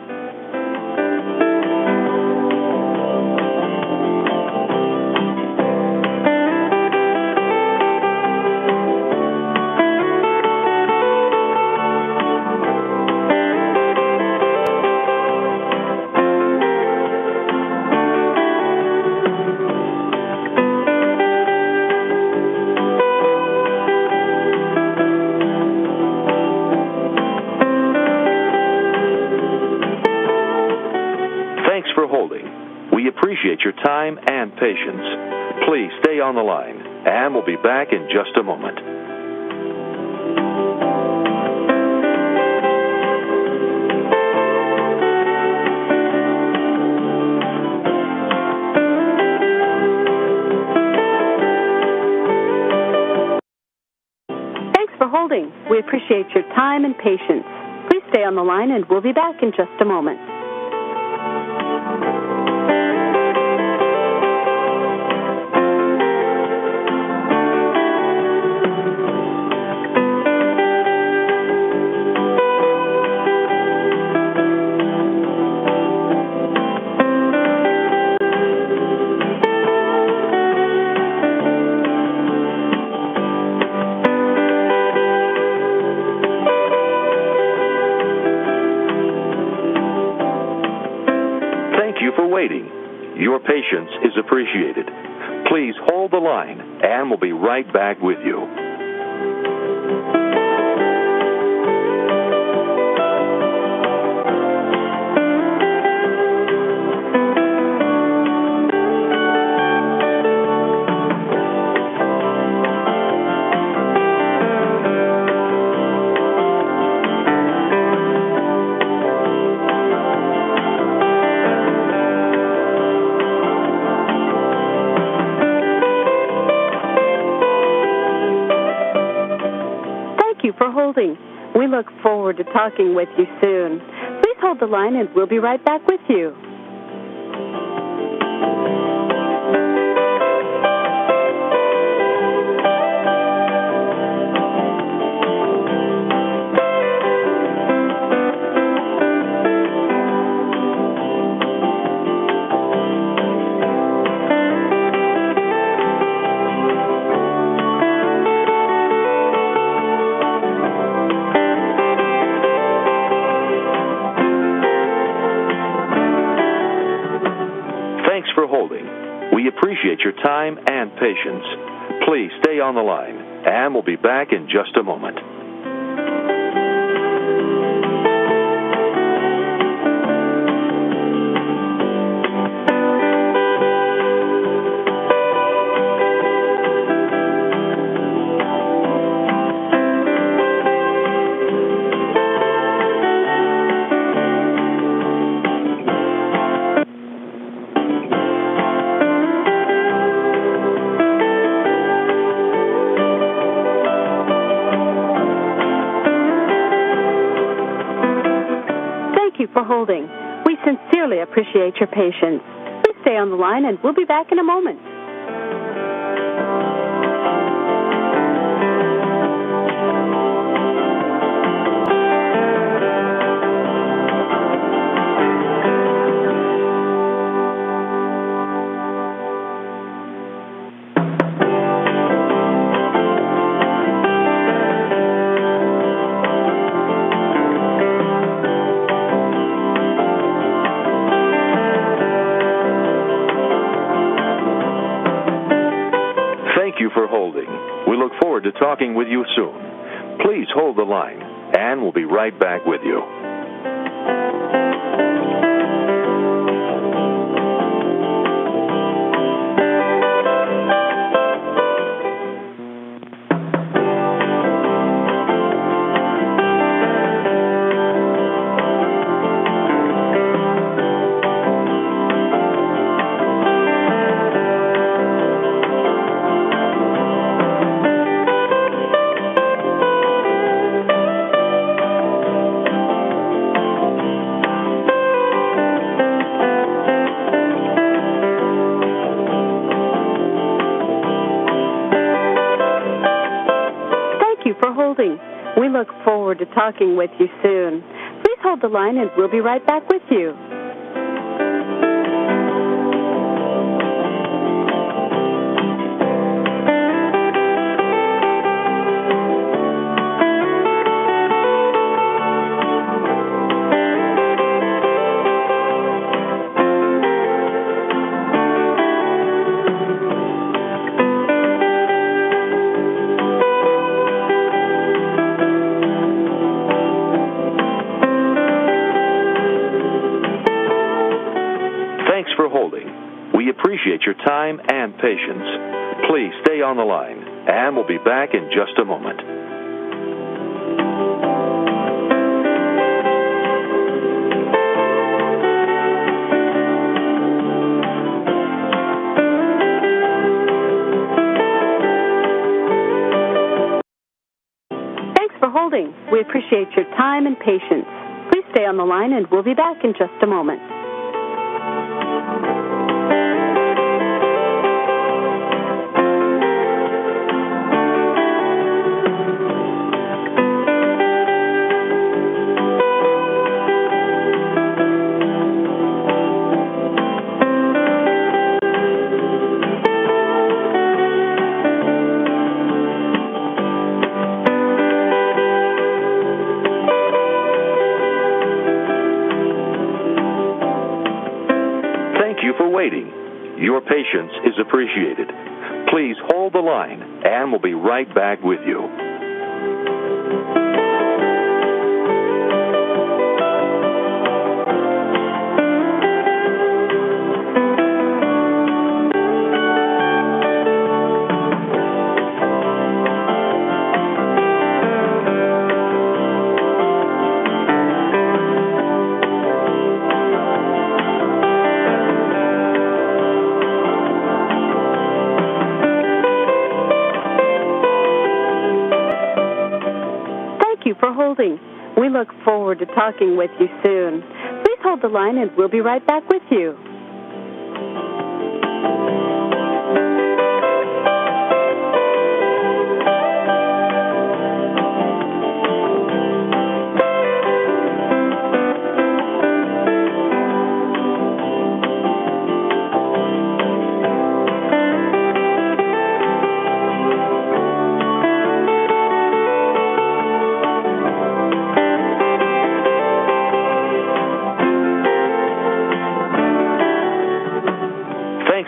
Thanks for holding. We appreciate your time and patience. Please stay on the line, and we'll be back in just a moment. Thanks for holding. We appreciate your time and patience. Please stay on the line, and we'll be back in just a moment. Thank you for waiting. Your patience is appreciated. Please hold the line, and we'll be right back with you. Thank you for holding. We look forward to talking with you soon. Please hold the line and we'll be right back with you. Thanks for holding. We appreciate your time and patience. Please stay on the line, and we'll be back in just a moment. Thank you for holding. We sincerely appreciate your patience. Please stay on the line, and we'll be back in a moment. Thank you for holding. We look forward to talking with you soon. Please hold the line, and we'll be right back with you. holding. We look forward to talking with you soon. Please hold the line and we'll be right back with you. Thanks for holding. We appreciate your time and patience. Please stay on the line, and we'll be back in just a moment. Thanks for holding. We appreciate your time and patience. Please stay on the line, and we'll be back in just a moment. Waiting. Your patience is appreciated. Please hold the line, and we'll be right back with you. For holding. We look forward to talking with you soon. Please hold the line and we'll be right back with you.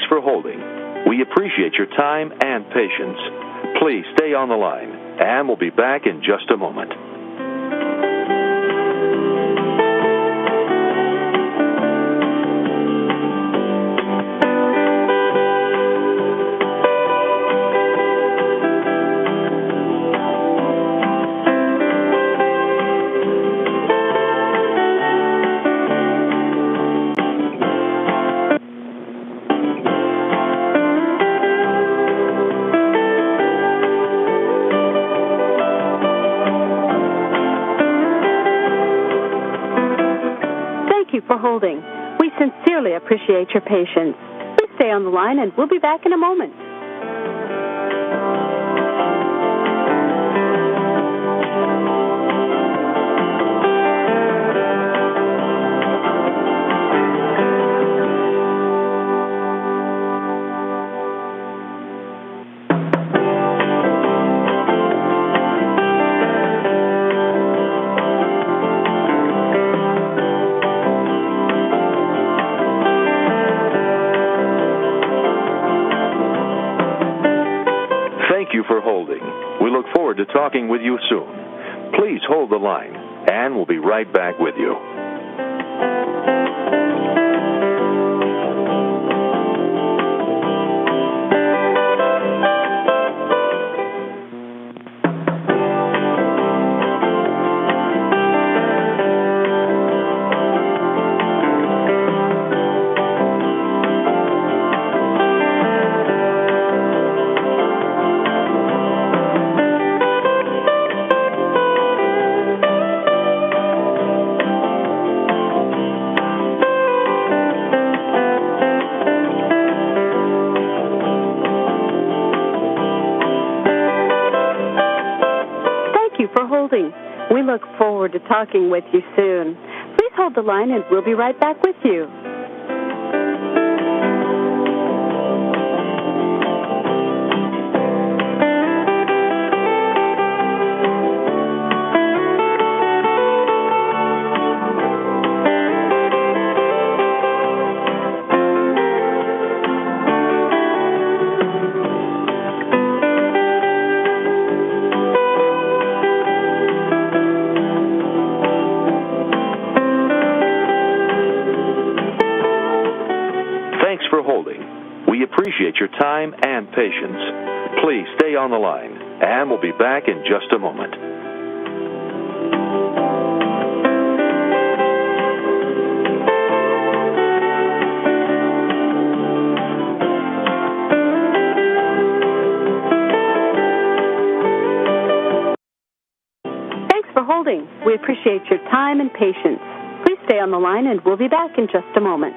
For holding. We appreciate your time and patience. Please stay on the line, and we'll be back in just a moment. For holding. We sincerely appreciate your patience. Please stay on the line and we'll be back in a moment. Thank you for holding. We look forward to talking with you soon. Please hold the line, and we'll be right back with you. We look forward to talking with you soon. Please hold the line and we'll be right back with you. Thanks for holding. We appreciate your time and patience. Please stay on the line, and we'll be back in just a moment. Thanks for holding. We appreciate your time and patience. Please stay on the line and we'll be back in just a moment.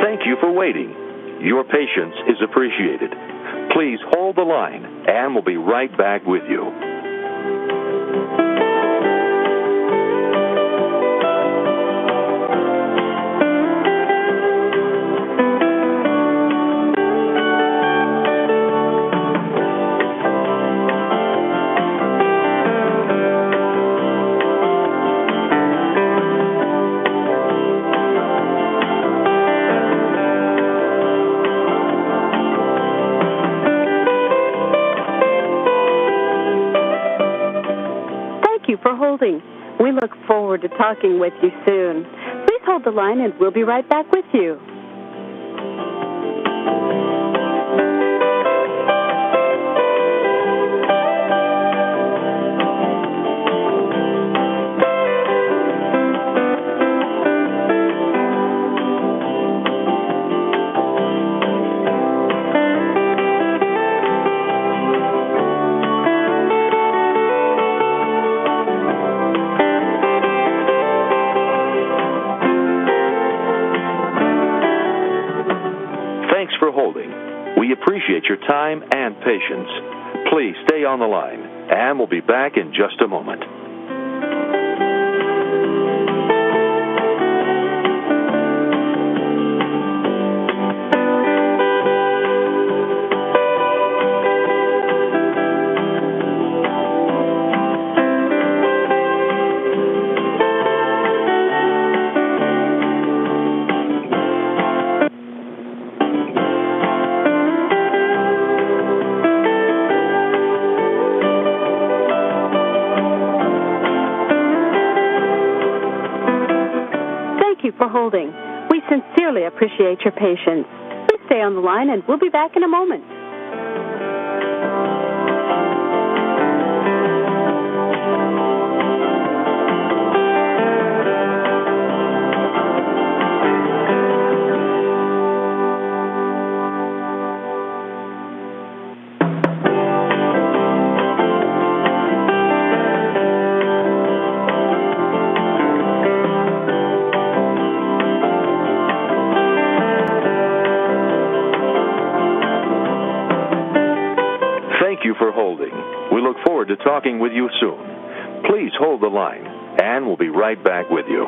Thank you for waiting. Your patience is appreciated. Please hold the line, and we'll be right back with you. Thank you for holding. We look forward to talking with you soon. Please hold the line and we'll be right back with you. Thanks for holding. We appreciate your time and patience. Please stay on the line, and we'll be back in just a moment. Thank you for holding. We sincerely appreciate your patience. Please stay on the line and we'll be back in a moment. Thank you for holding. We look forward to talking with you soon. Please hold the line, and we'll be right back with you.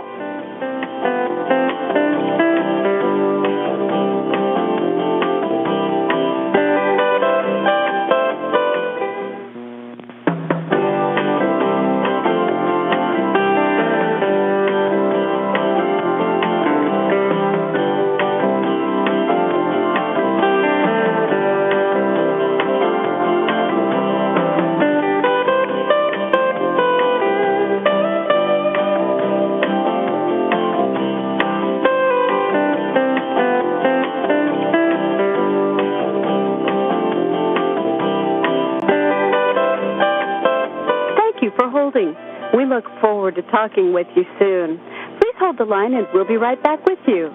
We look forward to talking with you soon. Please hold the line and we'll be right back with you.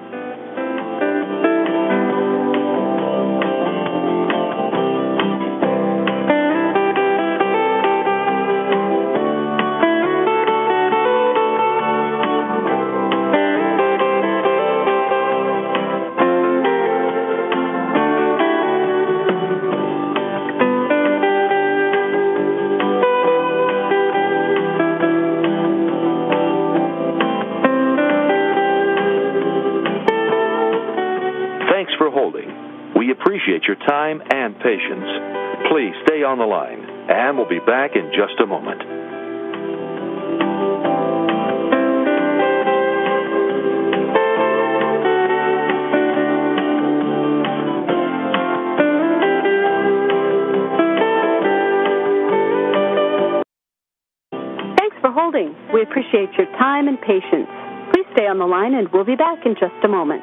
We appreciate your time and patience. Please stay on the line, and we'll be back in just a moment. Thanks for holding. We appreciate your time and patience. Please stay on the line, and we'll be back in just a moment.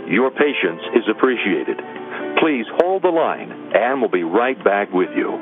Your patience is appreciated. Please hold the line, and we'll be right back with you.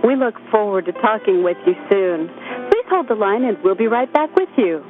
We look forward to talking with you soon. Please hold the line and we'll be right back with you.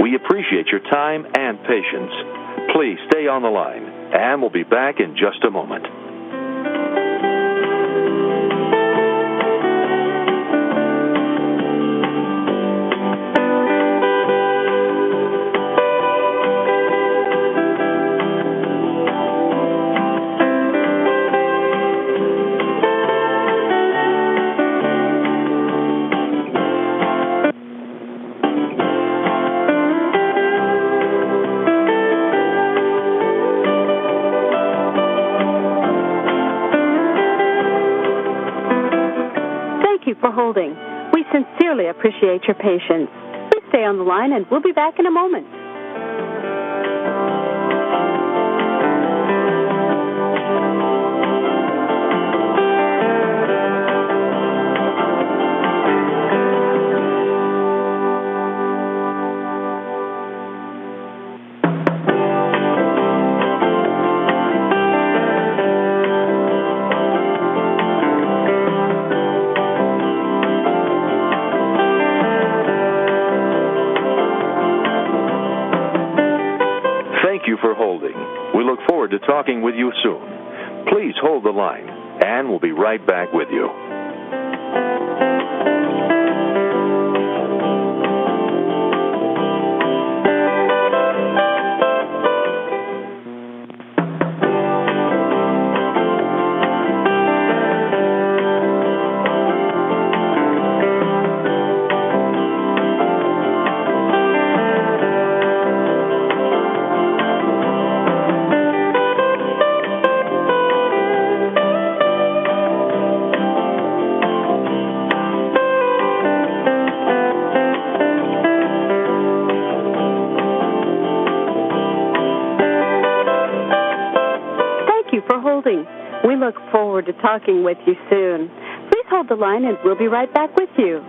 We appreciate your time and patience. Please stay on the line, and we'll be back in just a moment. Holding. We sincerely appreciate your patience. Please stay on the line and we'll be back in a moment. To talking with you soon. Please hold the line, and we'll be right back with you. We look forward to talking with you soon. Please hold the line and we'll be right back with you.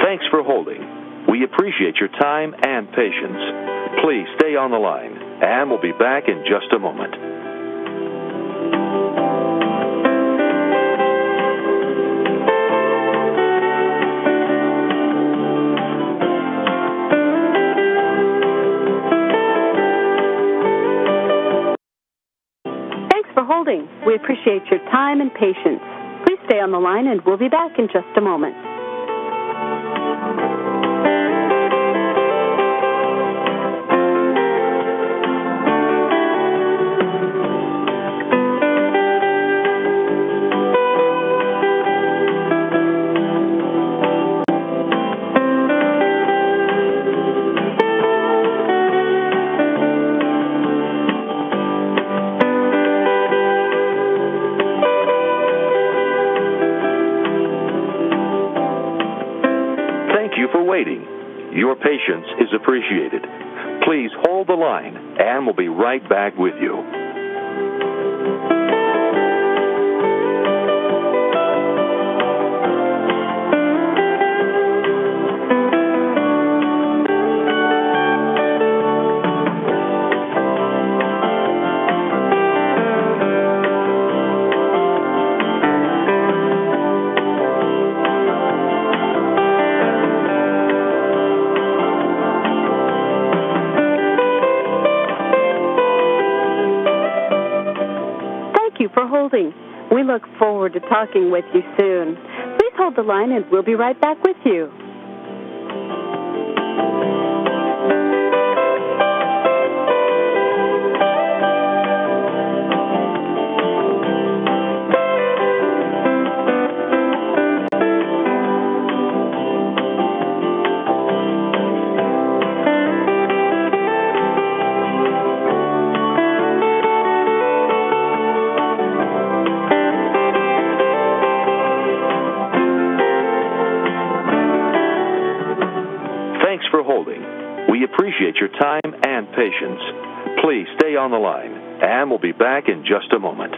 Thanks for holding. We appreciate your time and patience. Please stay on the line, and we'll be back in just a moment. Thanks for holding. We appreciate your time and patience. Please stay on the line, and we'll be back in just a moment. Thank you for waiting. Your patience is appreciated. Please hold the line, and we'll be right back with you. Thank you for holding. We look forward to talking with you soon. Please hold the line and we'll be right back with you. Thanks for holding. We appreciate your time and patience. Please stay on the line, and we'll be back in just a moment.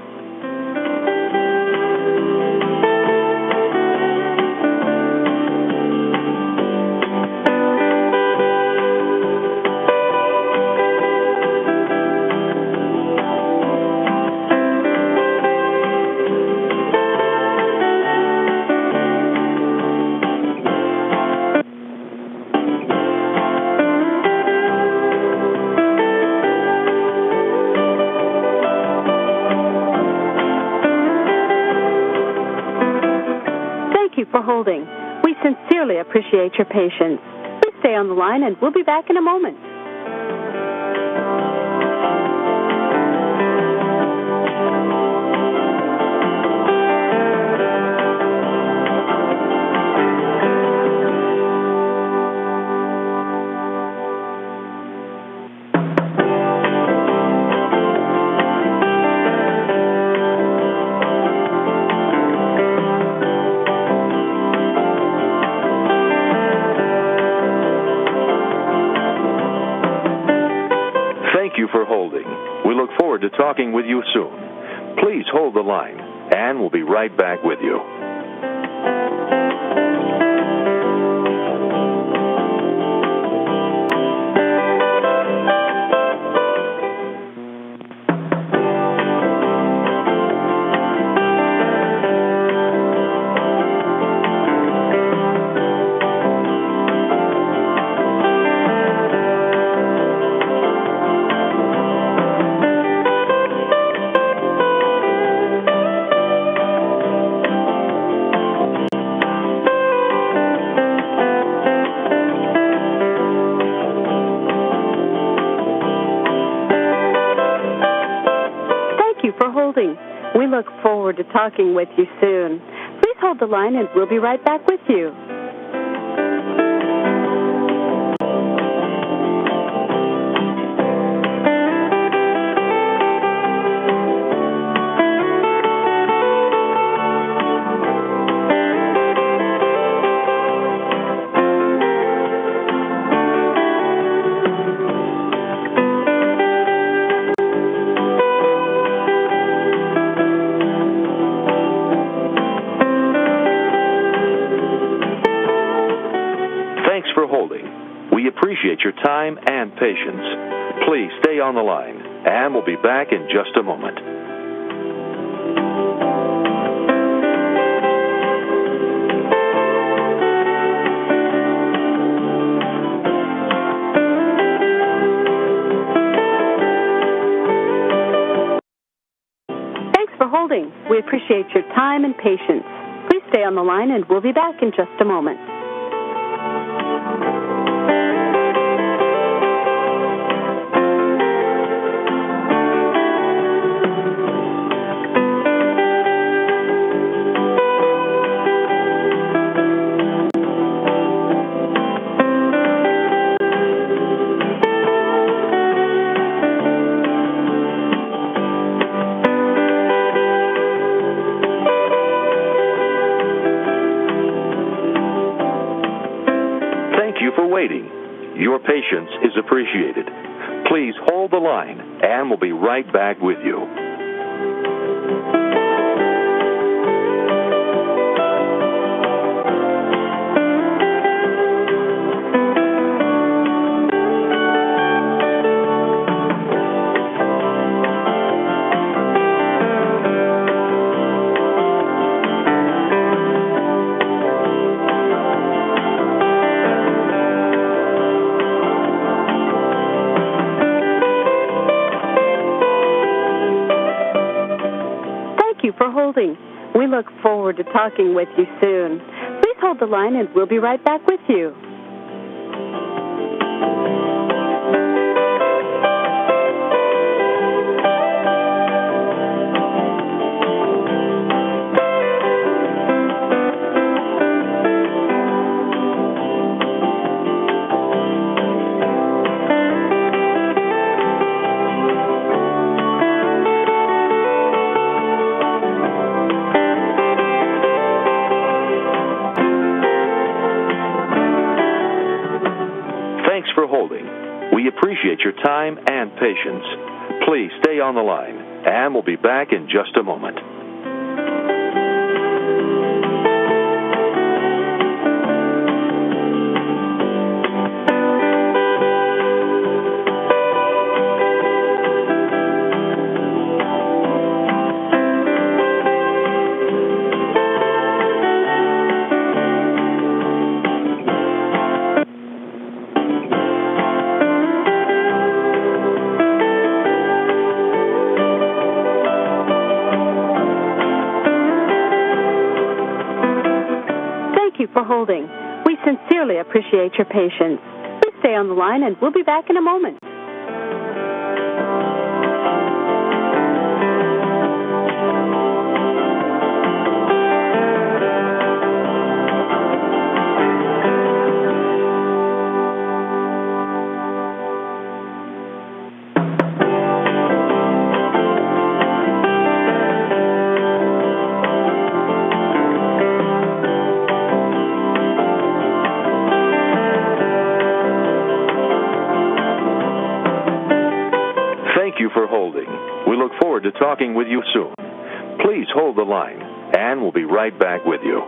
Thank you for holding. We sincerely appreciate your patience. Please stay on the line, and we'll be back in a moment. Thank you for holding. We look forward to talking with you soon. Please hold the line, and we'll be right back with you. We look forward to talking with you soon. Please hold the line and we'll be right back with you. Thanks for holding. We appreciate your time and patience. Please stay on the line, and we'll be back in just a moment. Thanks for holding. We appreciate your time and patience. Please stay on the line and we'll be back in just a moment. Thank you for waiting. Your patience is appreciated. Please hold the line, and we'll be right back with you. Thank you for holding. We look forward to talking with you soon. Please hold the line and we'll be right back with you. Thanks for holding. We appreciate your time and patience. Please stay on the line, and we'll be back in just a moment. Thank you for holding. We sincerely appreciate your patience. Please stay on the line and we'll be back in a moment. Thank you for holding. We look forward to talking with you soon. Please hold the line, and we'll be right back with you.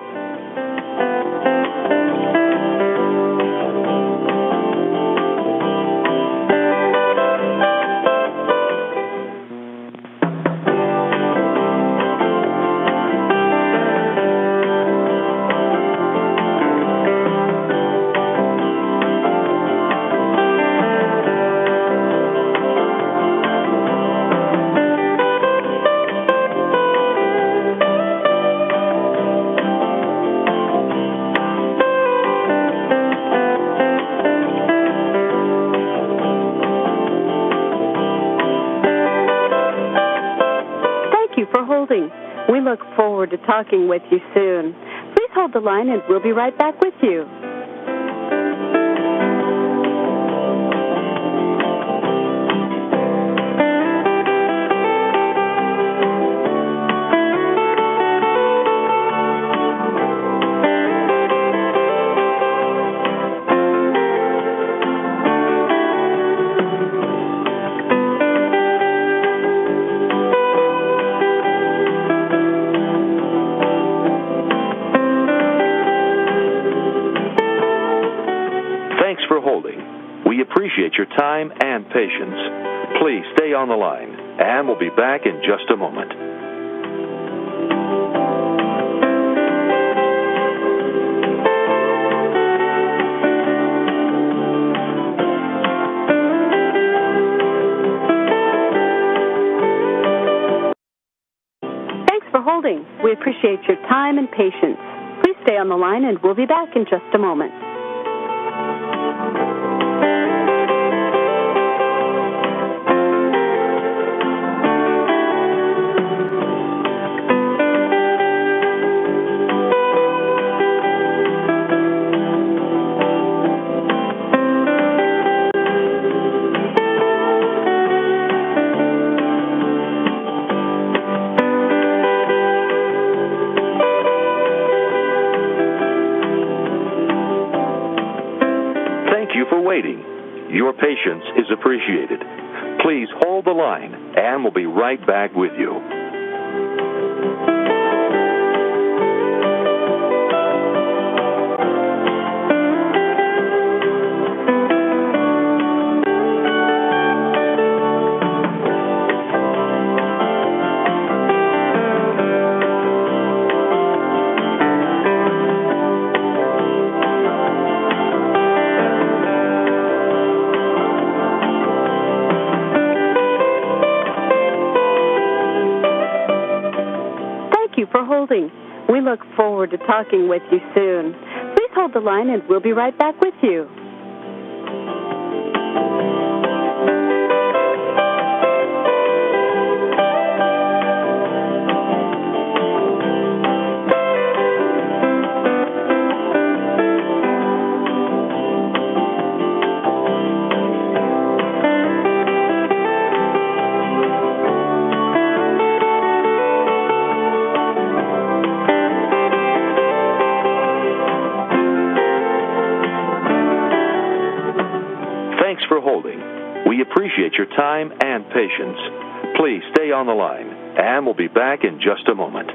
We look forward to talking with you soon. Please hold the line and we'll be right back with you. Thanks for holding. We appreciate your time and patience. Please stay on the line, and we'll be back in just a moment. Thanks for holding. We appreciate your time and patience. Please stay on the line, and we'll be back in just a moment. Thank you for waiting. Your patience is appreciated. Please hold the line, and we'll be right back with you. Thank you for holding. We look forward to talking with you soon. Please hold the line and we'll be right back with you. Thanks for holding. We appreciate your time and patience. Please stay on the line, and we'll be back in just a moment.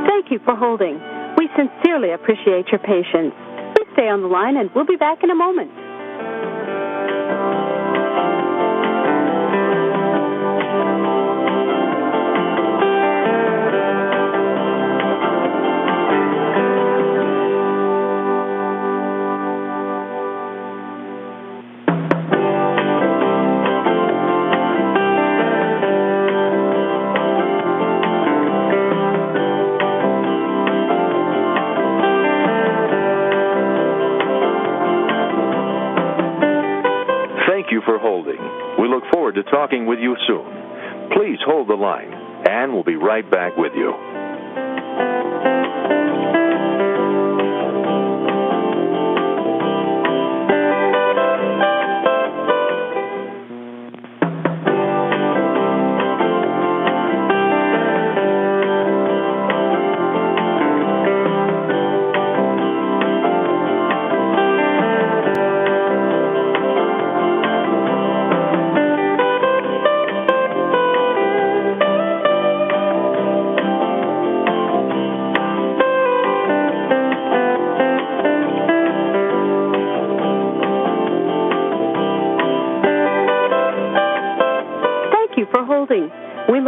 Thank you for holding. We sincerely appreciate your patience. Please stay on the line and we'll be back in a moment. Thank you for holding. We look forward to talking with you soon. Please hold the line, and we'll be right back with you.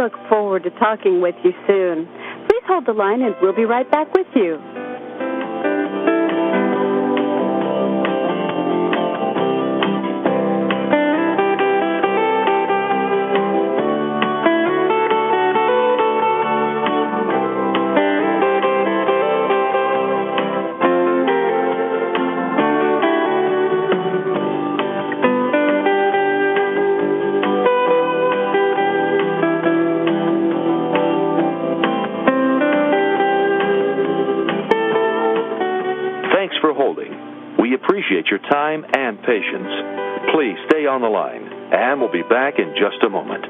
look forward to talking with you soon. Please hold the line and we'll be right back with you. Thanks for holding. We appreciate your time and patience. Please stay on the line, and we'll be back in just a moment.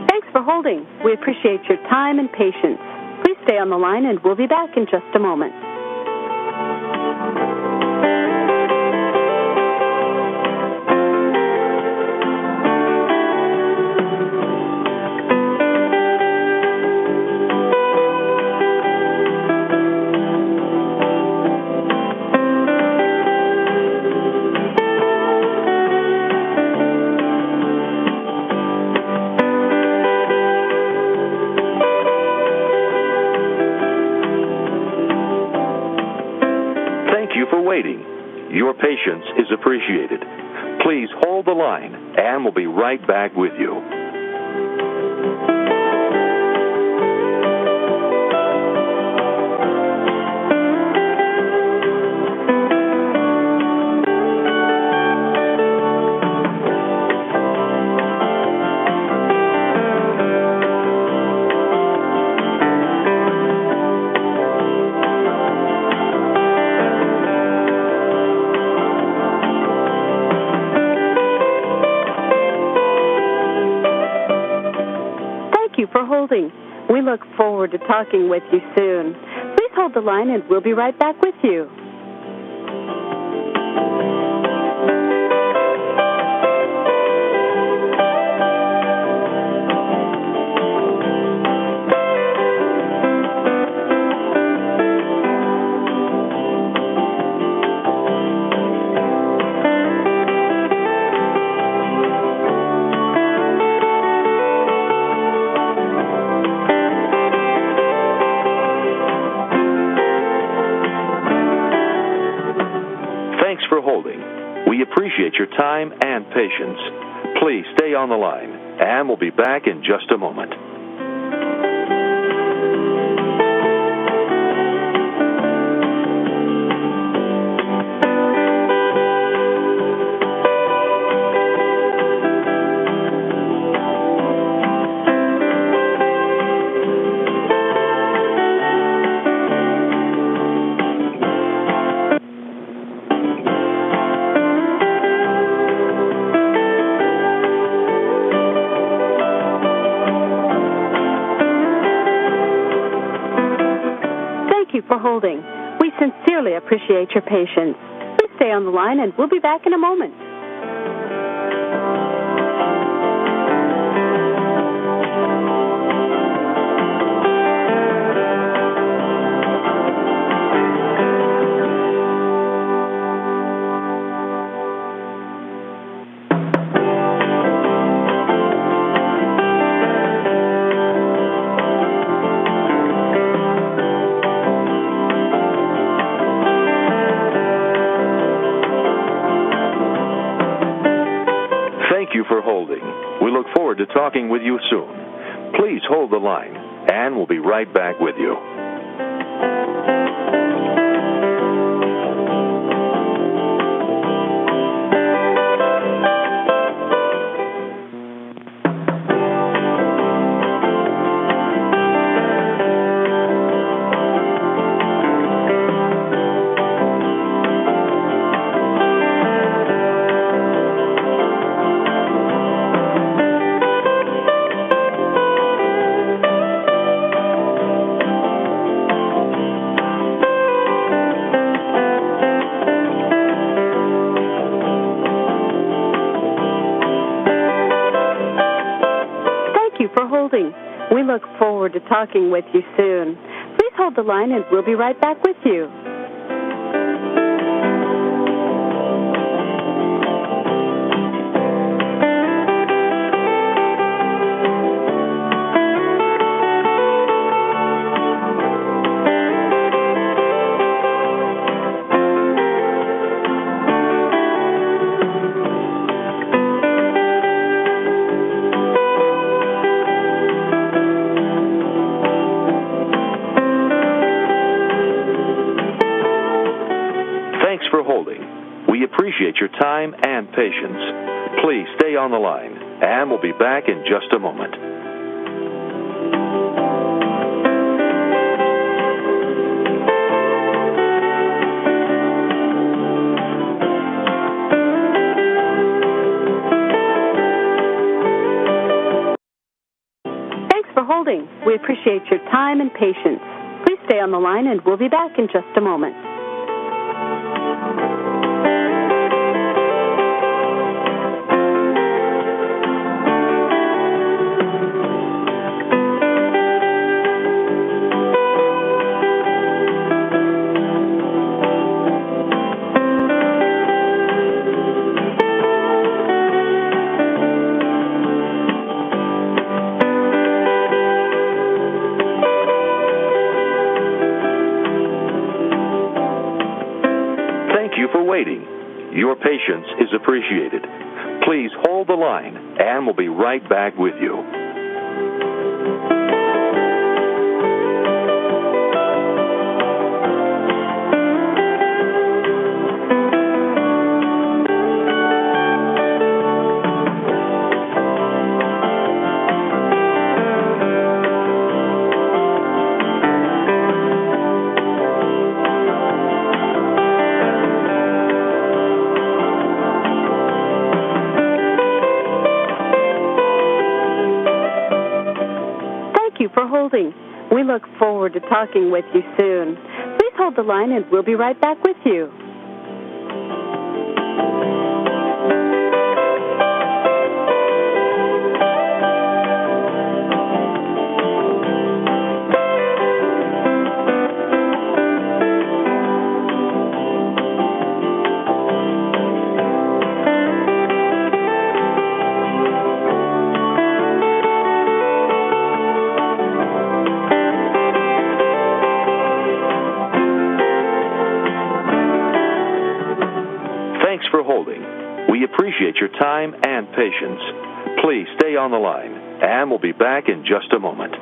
Thanks for holding. We appreciate your time and patience. Please stay on the line, and we'll be back in just a moment. Thank you for waiting. Your patience is appreciated. Please hold the line, and we'll be right back with you. Thank you for holding. We look forward to talking with you soon. Please hold the line and we'll be right back with you. Thanks for holding. We appreciate your time and patience. Please stay on the line, and we'll be back in just a moment. Thank you for holding. We sincerely appreciate your patience. Please stay on the line and we'll be back in a moment. Thank you for holding. We look forward to talking with you soon. Please hold the line, and we'll be right back with you. forward to talking with you soon. Please hold the line and we'll be right back with you. Thanks for holding. We appreciate your time and patience. Please stay on the line, and we'll be back in just a moment. Thanks for holding. We appreciate your time and patience. Please stay on the line and we'll be back in just a moment. Thank you for waiting. Your patience is appreciated. Please hold the line, and we'll be right back with you. Thank you for holding. We look forward to talking with you soon. Please hold the line and we'll be right back with you. Thanks for holding. We appreciate your time and patience. Please stay on the line, and we'll be back in just a moment.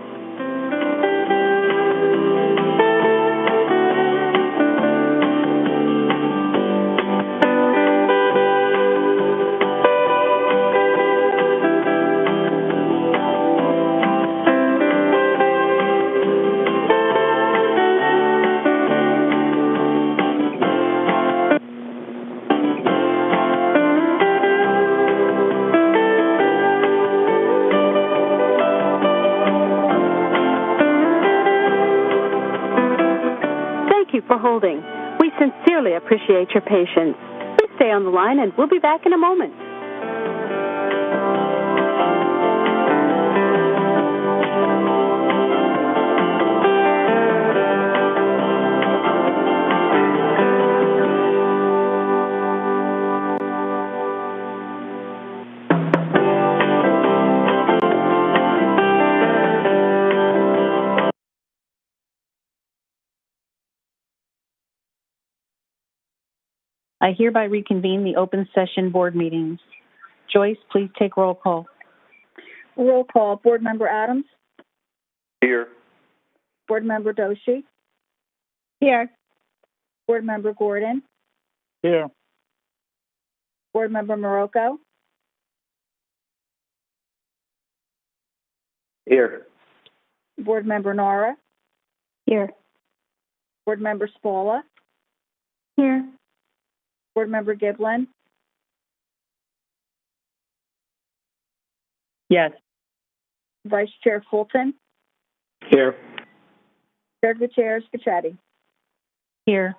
Thank you for holding. We sincerely appreciate your patience. Please stay on the line and we'll be back in a moment. I hereby reconvene the open session board meetings. Joyce, please take roll call. Roll call. Board Member Adams? Here. Board Member Doshi? Here. Board Member Gordon? Here. Board Member Marocco? Here. Board Member Nara? Here. Board Member Spalla? Here. Board Member Giblin? Yes. Vice Chair Fulton? Here. Chair Scacchetti? Here.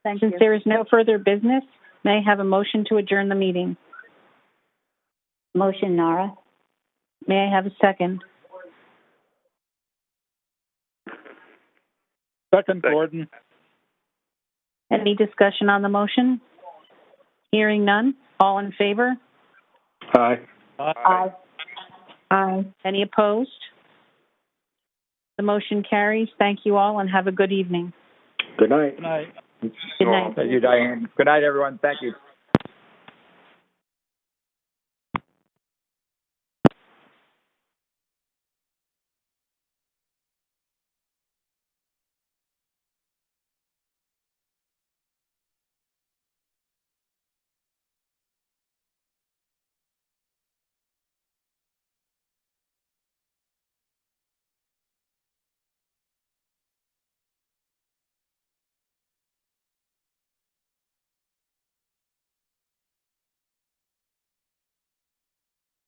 Thank Since you. there is no further business, may I have a motion to adjourn the meeting? Motion, Nara. May I have a second? Second, Gordon. Any discussion on the motion? Hearing none. All in favor? Aye. Aye. Aye. Any opposed? The motion carries. Thank you all and have a good evening. Good night. Good night. Good night. Thank you, Diane. Good night, everyone. Thank you.